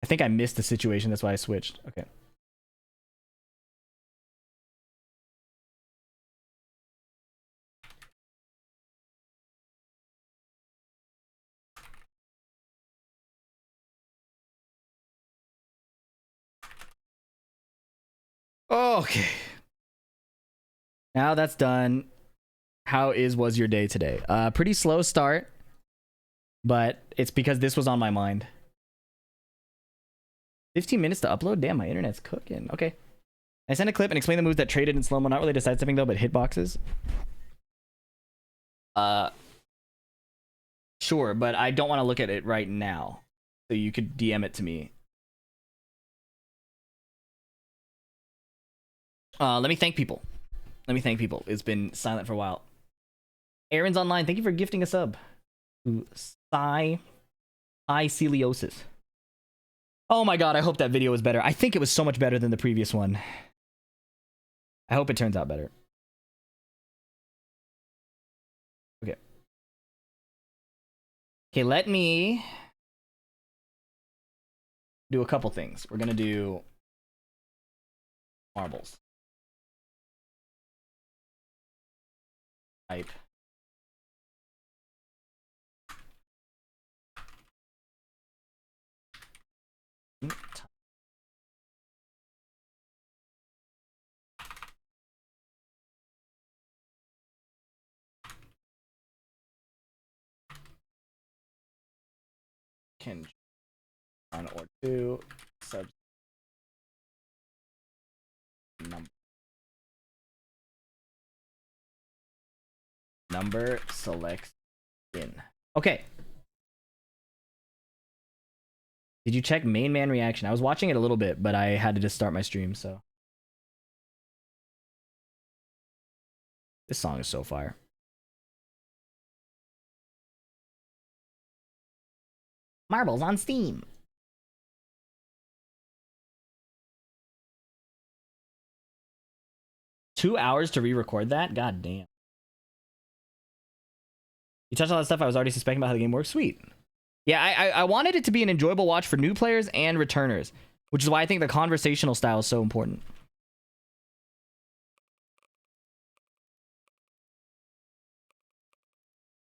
I think I missed the situation. That's why I switched. Okay. Okay. Now that's done. How was your day today? Pretty slow start, but it's because this was on my mind. 15 minutes to upload? Damn, my internet's cooking. Okay. I sent a clip and explained the moves that traded in slow-mo, not really to sidestepping though, but hitboxes. Sure, but I don't want to look at it right now. So you could DM it to me. Let me thank people. It's been silent for a while. Aaron's online. Thank you for gifting a sub. Iceliosis. Oh my god, I hope that video was better. I think it was so much better than the previous one. I hope it turns out better. Okay. Okay, let me do a couple things. We're gonna do marbles. Type. Can 1 or 2 sub number select in. Okay. Did you check main man reaction? I was watching it a little bit, but I had to just start my stream, so. This song is so fire. Marbles on Steam. Two hours to re-record that? God damn. You touched on all that stuff I was already suspecting about how the game works. Sweet. Yeah, I wanted it to be an enjoyable watch for new players and returners, which is why I think the conversational style is so important.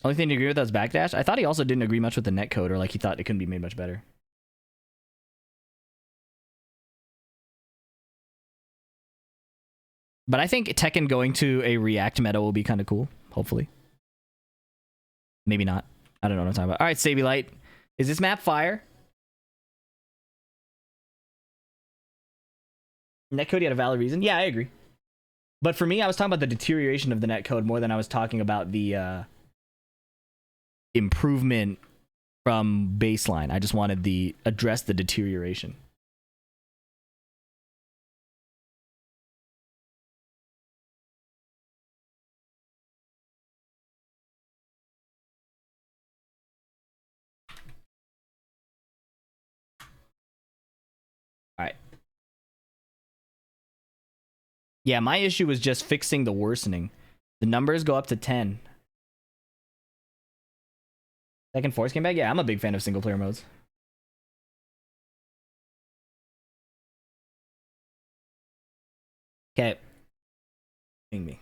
Only thing to agree with was Backdash. I thought he also didn't agree much with the netcode, or like he thought it couldn't be made much better. But I think Tekken going to a React meta will be kind of cool, hopefully. Maybe not. I don't know what I'm talking about. All right, Savvy Light. Is this map fire? Netcode, you had a valid reason? Yeah, I agree. But for me, I was talking about the deterioration of the netcode more than I was talking about the improvement from baseline. I just wanted address the deterioration. All right. Yeah, my issue was just fixing the worsening. The numbers go up to 10. Second Force came back? Yeah, I'm a big fan of single player modes. Okay. Ping me.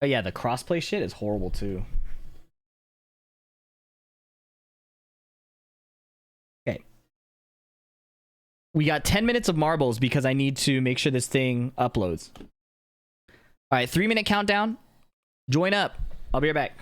Oh yeah, the crossplay shit is horrible too. Okay. We got 10 minutes of marbles because I need to make sure this thing uploads. All right, 3-minute countdown. Join up. I'll be right back.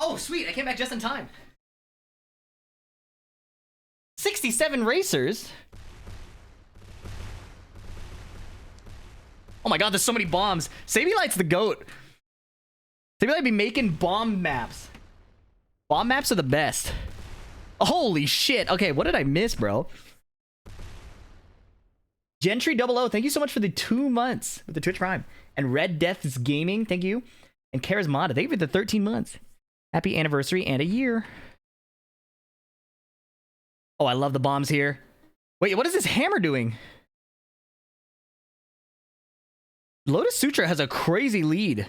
Oh, sweet. I came back just in time. 67 racers. Oh my god, there's so many bombs. Sableylight's the goat. Sableylight be making bomb maps. Bomb maps are the best. Holy shit. Okay, what did I miss, bro? Gentry 00, thank you so much for the 2 months with the Twitch Prime. And Red Death's Gaming, thank you. And Charismata, thank you for the 13 months. Happy anniversary and a year. Oh, I love the bombs here. Wait, what is this hammer doing? Lotus Sutra has a crazy lead.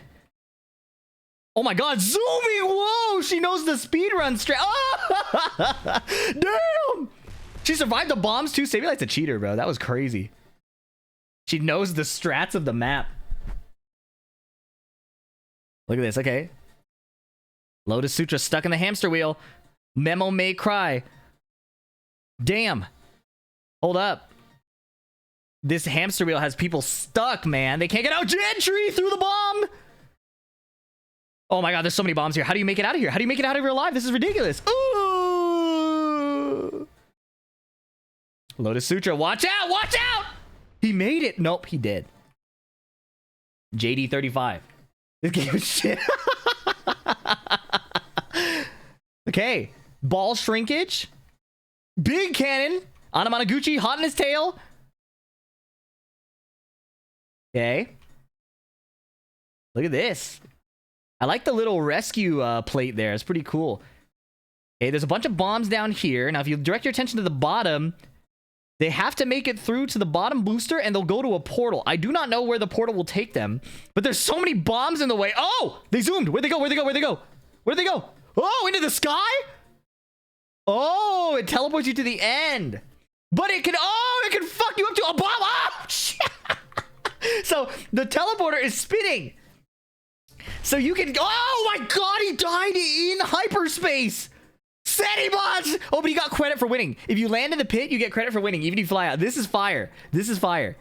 Oh my god, zooming! Whoa, she knows the speedrun strat. Oh! Damn! She survived the bombs too. Sableylight's a cheater, bro. That was crazy. She knows the strats of the map. Look at this. Okay. Lotus Sutra stuck in the hamster wheel. Memo may cry. Damn. Hold up. This hamster wheel has people stuck, man. They can't get out. Gentry through the bomb. Oh my god, there's so many bombs here. How do you make it out of here? How do you make it out of here alive? This is ridiculous. Ooh. Lotus Sutra, watch out, watch out! He made it. Nope, he did. JD35. This game is shit. Okay. Ball shrinkage. Big cannon. Anamanaguchi hot in his tail. Okay. Look at this. I like the little rescue plate there. It's pretty cool. Okay, there's a bunch of bombs down here. Now, if you direct your attention to the bottom, they have to make it through to the bottom booster, and they'll go to a portal. I do not know where the portal will take them, but there's so many bombs in the way. Oh, they zoomed. Where'd they go? Where'd they go? Where'd they go? Where'd they go? Oh, into the sky? Oh, it teleports you to the end. But it can fuck you up to a bomb. Oh, shit. So the teleporter is spinning. So you can go. Oh my god, he died in hyperspace. Bots. Oh, but he got credit for winning. If you land in the pit, you get credit for winning, even if you fly out. This is fire. This is fire.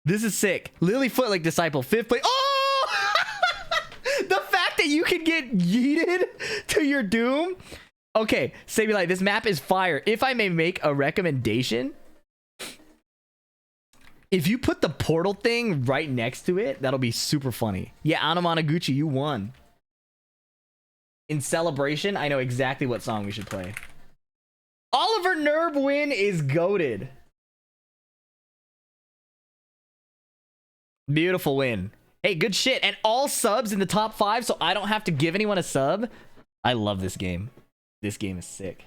This is sick. Lilyfoot like disciple. 5th place. Oh! The fact that you can get yeeted to your doom. Okay, Sableylight, this map is fire. If I may make a recommendation, if you put the portal thing right next to it, that'll be super funny. Yeah, Anamanaguchi, you won. In celebration, I know exactly what song we should play. Oliver Nerb win is goated. Beautiful win. Hey, good shit. And all subs in the top 5, so I don't have to give anyone a sub. I love this game. This game is sick.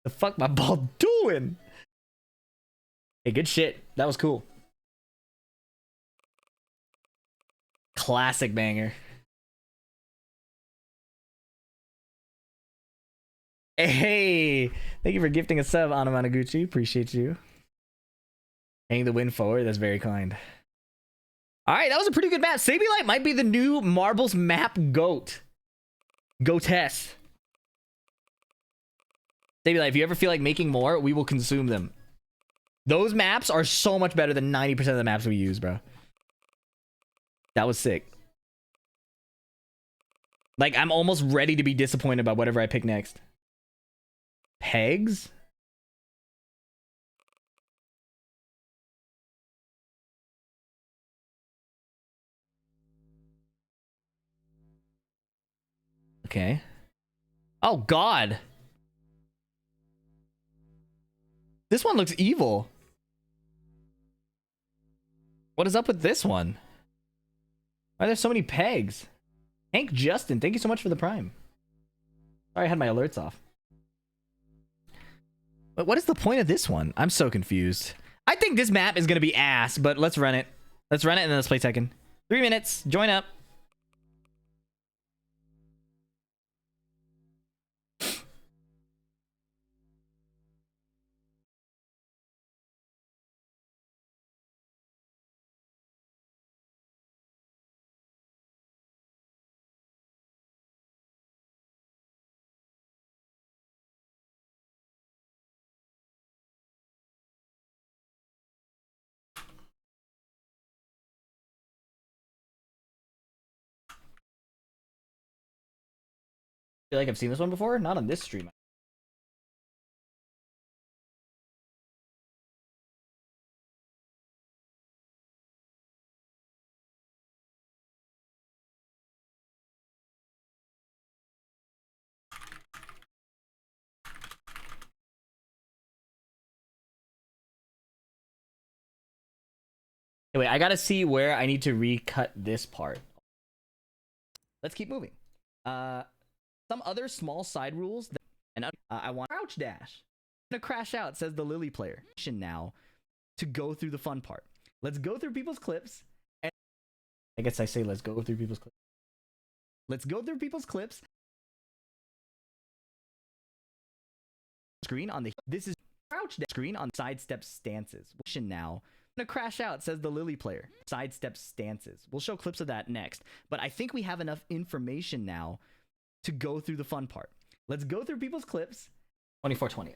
The fuck my ball doing? Hey, good shit. That was cool. Classic banger. Hey, thank you for gifting a sub, Anamanaguchi. Appreciate you. Paying the win forward. That's very kind. All right, that was a pretty good map. Sableylight might be the new Marbles map GOAT. GOATess. Sableylight, if you ever feel like making more, we will consume them. Those maps are so much better than 90% of the maps we use, bro. That was sick. Like, I'm almost ready to be disappointed by whatever I pick next. Pegs? Okay. Oh, God. This one looks evil. What is up with this one? Why are there so many pegs? Hank Justin, thank you so much for the prime. Sorry, I had my alerts off. But what is the point of this one? I'm so confused. I think this map is going to be ass, but let's run it. Let's run it and then let's play Tekken. 3 minutes. Join up. I feel like I've seen this one before. Not on this stream. Anyway, I gotta see where I need to recut this part. Let's keep moving. Some other small side rules that, and I want crouch dash. I'm gonna crash out, says the Lily player. Now to go through the fun part. Let's go through people's clips. And I guess I say let's go through people's clips. Let's go through people's clips. screen on the this is crouch down screen on sidestep stances. Now I'm gonna crash out, says the Lily player. Sidestep stances. We'll show clips of that next. But I think we have enough information now to go through the fun part. Let's go through people's clips. 24/20.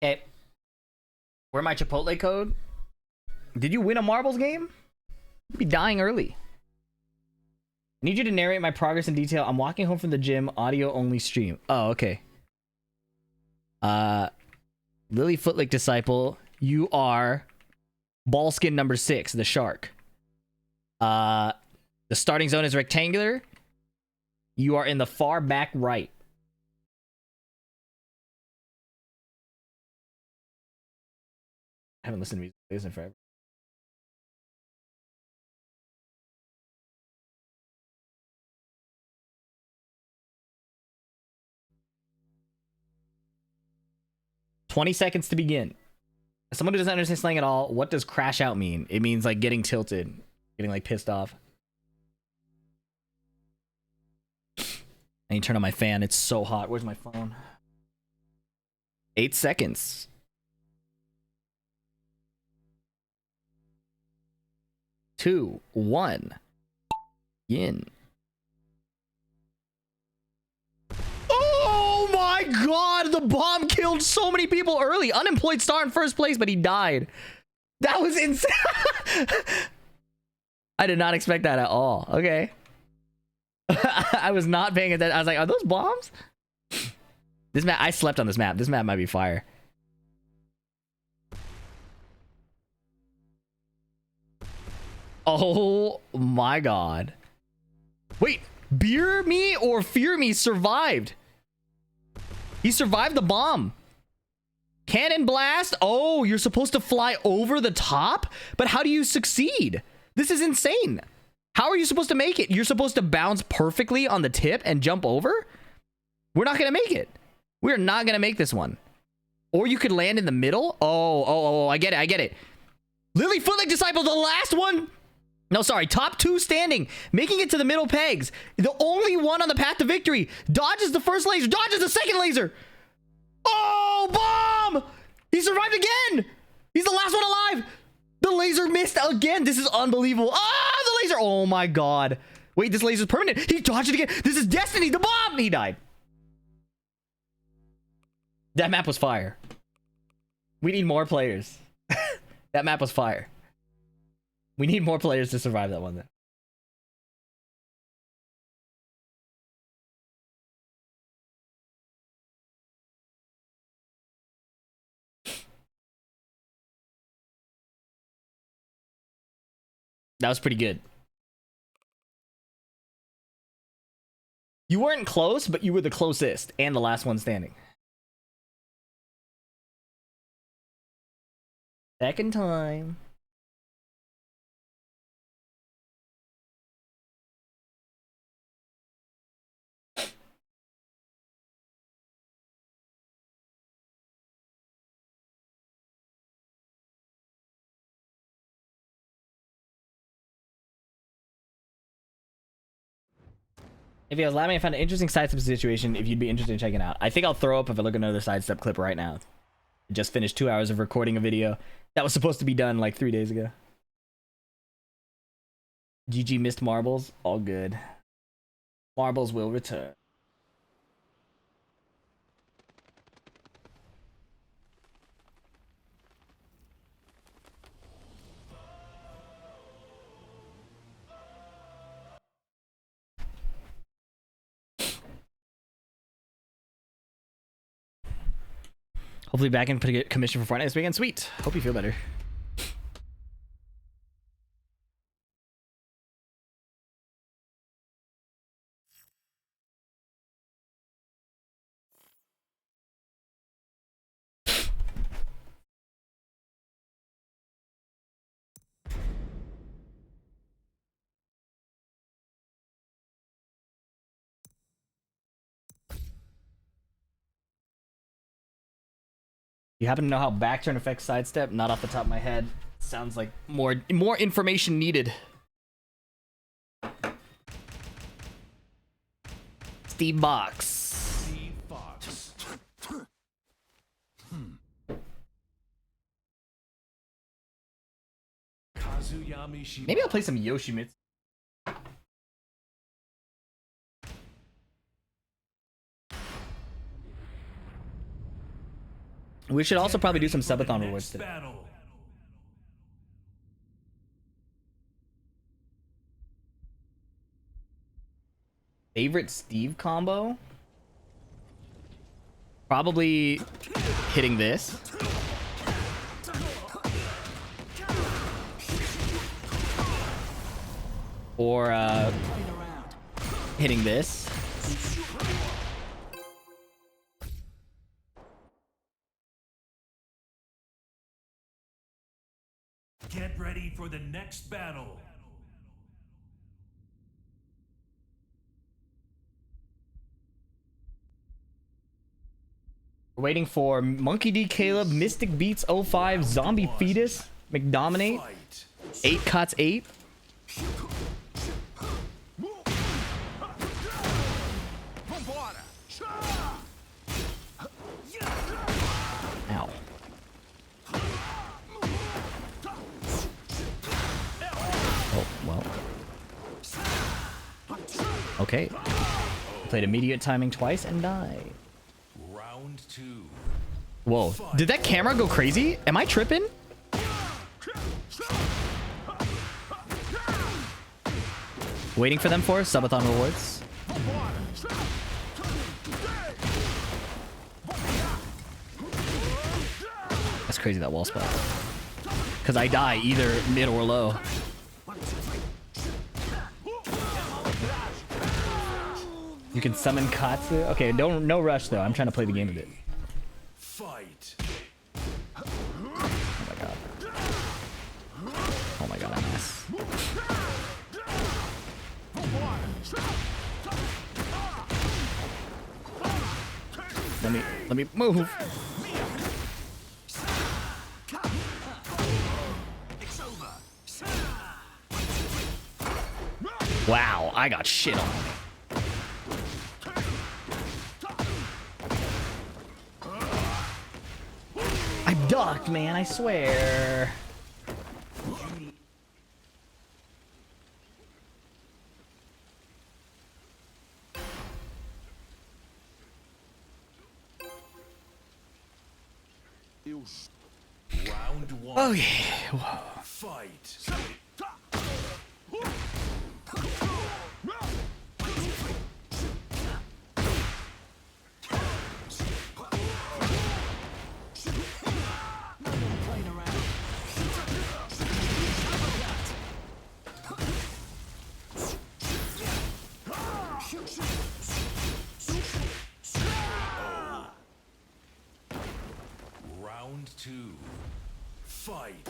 Okay. Where my Chipotle code? Did you win a marbles game? You'd be dying early. I need you to narrate my progress in detail. I'm walking home from the gym, audio only stream. Oh, okay. Lily Footlick Disciple, you are Ballskin number 6, the shark. The starting zone is rectangular. You are in the far back right. I haven't listened to music in forever. "20 seconds to begin." As someone who doesn't understand slang at all, what does crash out mean? It means like getting tilted, getting like pissed off. I need to turn on my fan. It's so hot. Where's my phone? 8 seconds. Two, one, in. Oh my god, the bomb killed so many people early. Unemployed star in first place, but he died. That was insane. I did not expect that at all. Okay. I was not paying attention. I was like, are those bombs? This map, I slept on this map. This map might be fire. Oh my god. Wait, Beer Me or Fear Me survived. He survived the bomb. Cannon blast. Oh, you're supposed to fly over the top? But how do you succeed? This is insane. How are you supposed to make it? You're supposed to bounce perfectly on the tip and jump over? We're not going to make it. We're not going to make this one. Or you could land in the middle. Oh, I get it. I get it. Lily Footlick Disciple, the last one. No, sorry, top 2 standing, making it to the middle pegs. The only one on the path to victory. Dodges the first laser, dodges the second laser. Oh, bomb! He survived again. He's the last one alive. The laser missed again. This is unbelievable. Ah, the laser. Oh my god. Wait, this laser's permanent. He dodged it again. This is destiny. The bomb. He died. That map was fire. We need more players. That map was fire. We need more players to survive that one then. That was pretty good. You weren't close, but you were the closest and the last one standing. Second time. If I was laughing, I found an interesting sidestep situation if you'd be interested in checking out. I think I'll throw up if I look at another sidestep clip right now. I just finished 2 hours of recording a video that was supposed to be done like 3 days ago. GG missed marbles. All good. Marbles will return. Hopefully back in commission for Fortnite this weekend. Sweet. Hope you feel better. You happen to know how back turn affects sidestep? Not off the top of my head. Sounds like more information needed. Steve Box. Steve Fox. Kazuyami Shibata. Maybe I'll play some Yoshimitsu. We should also probably do some subathon rewards today. Battle. Favorite Steve combo? Probably hitting this. Or hitting this. Get ready for the next battle. We're waiting for Monkey D. Caleb, Mystic Beats 05, Zombie Fetus, McDominate, Fight. 8 Cots 8. Ow. Oh, well. Okay. Played immediate timing twice and died. Round 2. Whoa. Did that camera go crazy? Am I tripping? Waiting for them for subathon rewards. That's crazy, that wall spot. Because I die either mid or low. You can summon Katsu. Okay, no rush though. I'm trying to play the game a bit. Fight. Oh my god. Oh my god, I'm ass. Let me move. Wow, I got shit on. I ducked, man, I swear. Round 1. Oh yeah. Fight. Round 2. Fight.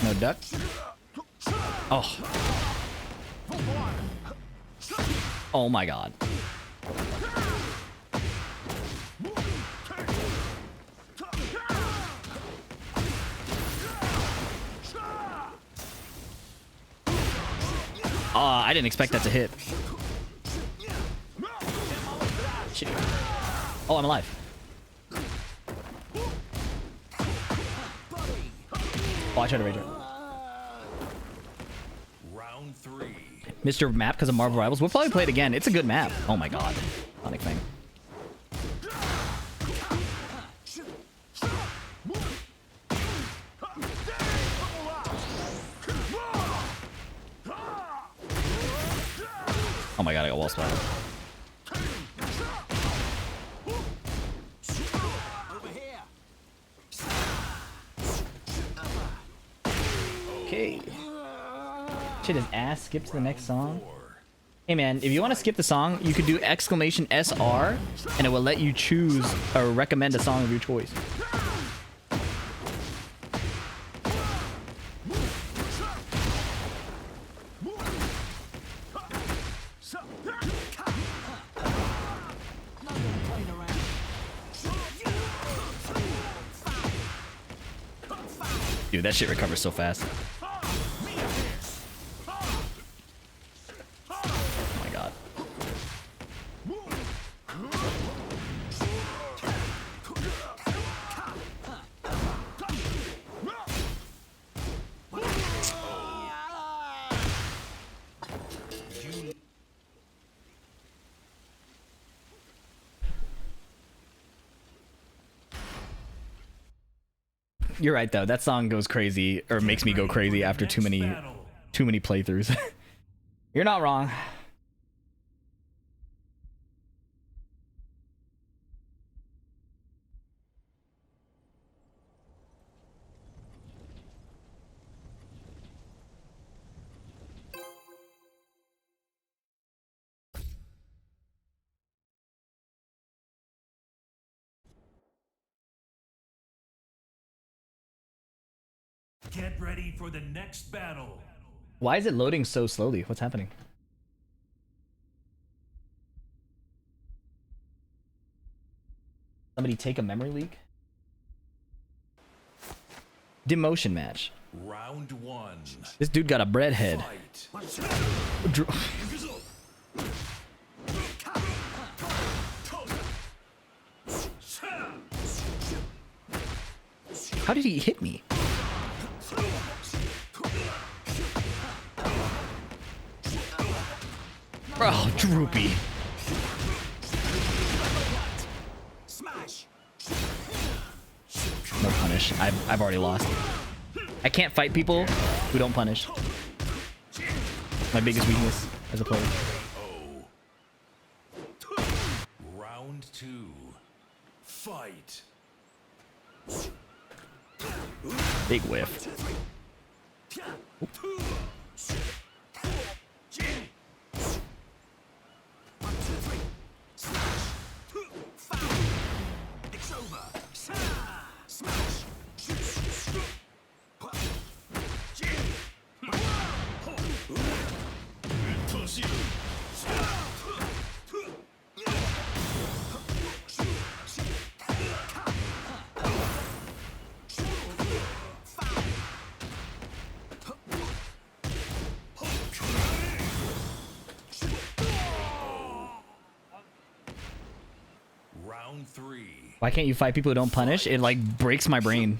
No duck. Oh. Oh my god. I didn't expect that to hit. Shit. Oh, I'm alive. Oh, I tried to rage it. Round 3. Mr. Map because of Marvel Rivals. We'll probably play it again. It's a good map. Oh my god. Sonic thing. Oh my god, I got wall spotted. Okay. Shit is ass. Skip to the next song. Hey man, if you want to skip the song, you could do exclamation SR and it will let you choose or recommend a song of your choice. Dude, that shit recovers so fast. Oh my god. You're right though. That song goes crazy, or makes me go crazy after too many playthroughs. You're not wrong. Get ready for the next battle. Why is it loading so slowly? What's happening? Somebody take a memory leak? Demotion match. Round 1. This dude got a bread head. How did he hit me? Bro, droopy. No punish. I've already lost. I can't fight people who don't punish. My biggest weakness as a player. Round 2. Fight. Big whiff. Round 3. Why can't you fight people who don't punish? It like breaks my brain.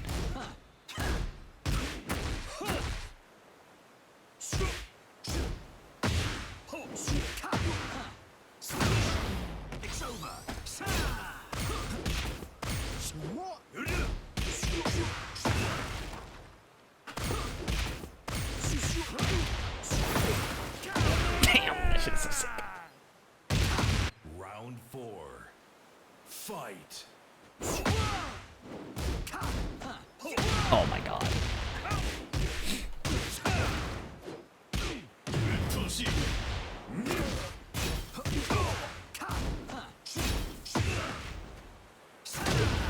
Damn, that shit is so sick. Round 4. Fight. Oh my god.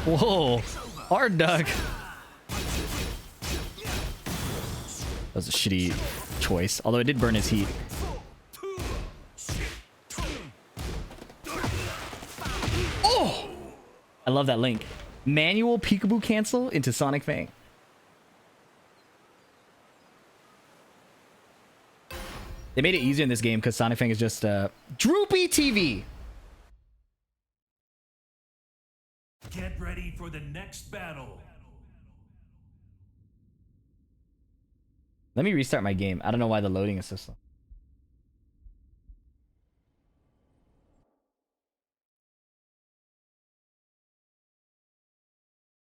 Whoa, hard duck. That was a shitty choice, although it did burn his heat. Oh! I love that link. Manual peekaboo cancel into Sonic Fang. They made it easier in this game because Sonic Fang is just droopy TV. Get ready for the next battle. Let me restart my game. I don't know why the loading is so slow.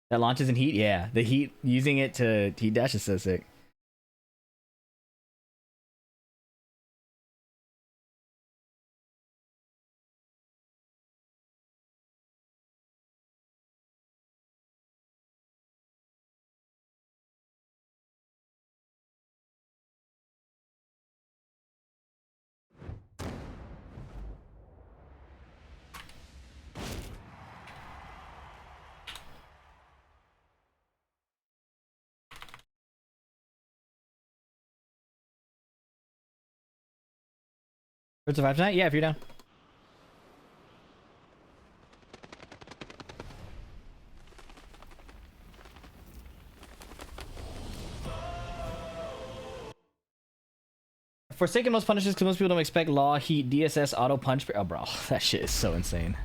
That launches in heat? Yeah. The heat, using it to heat dash is so sick. For survive tonight? Yeah, if you're down. Forsaken most punishes because most people don't expect Law, Heat, DSS, Auto Punch. Oh, bro, that shit is so insane.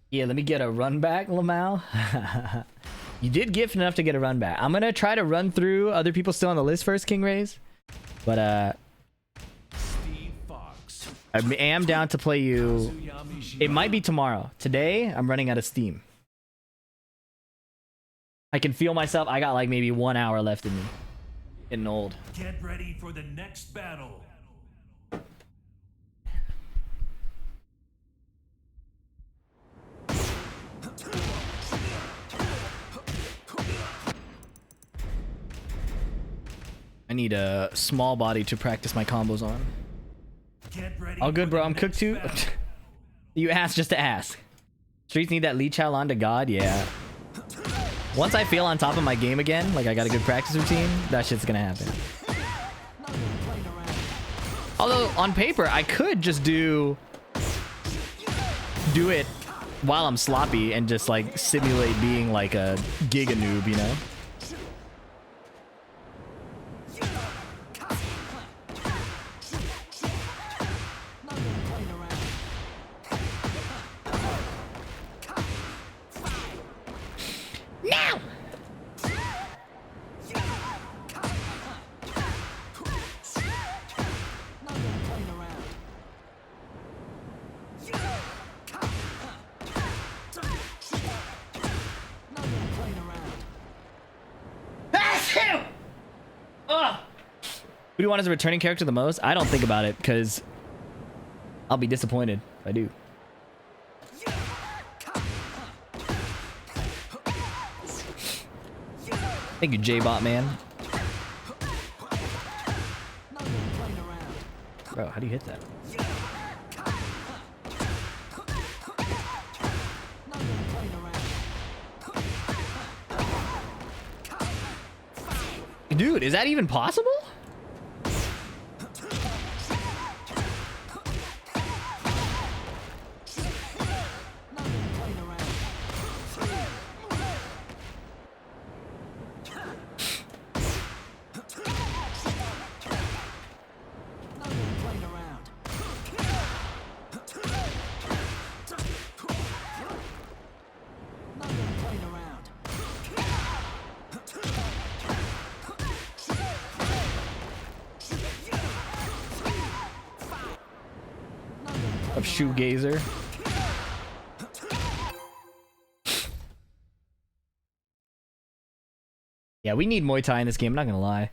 Yeah, let me get a run back, Lamau. You did gift enough to get a run back. I'm gonna try to run through other people still on the list first, King Rays. But Steve Fox. I am down to play you. It might be tomorrow. Today, I'm running out of steam. I can feel myself. I got like maybe 1 hour left in me. Getting old. Get ready for the next battle. I need a small body to practice my combos on. Get ready All good, for bro. the I'm cooked next too. battle. You asked just to ask. Streets need that Lee Chow on to God. Yeah. Once I feel on top of my game again, like I got a good practice routine, that shit's gonna happen. Although on paper, I could just do it while I'm sloppy and just like simulate being like a giga noob, you know? Now! That's him! Ugh! Who do you want as a returning character the most? I don't think about it, because I'll be disappointed if I do. Thank you, J-Bot, man. Bro, how do you hit that? Dude, is that even possible? Of shoegazer. Yeah, we need Muay Thai in this game, I'm not gonna lie.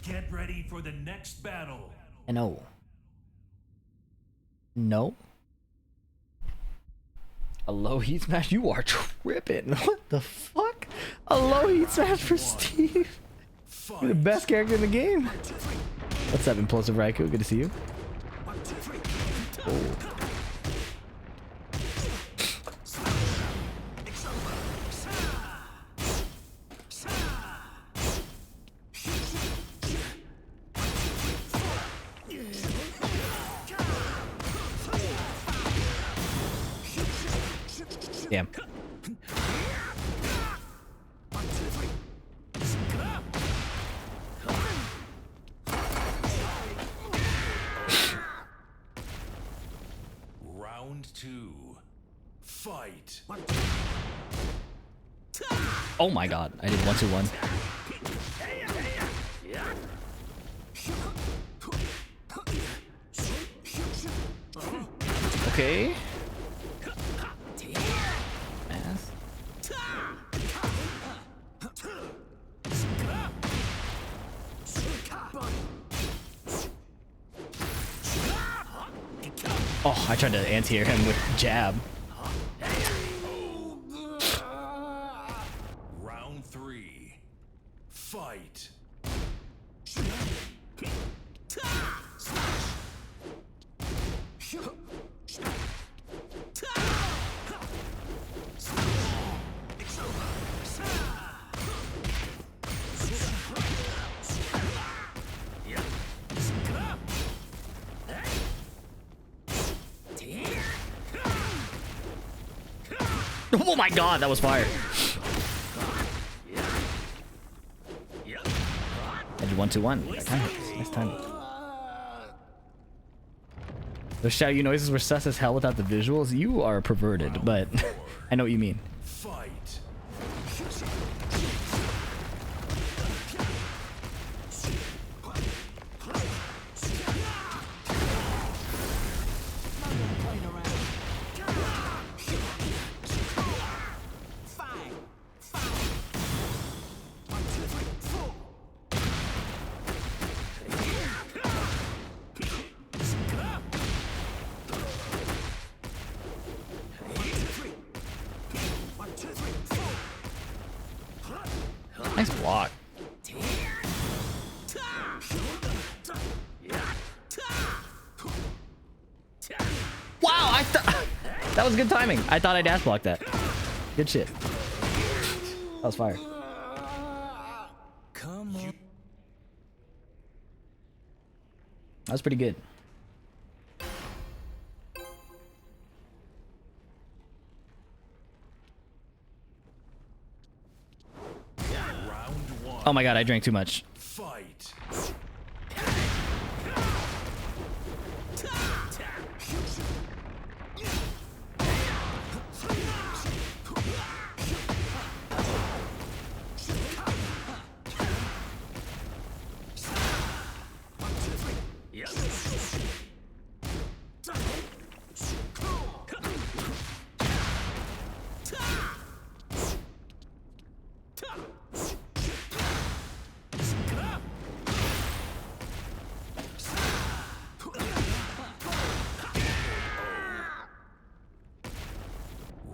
Get ready for the next battle. No. No. A low heat smash? You are tripping. What the fuck? A low heat smash for Steve. You're the best character in the game. What's up, Impulsive Raikou? Good to see you. Oh. Damn. Round 2. Fight. Oh my god, I did 1-2-1. Okay. Ass. Oh, I tried to anti-air him with jab. Round 3. Fight. Oh my god, that was fire. Edge 1-2-1. Nice timing. Those shout you noises were sus as hell without the visuals. You are perverted, but I know what you mean. Fight. Nice block. Wow, I thought that was good timing. I thought I dash blocked that. Good shit. That was fire. Come on. That was pretty good. Round one. Oh my god, I drank too much. Fight.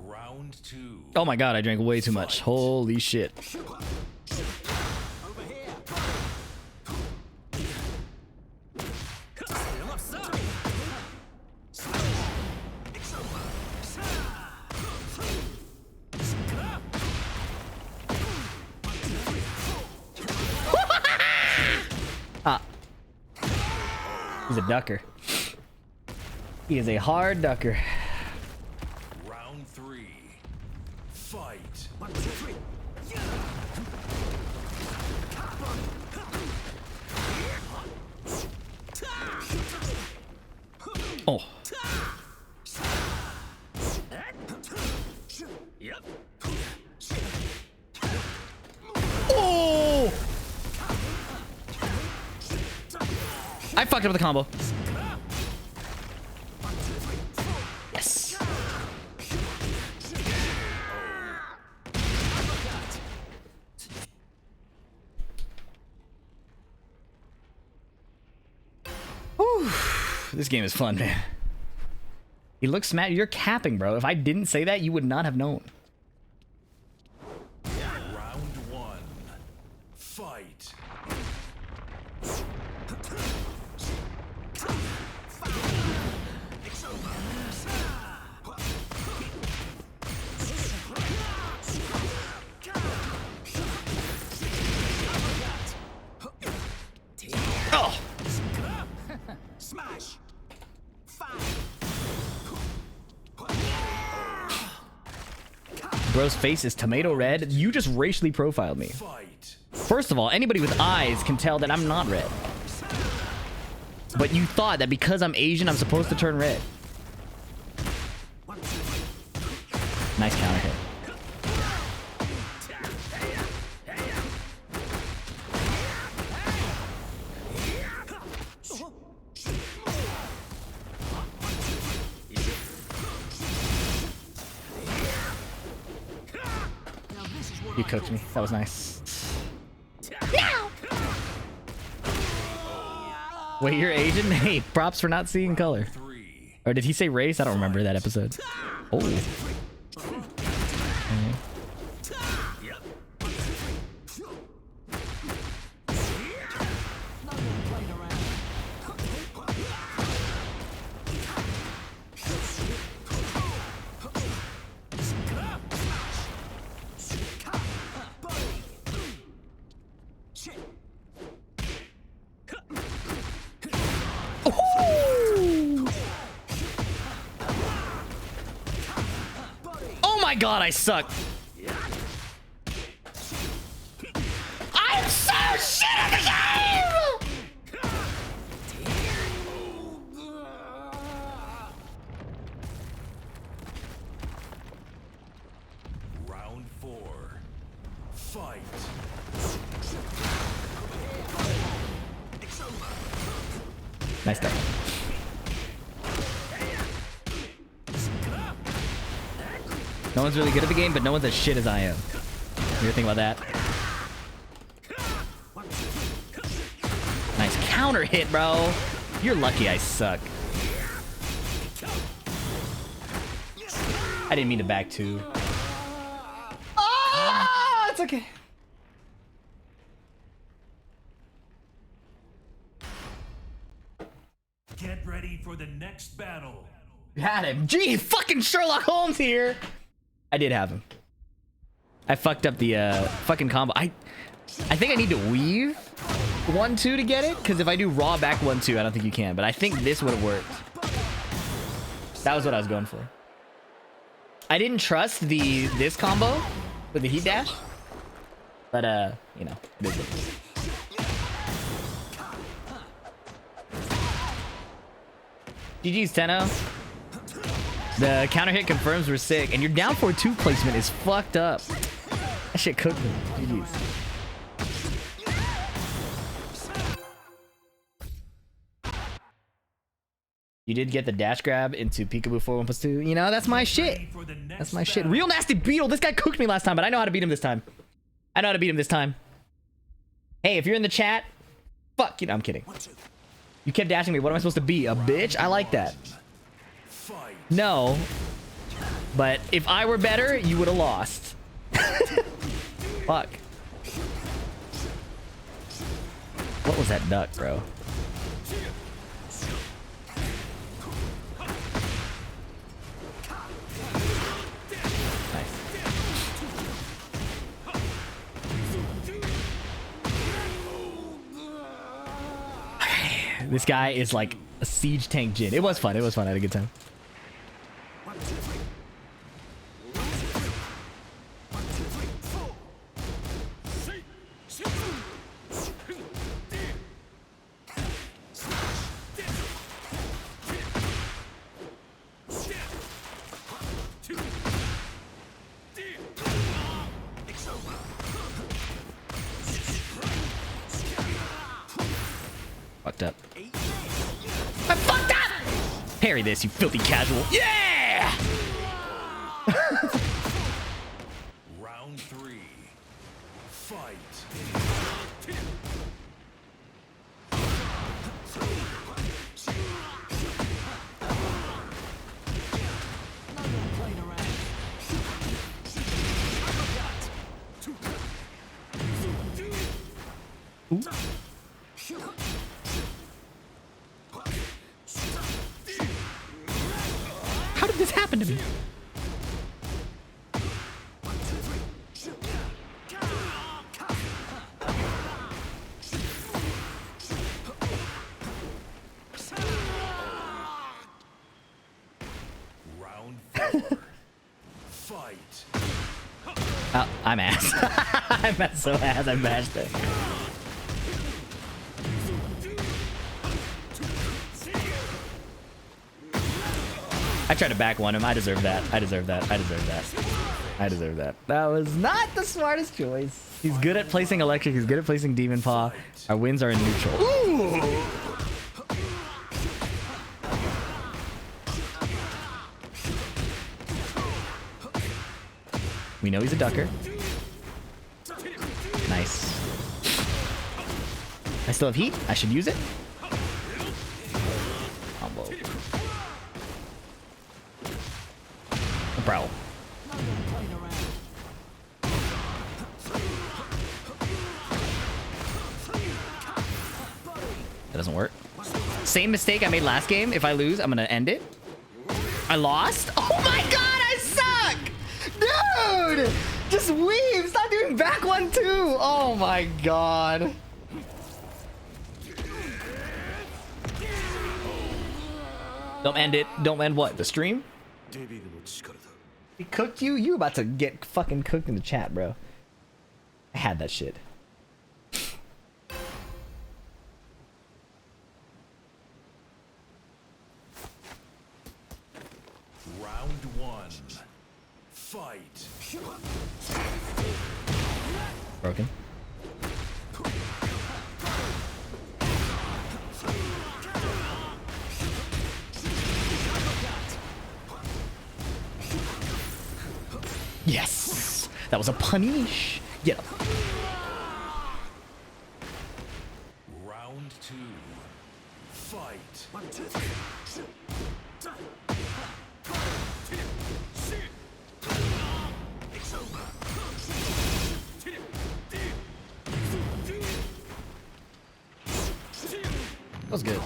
Round two. Oh my god, I drank way too much. Holy shit. Ah. He's a ducker. He is a hard ducker. Round three. Fight. Oh. Oh! I fucked up the combo. Yes. Whew. This game is fun, man. He looks mad. You're capping, bro. If I didn't say that, you would not have known. Round one. Fight. Oh! Smash. Bro's face is tomato red. You just racially profiled me. Fight. First of all, anybody with eyes can tell that I'm not red. But you thought that because I'm Asian, I'm supposed to turn red. Nice counter hit. You cooked me. That was nice. Wait, you're Asian? Hey, props for not seeing color. Three. Or did he say race? I don't remember that episode. Oh. Okay. my god, I suck. I'm so shit at the game! Round 4. Fight. Nice start. No one's really good at the game, but no one's as shit as I am. You ever think about that? Nice counter hit, bro. You're lucky I suck. I didn't mean to back two. Ah, it's okay. Get ready for the next battle. Had him. Gee, fucking Sherlock Holmes here. I did have him. I fucked up the fucking combo. I think I need to weave 1-2 to get it, because if I do raw back 1-2, I don't think you can. But I think this would have worked. That was what I was going for. I didn't trust this combo with the heat dash, but you know, it is what it is. GG's Tenno. The counter hit confirms we're sick, and your down 4-2 placement is fucked up. That shit cooked me. GG's. You did get the dash grab into Peekaboo 4-1+2. You know, that's my shit. That's my shit. Real nasty beetle. This guy cooked me last time, but I know how to beat him this time. I know how to beat him this time. Hey, if you're in the chat, fuck you. No, I'm kidding. You kept dashing me. What am I supposed to be? A bitch? I like that. No. But if I were better, you would have lost. Fuck. What was that duck, bro? This guy is like a siege tank Jin. It was fun. It was fun. I had a good time. Fucked up. I fucked up! Parry this, you filthy casual. Yeah! Round 3. Fight. Ooh. How did this happen to me? Round 4. Fight. Oh, I'm ass. I'm so ass. I mashed it. I tried to back one him. I deserve that. I deserve that. I deserve that. I deserve that. That was not the smartest choice. He's good at placing electric. He's good at placing demon paw. Our wins are in neutral. Ooh! We know he's a ducker. Nice. I still have heat. I should use it. Combo. Bro. That doesn't work. Same mistake I made last game. If I lose, I'm gonna end it. I lost? Oh my god, I suck! Dude! Just weave! Stop doing back 1-2! Oh my god. Don't end it. Don't end what? The stream? He cooked you? You about to get fucking cooked in the chat, bro. I had that shit. Round one. Fight. Broken. Yes! That was a punish! Get up. Round two. Fight. That was good.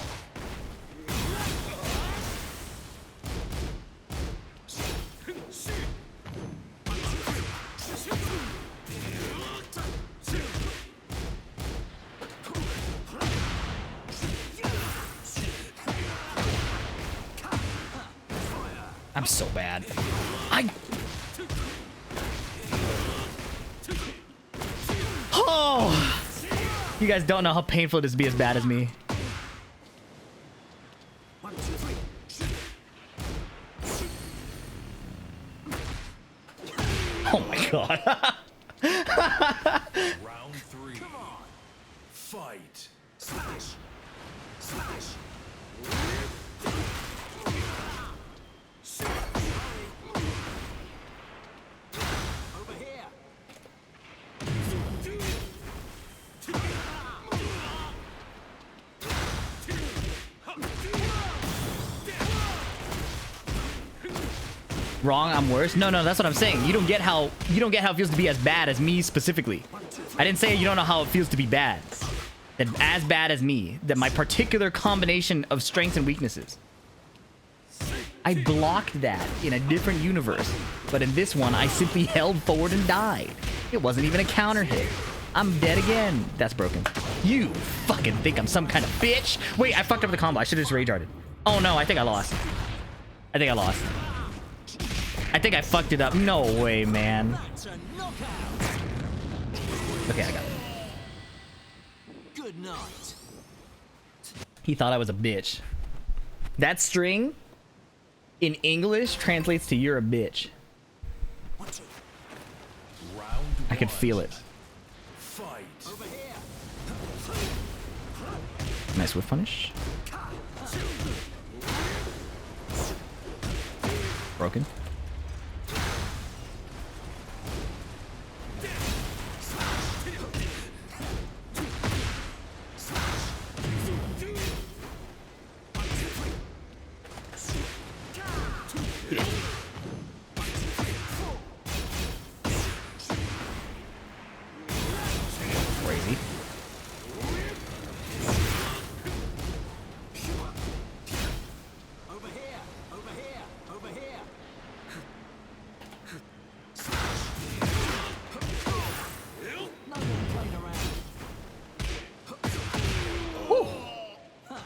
I'm so bad. Oh! You guys don't know how painful it is to be as bad as me. Oh my god. Round three. Fight. Wrong, I'm worse. No, that's what I'm saying. You don't get how it feels to be as bad as me specifically. I didn't say you don't know how it feels to be bad. That as bad as me. That my particular combination of strengths and weaknesses. I blocked that in a different universe. But in this one, I simply held forward and died. It wasn't even a counter hit. I'm dead again. That's broken. You fucking think I'm some kind of bitch? Wait, I fucked up the combo. I should have just rage arted. Oh no, I think I lost. I think I fucked it up. No way, man. Okay, I got it. Good night. He thought I was a bitch. That string in English translates to "you're a bitch." Round I could feel it. fight. Nice whiff punish. Broken. Crazy.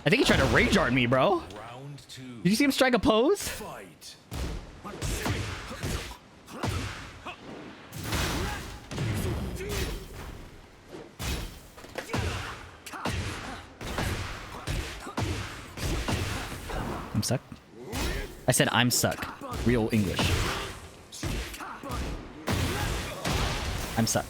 I think he tried to rage art me, bro. Round two. Did you see him strike a pose? Fight. I'm suck. I said I'm suck. Real English. I'm suck.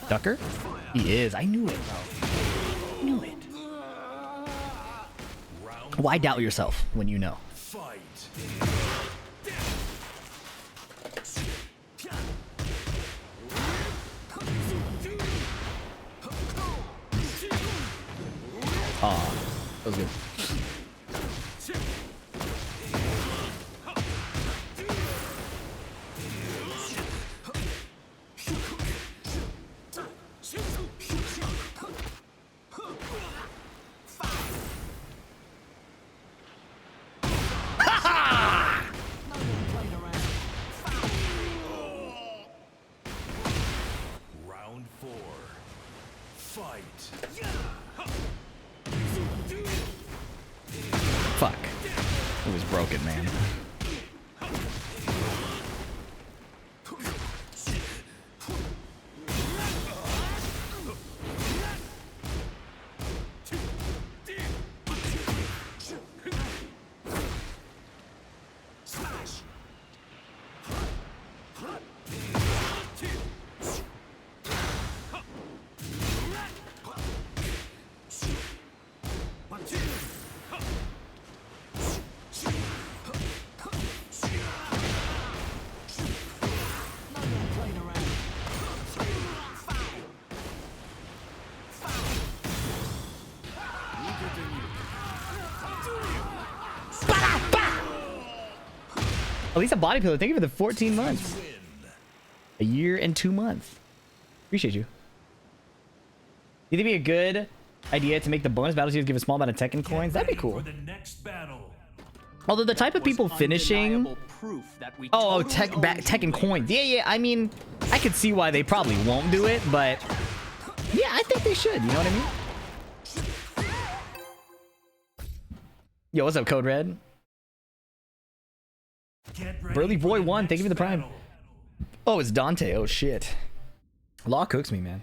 Ducker? He is. I knew it, bro. I knew it. Why doubt yourself when you know? Fight. Aw, that was good. It was broken, man. At least a body pillow. Thank you for the 14 months. A year and 2 months. Appreciate you. You think it'd be a good idea to make the bonus battle series give a small amount of Tekken coins? That'd be cool. For the next battle. Although the type of people finishing... Tekken coins. Yeah. I mean, I could see why they probably won't do it, but... Yeah, I think they should. You know what I mean? Yo, what's up, Code Red? Burly Boy 1, thank you for the prime. Oh, it's Dante. Oh, shit. Law cooks me, man.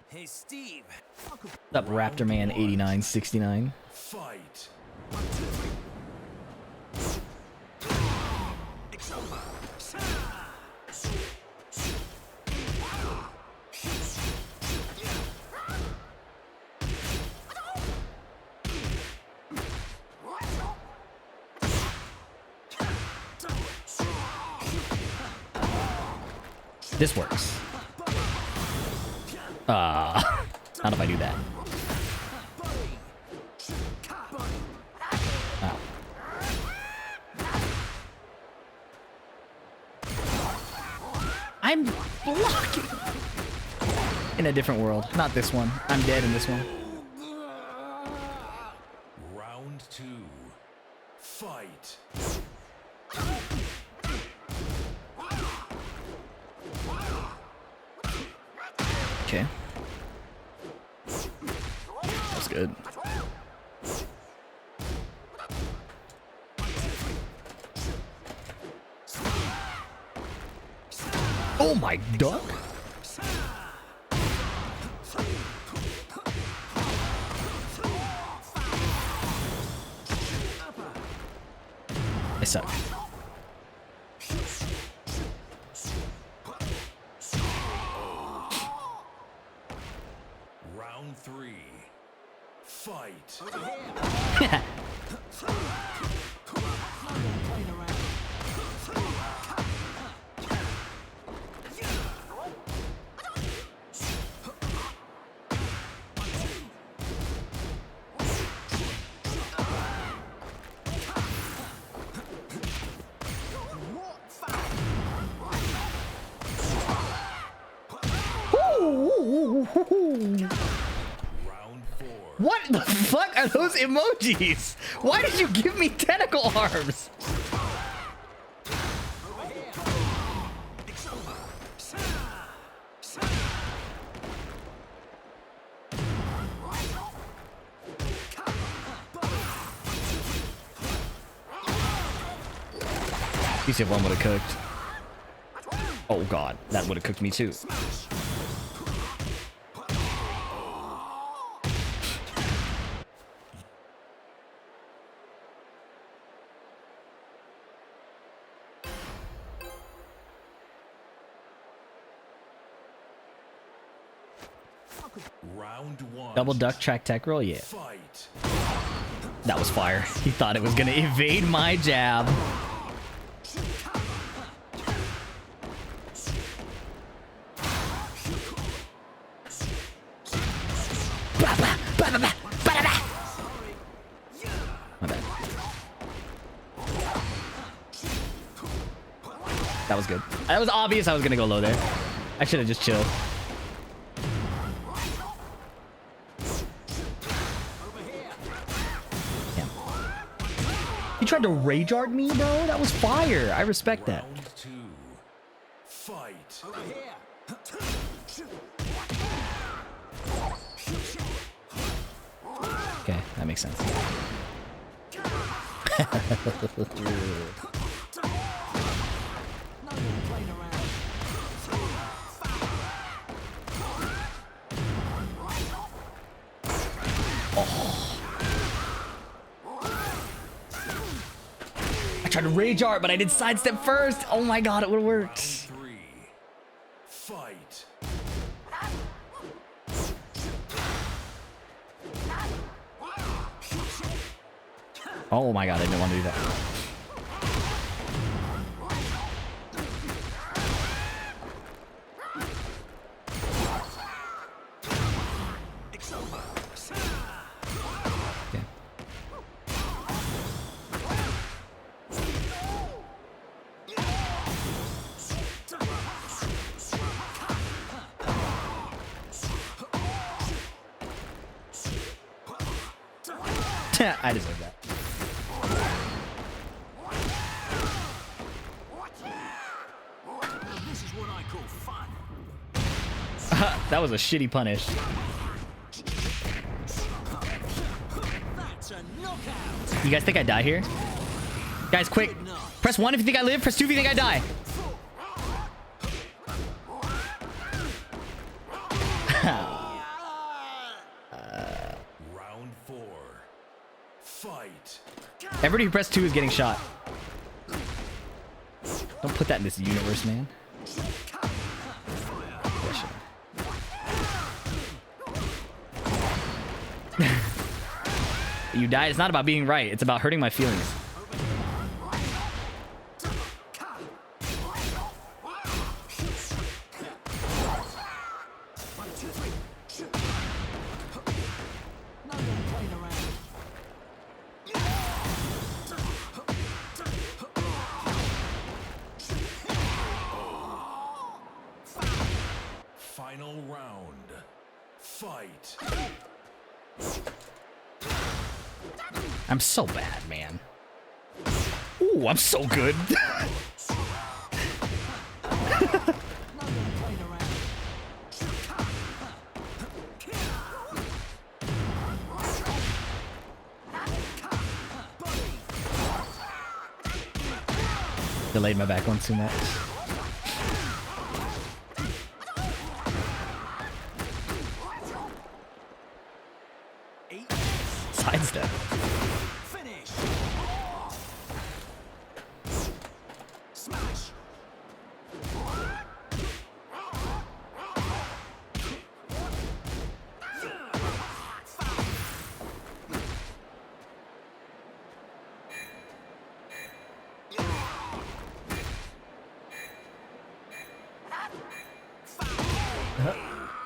Hey, Steve. What's up, Raptor Man 8969? Fight. This works. How do I do that? Oh. I'm blocking in a different world. Not this one. I'm dead in this one. Round 2. Fight. Okay. That's good. Oh my duck. I suck. Round 3. Fight. Round 4. What the fuck are those emojis? Why did you give me tentacle arms? You said one would have cooked. Oh god, that would have cooked me too. Round 1. Double duck track tech roll, yeah. Fight. That was fire. He thought it was gonna evade my jab. My bad. That was good. That was obvious I was gonna go low there. I should have just chilled. Damn. He tried to rage art me, bro. That was fire. I respect that. Round 2. Fight. Okay, that makes makes sense. I tried to rage art, but I did sidestep first. Oh my god, it would have worked. 3. Fight. Oh my god, I didn't want to do that. Okay. I deserve that. This is what I call fun. That was a shitty punish. That's a knockout. You guys think I die here? Guys, quick. Press 1 if you think I live. Press 2 if you think I die. Round 4. Fight. Everybody who pressed 2 is getting shot. Don't put that in this universe, man. You died. It's not about being right. It's about hurting my feelings. Final round. Fight. I'm so bad, man. Ooh, I'm so good. Delayed my back one too much. Sidestep. Finish. Smash.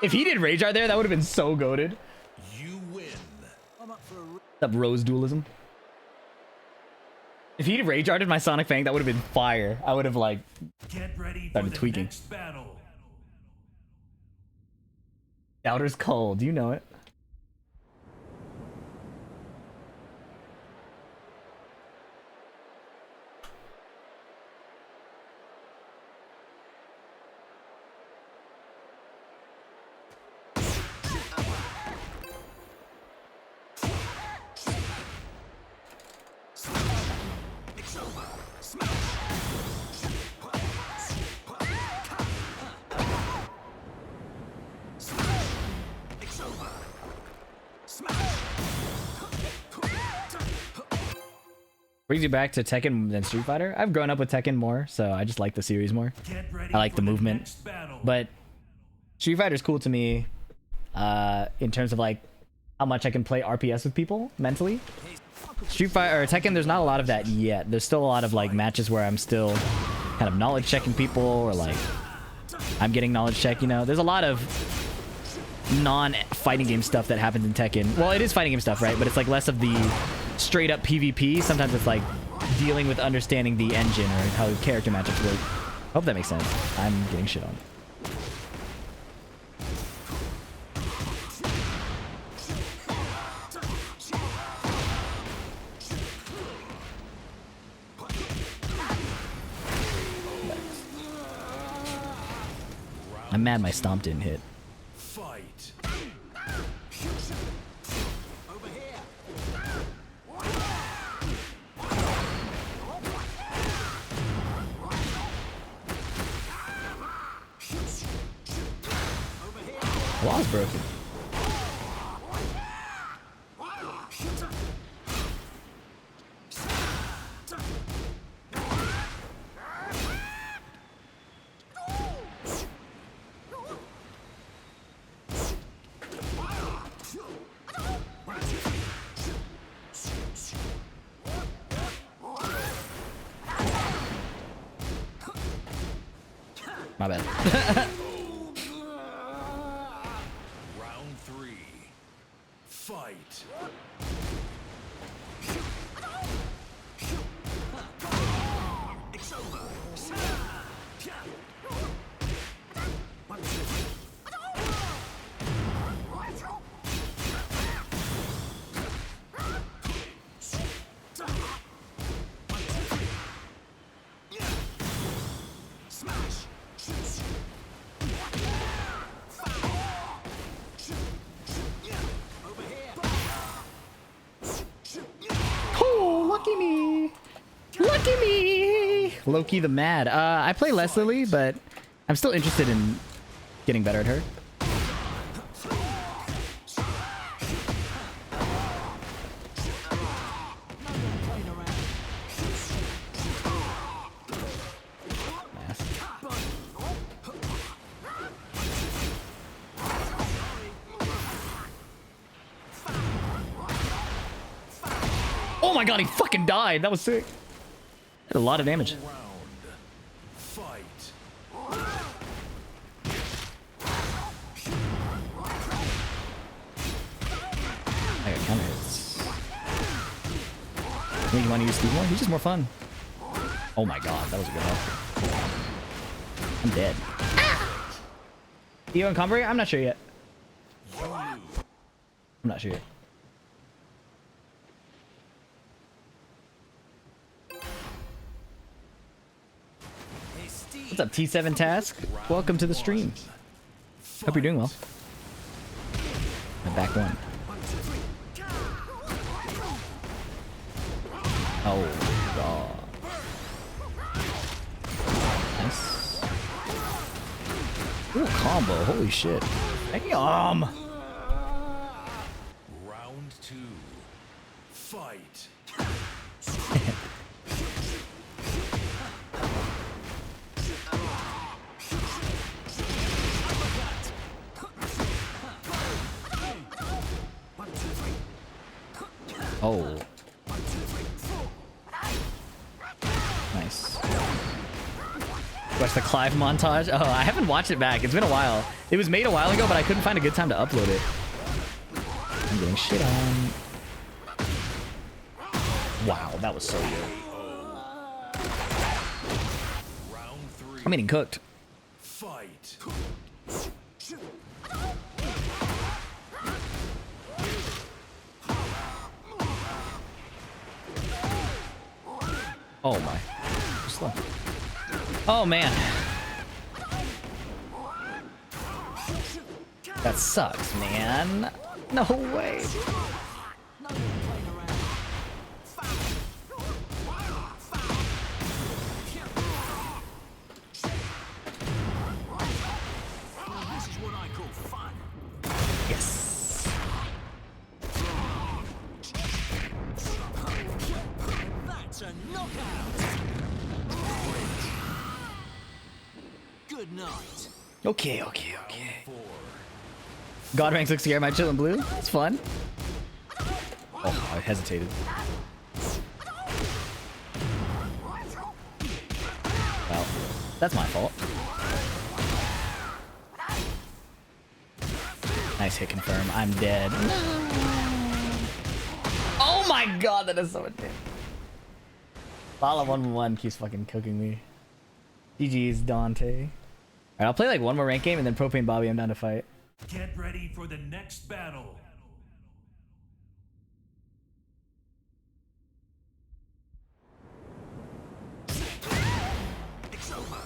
If he did Rage Art there, that would have been so goated. You win. I'm up for a What's up, Rose Dualism? If he Rage Arted my Sonic Fang, that would have been fire. I would have, like, Get ready for started the tweaking. next battle. Doubter's Cold. Do you know it? It's over. Smash. It's over. Smash. Brings you back to Tekken than Street Fighter. I've grown up with Tekken more, so I just like the series more. Get ready I like for the movement. next battle. But Street Fighter's cool to me in terms of like how much I can play RPS with people mentally. Street Fighter or Tekken, there's not a lot of that yet. There's still a lot of like matches where I'm still kind of knowledge checking people, or like I'm getting knowledge check, you know. There's a lot of non-fighting game stuff that happens in Tekken. Well, it is fighting game stuff, right? But it's like less of the straight up PvP. Sometimes it's like dealing with understanding the engine or how character matchups work. Hope that makes sense. I'm getting shit on. I'm mad my stomp didn't hit. Fight. Over here. claw's broken. My bad. Round 3. Fight. It's over. Smash. Over here. Oh, lucky me. Lucky me. Loki the Mad. I play less Lily, but I'm still interested in getting better at her. Oh my god, he fucking died. That was sick. Did a lot of damage. Round. Fight. I got counter hits. Think you want to use Steve more? He's just more fun. Oh my god, that was a good help. I'm dead. Theo and Convery? I'm not sure yet. I'm not sure yet. Hey, Steve. What's up, T7 Task? Welcome to the stream. Hope you're doing well. I'm back one. Oh, god. Nice. Ooh, combo. Holy shit. Damn. Round 2. Fight. Oh. Nice. Watch the Clive montage. Oh, I haven't watched it back. It's been a while. It was made a while ago, but I couldn't find a good time to upload it. I'm getting shit on. Wow, that was so good. Round 3. I'm getting cooked. Fight. Oh my. Slow. Oh man. That sucks, man. No way. This is what I call fun. Yes. That's a knockout. Good night. Okay. God ranks looks scary. My chillin' blue. It's fun. Oh, I hesitated. Well, that's my fault. Nice hit confirm. I'm dead. Oh my god, that is so intense. Lala 1-1 keeps fucking cooking me. GG's Dante. Alright, I'll play like one more rank game and then Propane Bobby, I'm down to fight. Get ready for the next battle. It's over.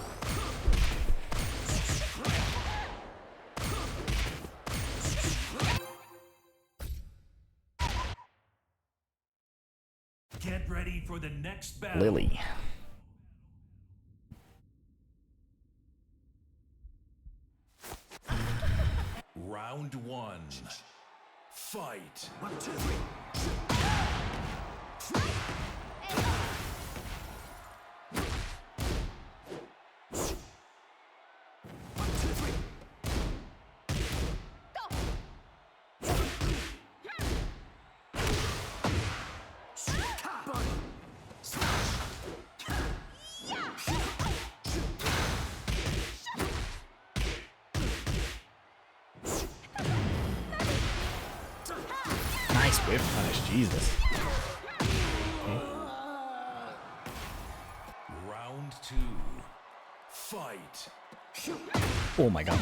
Get ready for the next battle. Lily. Round Round one. Fight. 1, 2, 3. Nice whip punish, Jesus. Round two. Fight. Oh my god.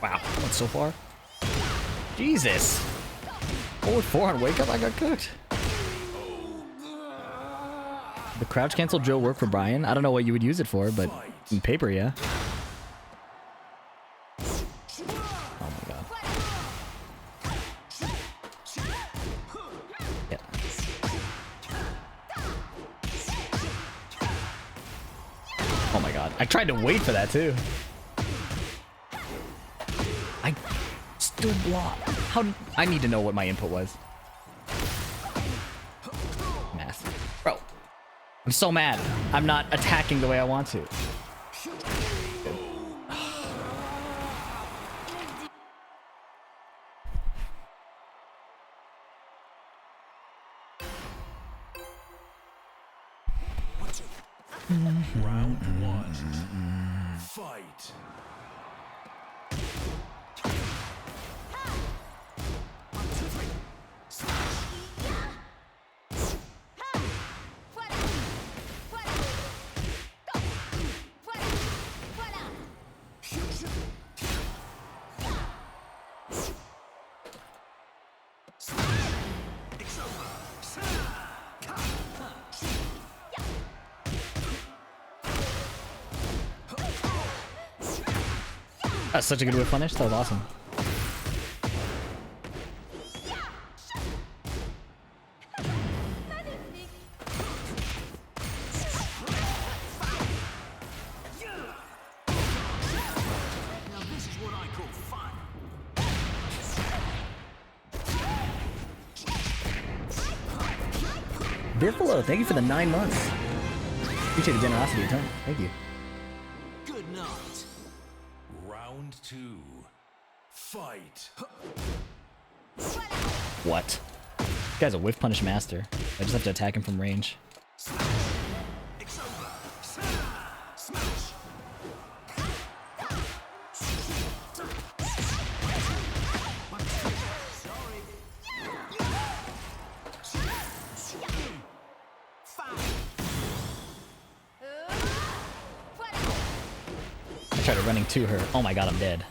Wow, went so far. Jesus. Forward 4 on wake up, I got cooked. The crouch cancel Joe work for Brian? I don't know what you would use it for, but in paper, yeah. Oh my god. Yeah. Oh my god. I tried to wait for that too. I still block. How did, I need to know what my input was. Mass. Bro. I'm so mad. I'm not attacking the way I want to. Round one. Fight. That's such a good whip punish. That was awesome. Now this is what I call fun. Biffalo, thank you for the 9 months. Appreciate the generosity of your time. Thank you. Good night. Round two. Fight. What? This guy's a whiff punish master. I just have to attack him from range. It's over. Smash. I tried running to her. Oh my god, I'm dead.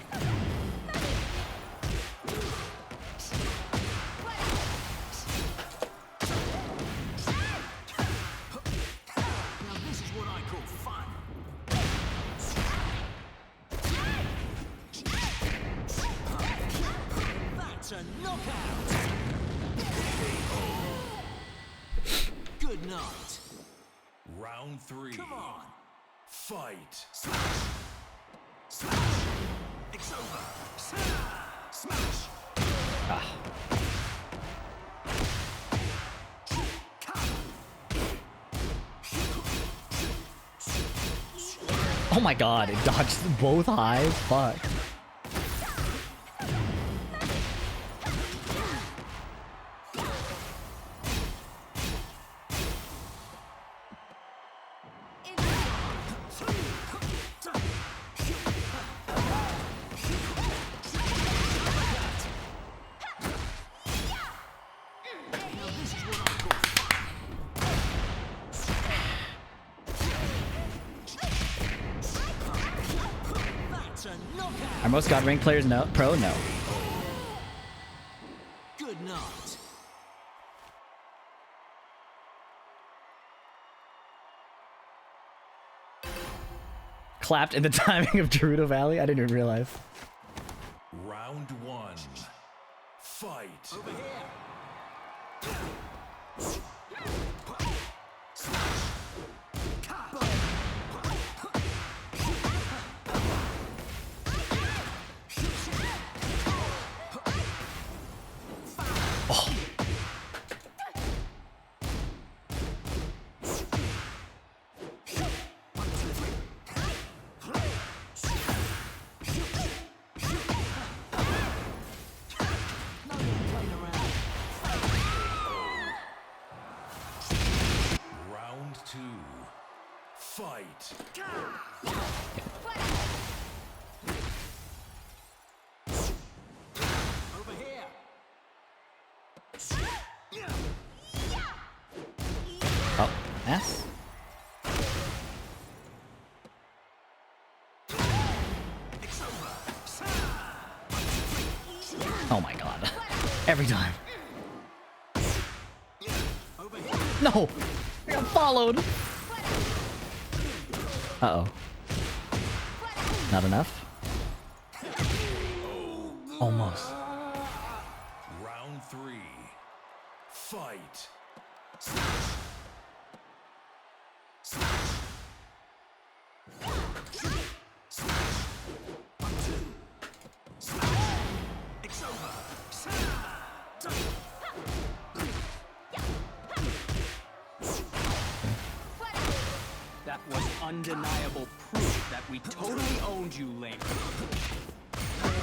Now this is what I call fun. That's a knockout. Good night. Round three. Come on. Fight. It's over. Smash. Ah. Oh my god, it dodged both highs? Fuck. That's a knockout. Are most God ranked players no? Pro? No. Good night. Clapped in the timing of Gerudo Valley? I didn't even realize. Round one. Fight. Over here. Round 2. Fight. Over here. Oh, ass. Oh my god. Every time. No! I got followed! Uh-oh. Not enough? Almost. Round 3. Fight. That was undeniable proof that we totally owned you, Link. I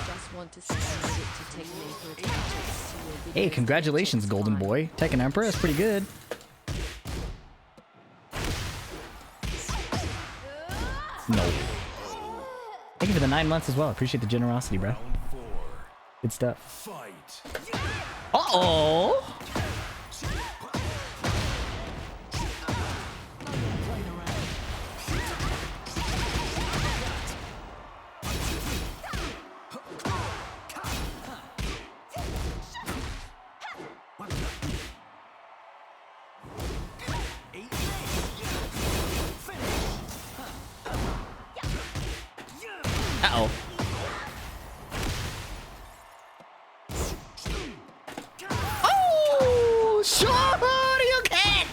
just want to see you to take me for a picture. Hey, congratulations, Golden Boy. Tekken Emperor, that's pretty good. No. Thank you for the 9 months as well. Appreciate the generosity, bro. Round 4. Good stuff. Fight. Uh-oh! Uh-oh. Oh, sure you can!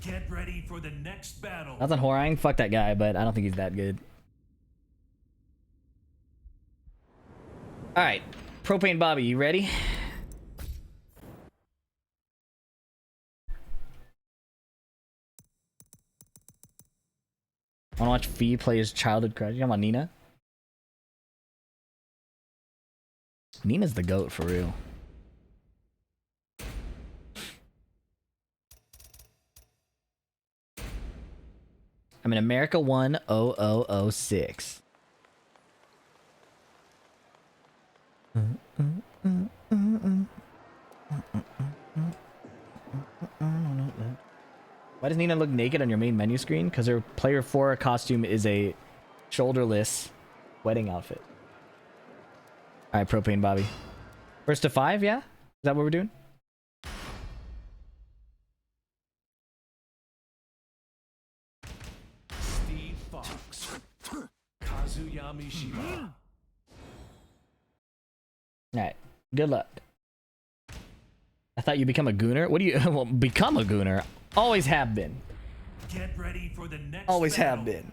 Get ready for the next battle. That's on Horang. Fuck that guy, but I don't think he's that good. Alright. Propane Bobby, you ready? Wanna watch Fee play his childhood crush? You talking about Nina? Nina's the GOAT for real. I'm in America 10006. Why does Nina look naked on your main menu screen? Because her player 4 costume is a shoulderless wedding outfit. Alright, Propane Bobby. First to 5, yeah? Is that what we're doing? Steve Fox. Kazuyami Shima. Alright, good luck. I thought you become a gooner. What do you well, become a gooner? Always have been. Get ready for the next Always battle. have been.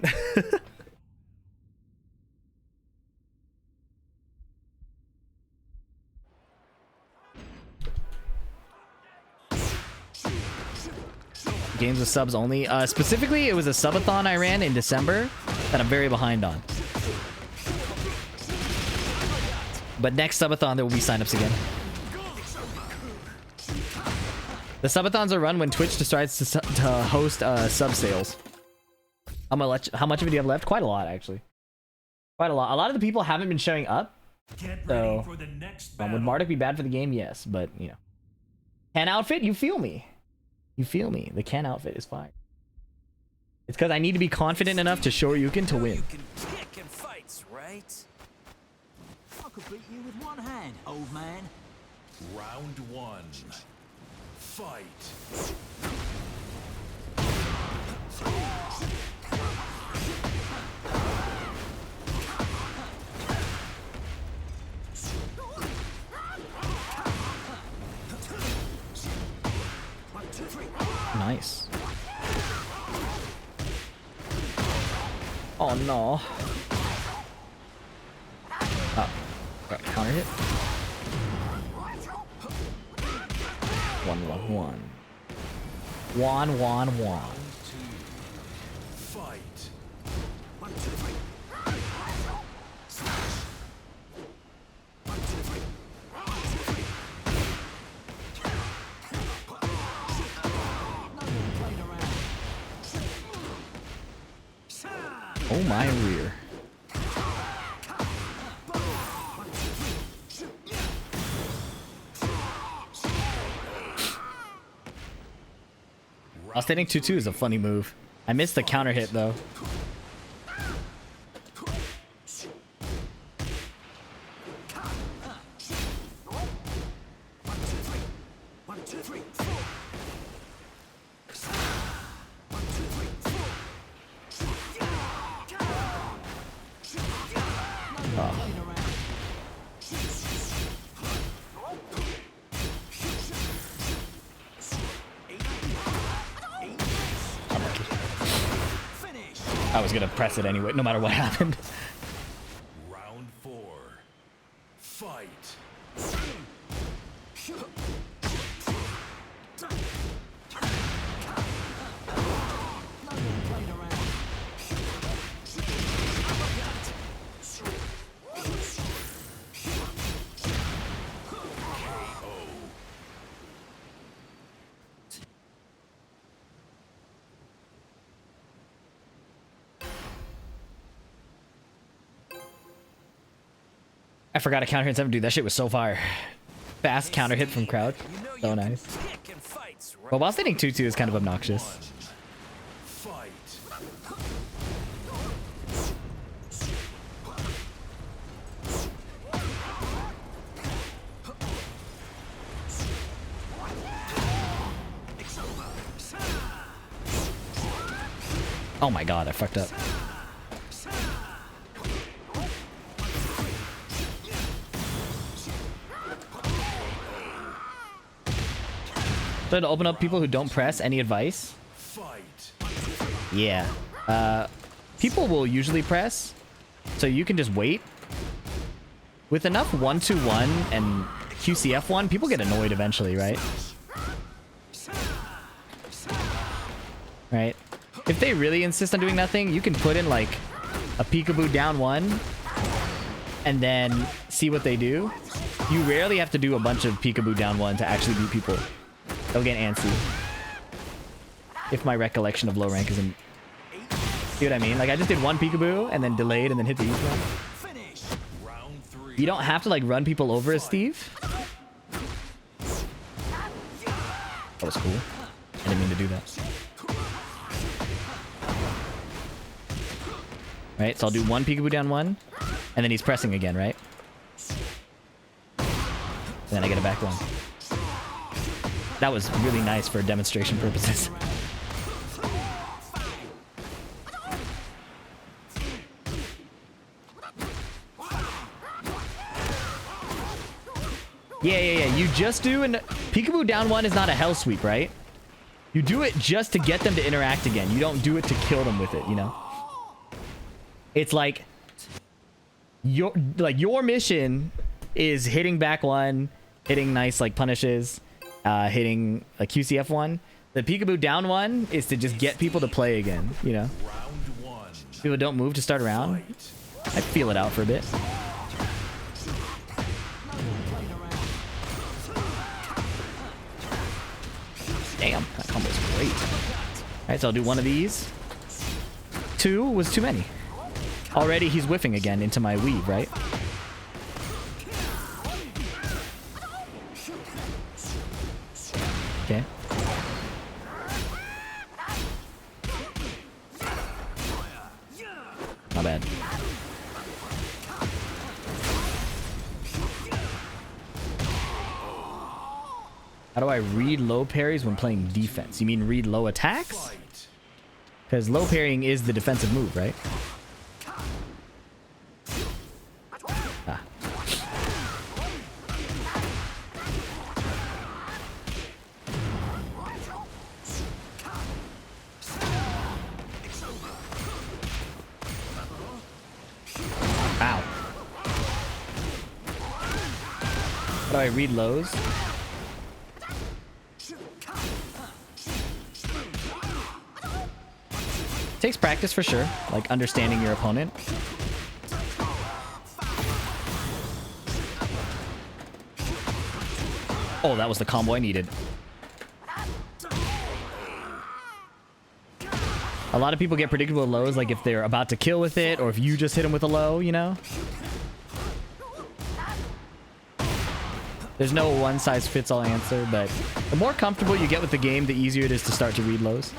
Games with subs only. Specifically, it was a subathon I ran in December that I'm very behind on. But next subathon, there will be signups again. The subathons are run when Twitch decides to host sub sales. How much of it do you have left? Quite a lot, actually. Quite a lot. A lot of the people haven't been showing up. Get ready So, for the next battle. would Marduk be bad for the game? Yes, but, you know. Ken outfit? You feel me. You feel me. The Ken outfit is fine. It's because I need to be confident enough to Shoryuken to win. You can kick in fights, right? I could beat you with one hand, old man. Round 1. Fight. nice. Oh no. Oh, got counter hit. 1-1-1. 1-1-1. Fight. Oh my rear. Outstanding 2-2 is a funny move. I missed the counter hit though. I was gonna press it anyway, no matter what happened. Round 4. Fight. I forgot a counter hit 7, dude. That shit was so fire. Fast counter hit from crouch. You know So you nice. can kick in fights, right? But while standing 2-2 is kind of obnoxious. Fight. Oh my god, I fucked up. So to open up people who don't press, any advice? Fight. Yeah. People will usually press, so you can just wait. With enough 1-2-1 and QCF1, people get annoyed eventually, right? Right? If they really insist on doing nothing, you can put in like a peekaboo down 1 and then see what they do. You rarely have to do a bunch of peekaboo down 1 to actually beat people. They'll get antsy. If my recollection of low rank isn't... See what I mean? Like I just did 1 peekaboo and then delayed and then hit the ease one. Finish. Round 3. You don't have to like run people over as Steve. That was cool. I didn't mean to do that. Right, so I'll do 1 peekaboo down 1, and then he's pressing again, right? And then I get a back 1. That was really nice for demonstration purposes. Yeah. You just do an peekaboo down 1 is not a hell sweep, right? You do it just to get them to interact again. You don't do it to kill them with it, you know? It's like your mission is hitting back 1, hitting nice like punishes, hitting a QCF 1. The peekaboo down 1 is to just get people to play again, you know? Round 1. People don't move to start around. I feel it out for a bit. Damn, that combo's great. Alright, so I'll do 1 of these. 2 was too many. Already he's whiffing again into my weave, right? Okay. Not bad. How do I read low parries when playing defense? You mean read low attacks? Because low parrying is the defensive move, right? Ah. Sorry, read lows. Takes practice for sure, like understanding your opponent. Oh, that was the combo I needed. A lot of people get predictable lows, like if they're about to kill with it, or if you just hit them with a low, you know? There's no one-size-fits-all answer, but the more comfortable you get with the game, the easier it is to start to read lows.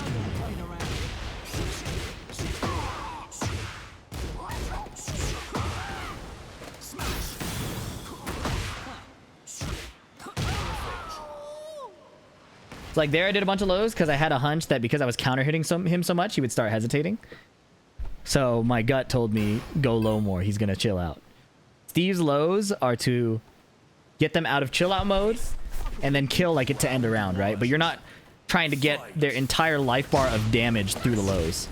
Like there I did a bunch of lows because I had a hunch that because I was counter hitting him so much he would start hesitating. So my gut told me go low more, he's gonna chill out. Steve's lows are to get them out of chill out mode and then kill like it to end a round, right? But you're not trying to get their entire life bar of damage through the lows.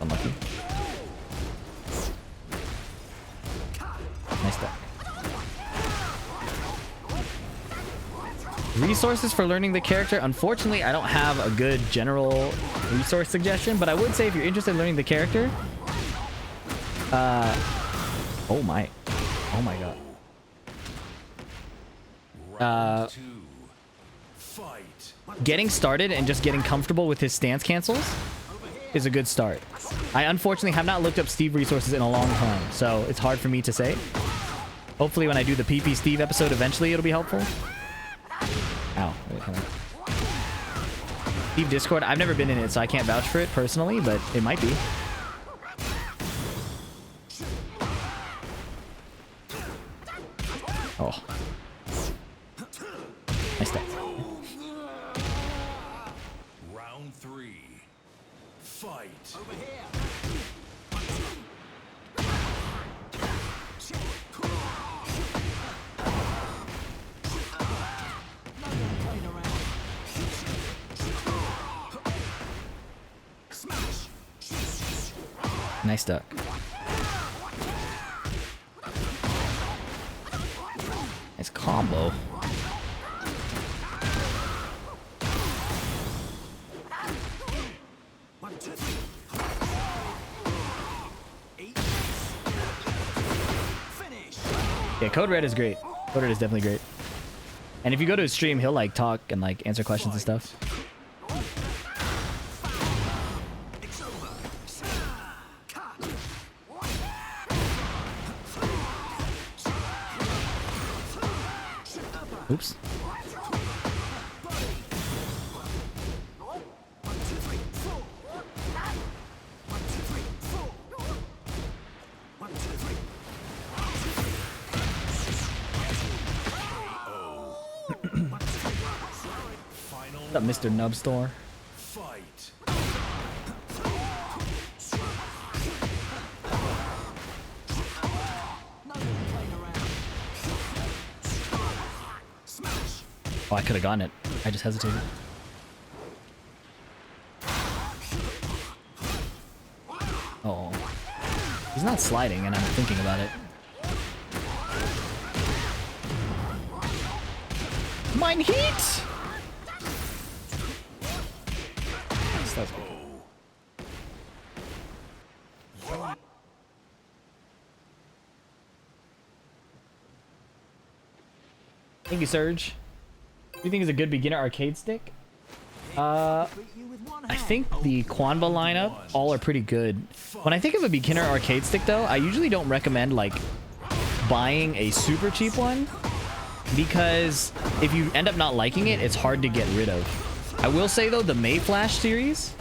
Unlucky. Nice duck. Resources for learning the character. Unfortunately, I don't have a good general resource suggestion, but I would say if you're interested in learning the character, oh my god. Getting started and just getting comfortable with his stance cancels is a good start. I unfortunately have not looked up Steve resources in a long time, so it's hard for me to say. Hopefully when I do the PP Steve episode eventually it'll be helpful. Ow. Wait, hold on. Steve Discord, I've never been in it, so I can't vouch for it personally, but it might be. Oh. Nice step. Round 3. Fight. Over here. Nice duck. Nice combo. Yeah, Code Red is great. Code Red is definitely great. And if you go to his stream, he'll like talk and like answer questions and stuff. Oops. What's up, Mr. Nubstore? Fight. Oh, I could have gotten it. I just hesitated. Oh. He's not sliding, and I'm thinking about it. Mine heat! That's good. Thank you, Surge. Do you think is a good beginner arcade stick? I think the Quanva lineup all are pretty good. When I think of a beginner arcade stick though, I usually don't recommend like buying a super cheap one because if you end up not liking it, it's hard to get rid of. I will say though, the Mayflash series,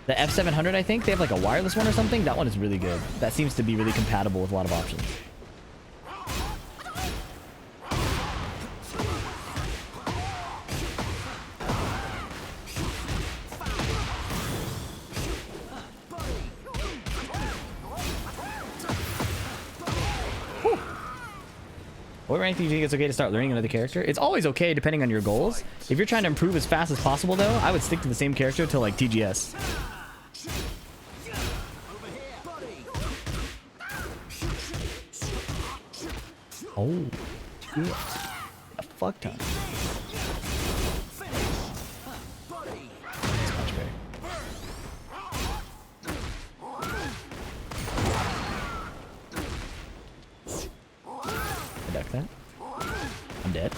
the F700, I think they have like a wireless one or something. That one is really good. That seems to be really compatible with a lot of options. What rank do you think it's okay to start learning another character? It's always okay depending on your goals. If you're trying to improve as fast as possible though, I would stick to the same character till like TGS. Oh, shit. A fuck ton. Body. Much better. I duck that. I'm dead.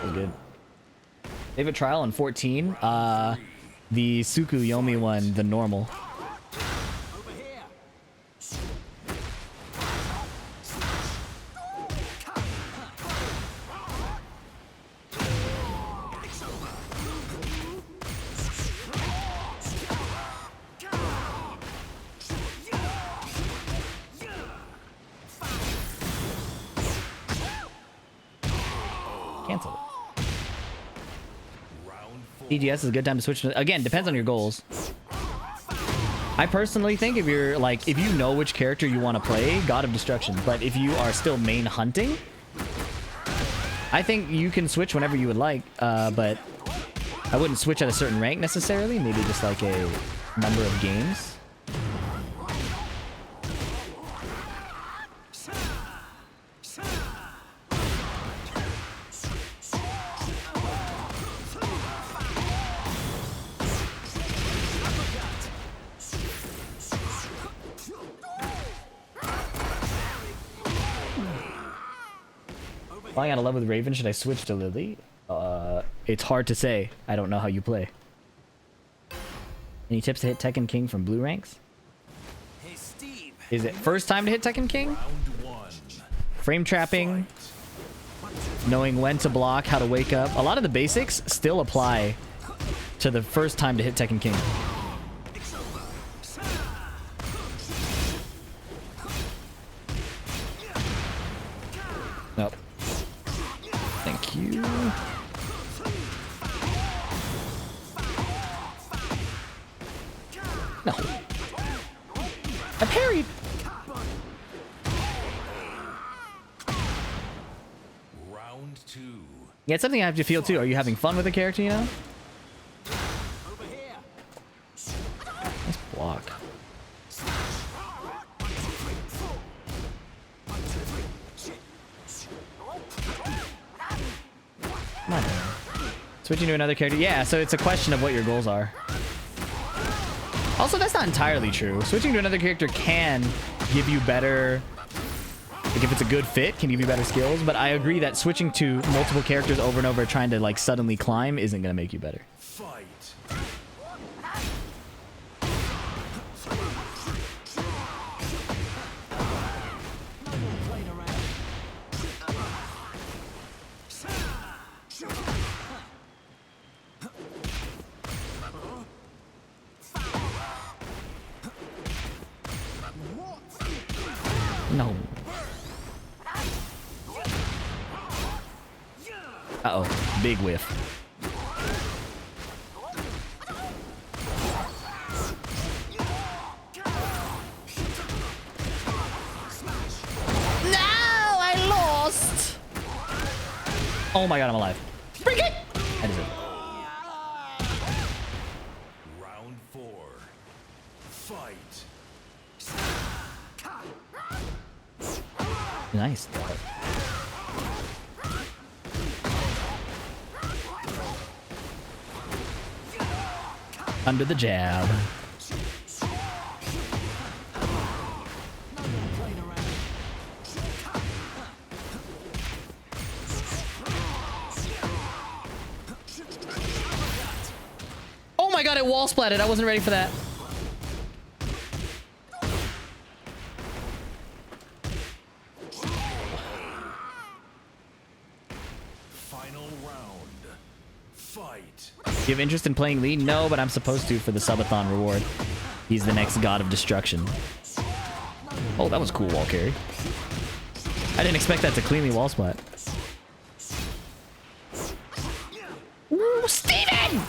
We're good. They have a trial on 14. The Tsukuyomi one, the normal. Over here. Cancel it. TGS is a good time to switch. Again, depends on your goals. I personally think if you're like, if you know which character you want to play, God of Destruction. But if you are still main hunting, I think you can switch whenever you would like. But I wouldn't switch at a certain rank necessarily. Maybe just like a number of games. Flying out of love with Raven, should I switch to Lily? It's hard to say. I don't know how you play. Any tips to hit Tekken King from blue ranks? Hey, Steve. Is it first time to hit Tekken King? Round one. Frame trapping, knowing when to block, how to wake up. A lot of the basics still apply to the first time to hit Tekken King. Nope. Thank you. No. I parried. Round two. Yeah, it's something I have to feel too. Are you having fun with the character, you know? Over here. Nice block. Come on. Switching to another character. Yeah, so it's a question of what your goals are. Also, that's not entirely true. Switching to another character can give you better... Like, if it's a good fit, can give you better skills. But I agree that switching to multiple characters over and over trying to, like, suddenly climb isn't going to make you better. Fight. Playing around. No. Uh-oh. Big whiff. No! I lost! Oh my god, I'm alive. Bring it! I deserve it. Round four. Fight. Nice. Under the jab. Playing around. Oh my god, it wall splatted. I wasn't ready for that. Final round. Fight. You have interest in playing Lee? No, but I'm supposed to for the subathon reward. He's the next god of destruction. Oh, that was cool wall carry. I didn't expect that to cleanly wall splat. Ooh, Steven!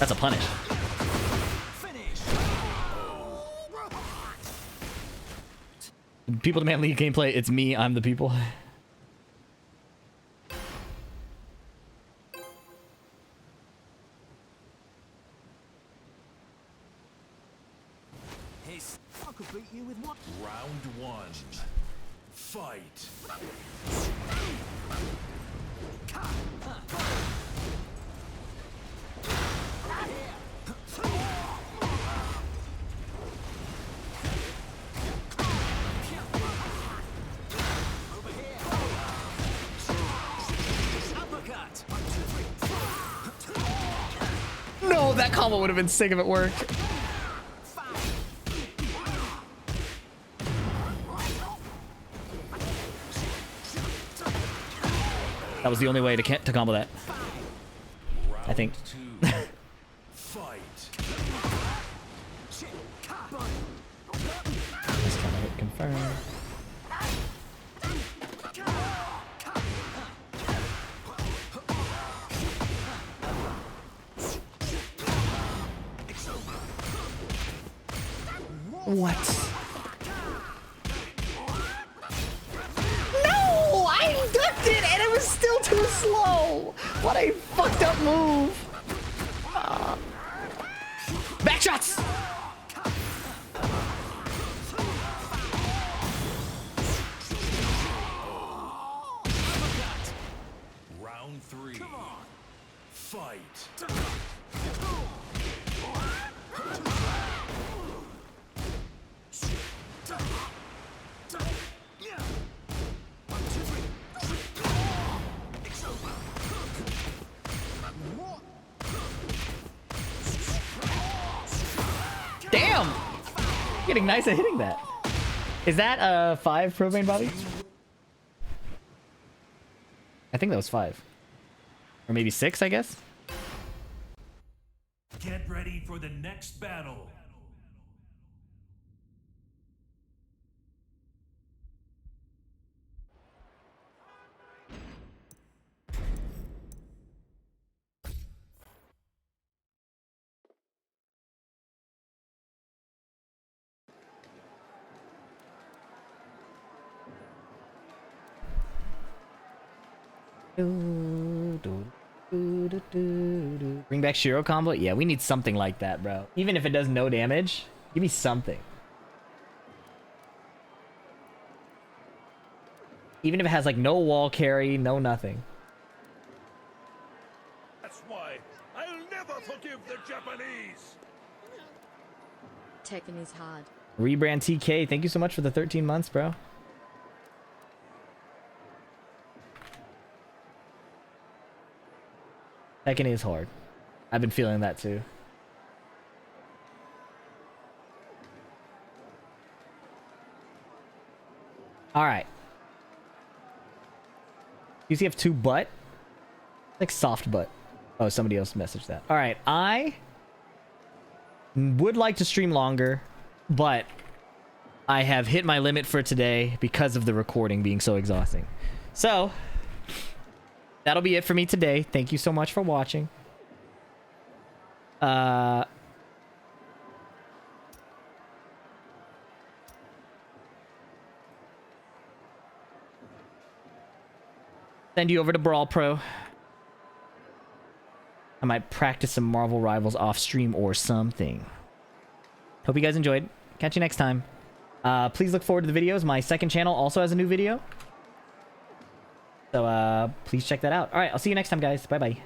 That's a punish. Finish. People demand League gameplay. It's me. I'm the people. Hey, I could beat you with one. Round one. Fight. No, that combo would have been sick if it worked. That was the only way to combo that. I think. Two. Fight. Just trying to hit confirm. What? No! I ducked it and it was still too slow! What a fucked up move! Back shots! Round 3. Fight. Damn! Getting nice at hitting that. Is that 5 propane, Bobby? I think that was 5. Or maybe 6, I guess? Get ready for the next battle. Bring back Shiro combo? Yeah, we need something like that, bro. Even if it does no damage, give me something. Even if it has like no wall carry, no nothing. That's why I'll never forgive the Japanese. Tekken is hard. Rebrand TK, thank you so much for the 13 months, bro. Tekken is hard. I've been feeling that too. Alright. UCF2 butt? Like soft butt. Oh, somebody else messaged that. Alright, I would like to stream longer, but I have hit my limit for today because of the recording being so exhausting. So, that'll be it for me today. Thank you so much for watching. Send you over to Brawl Pro. I might practice some Marvel Rivals off stream or something. Hope you guys enjoyed. Catch you next time. Please look forward to the videos. My second channel also has a new video. So please check that out. All right, I'll see you next time, guys. Bye-bye.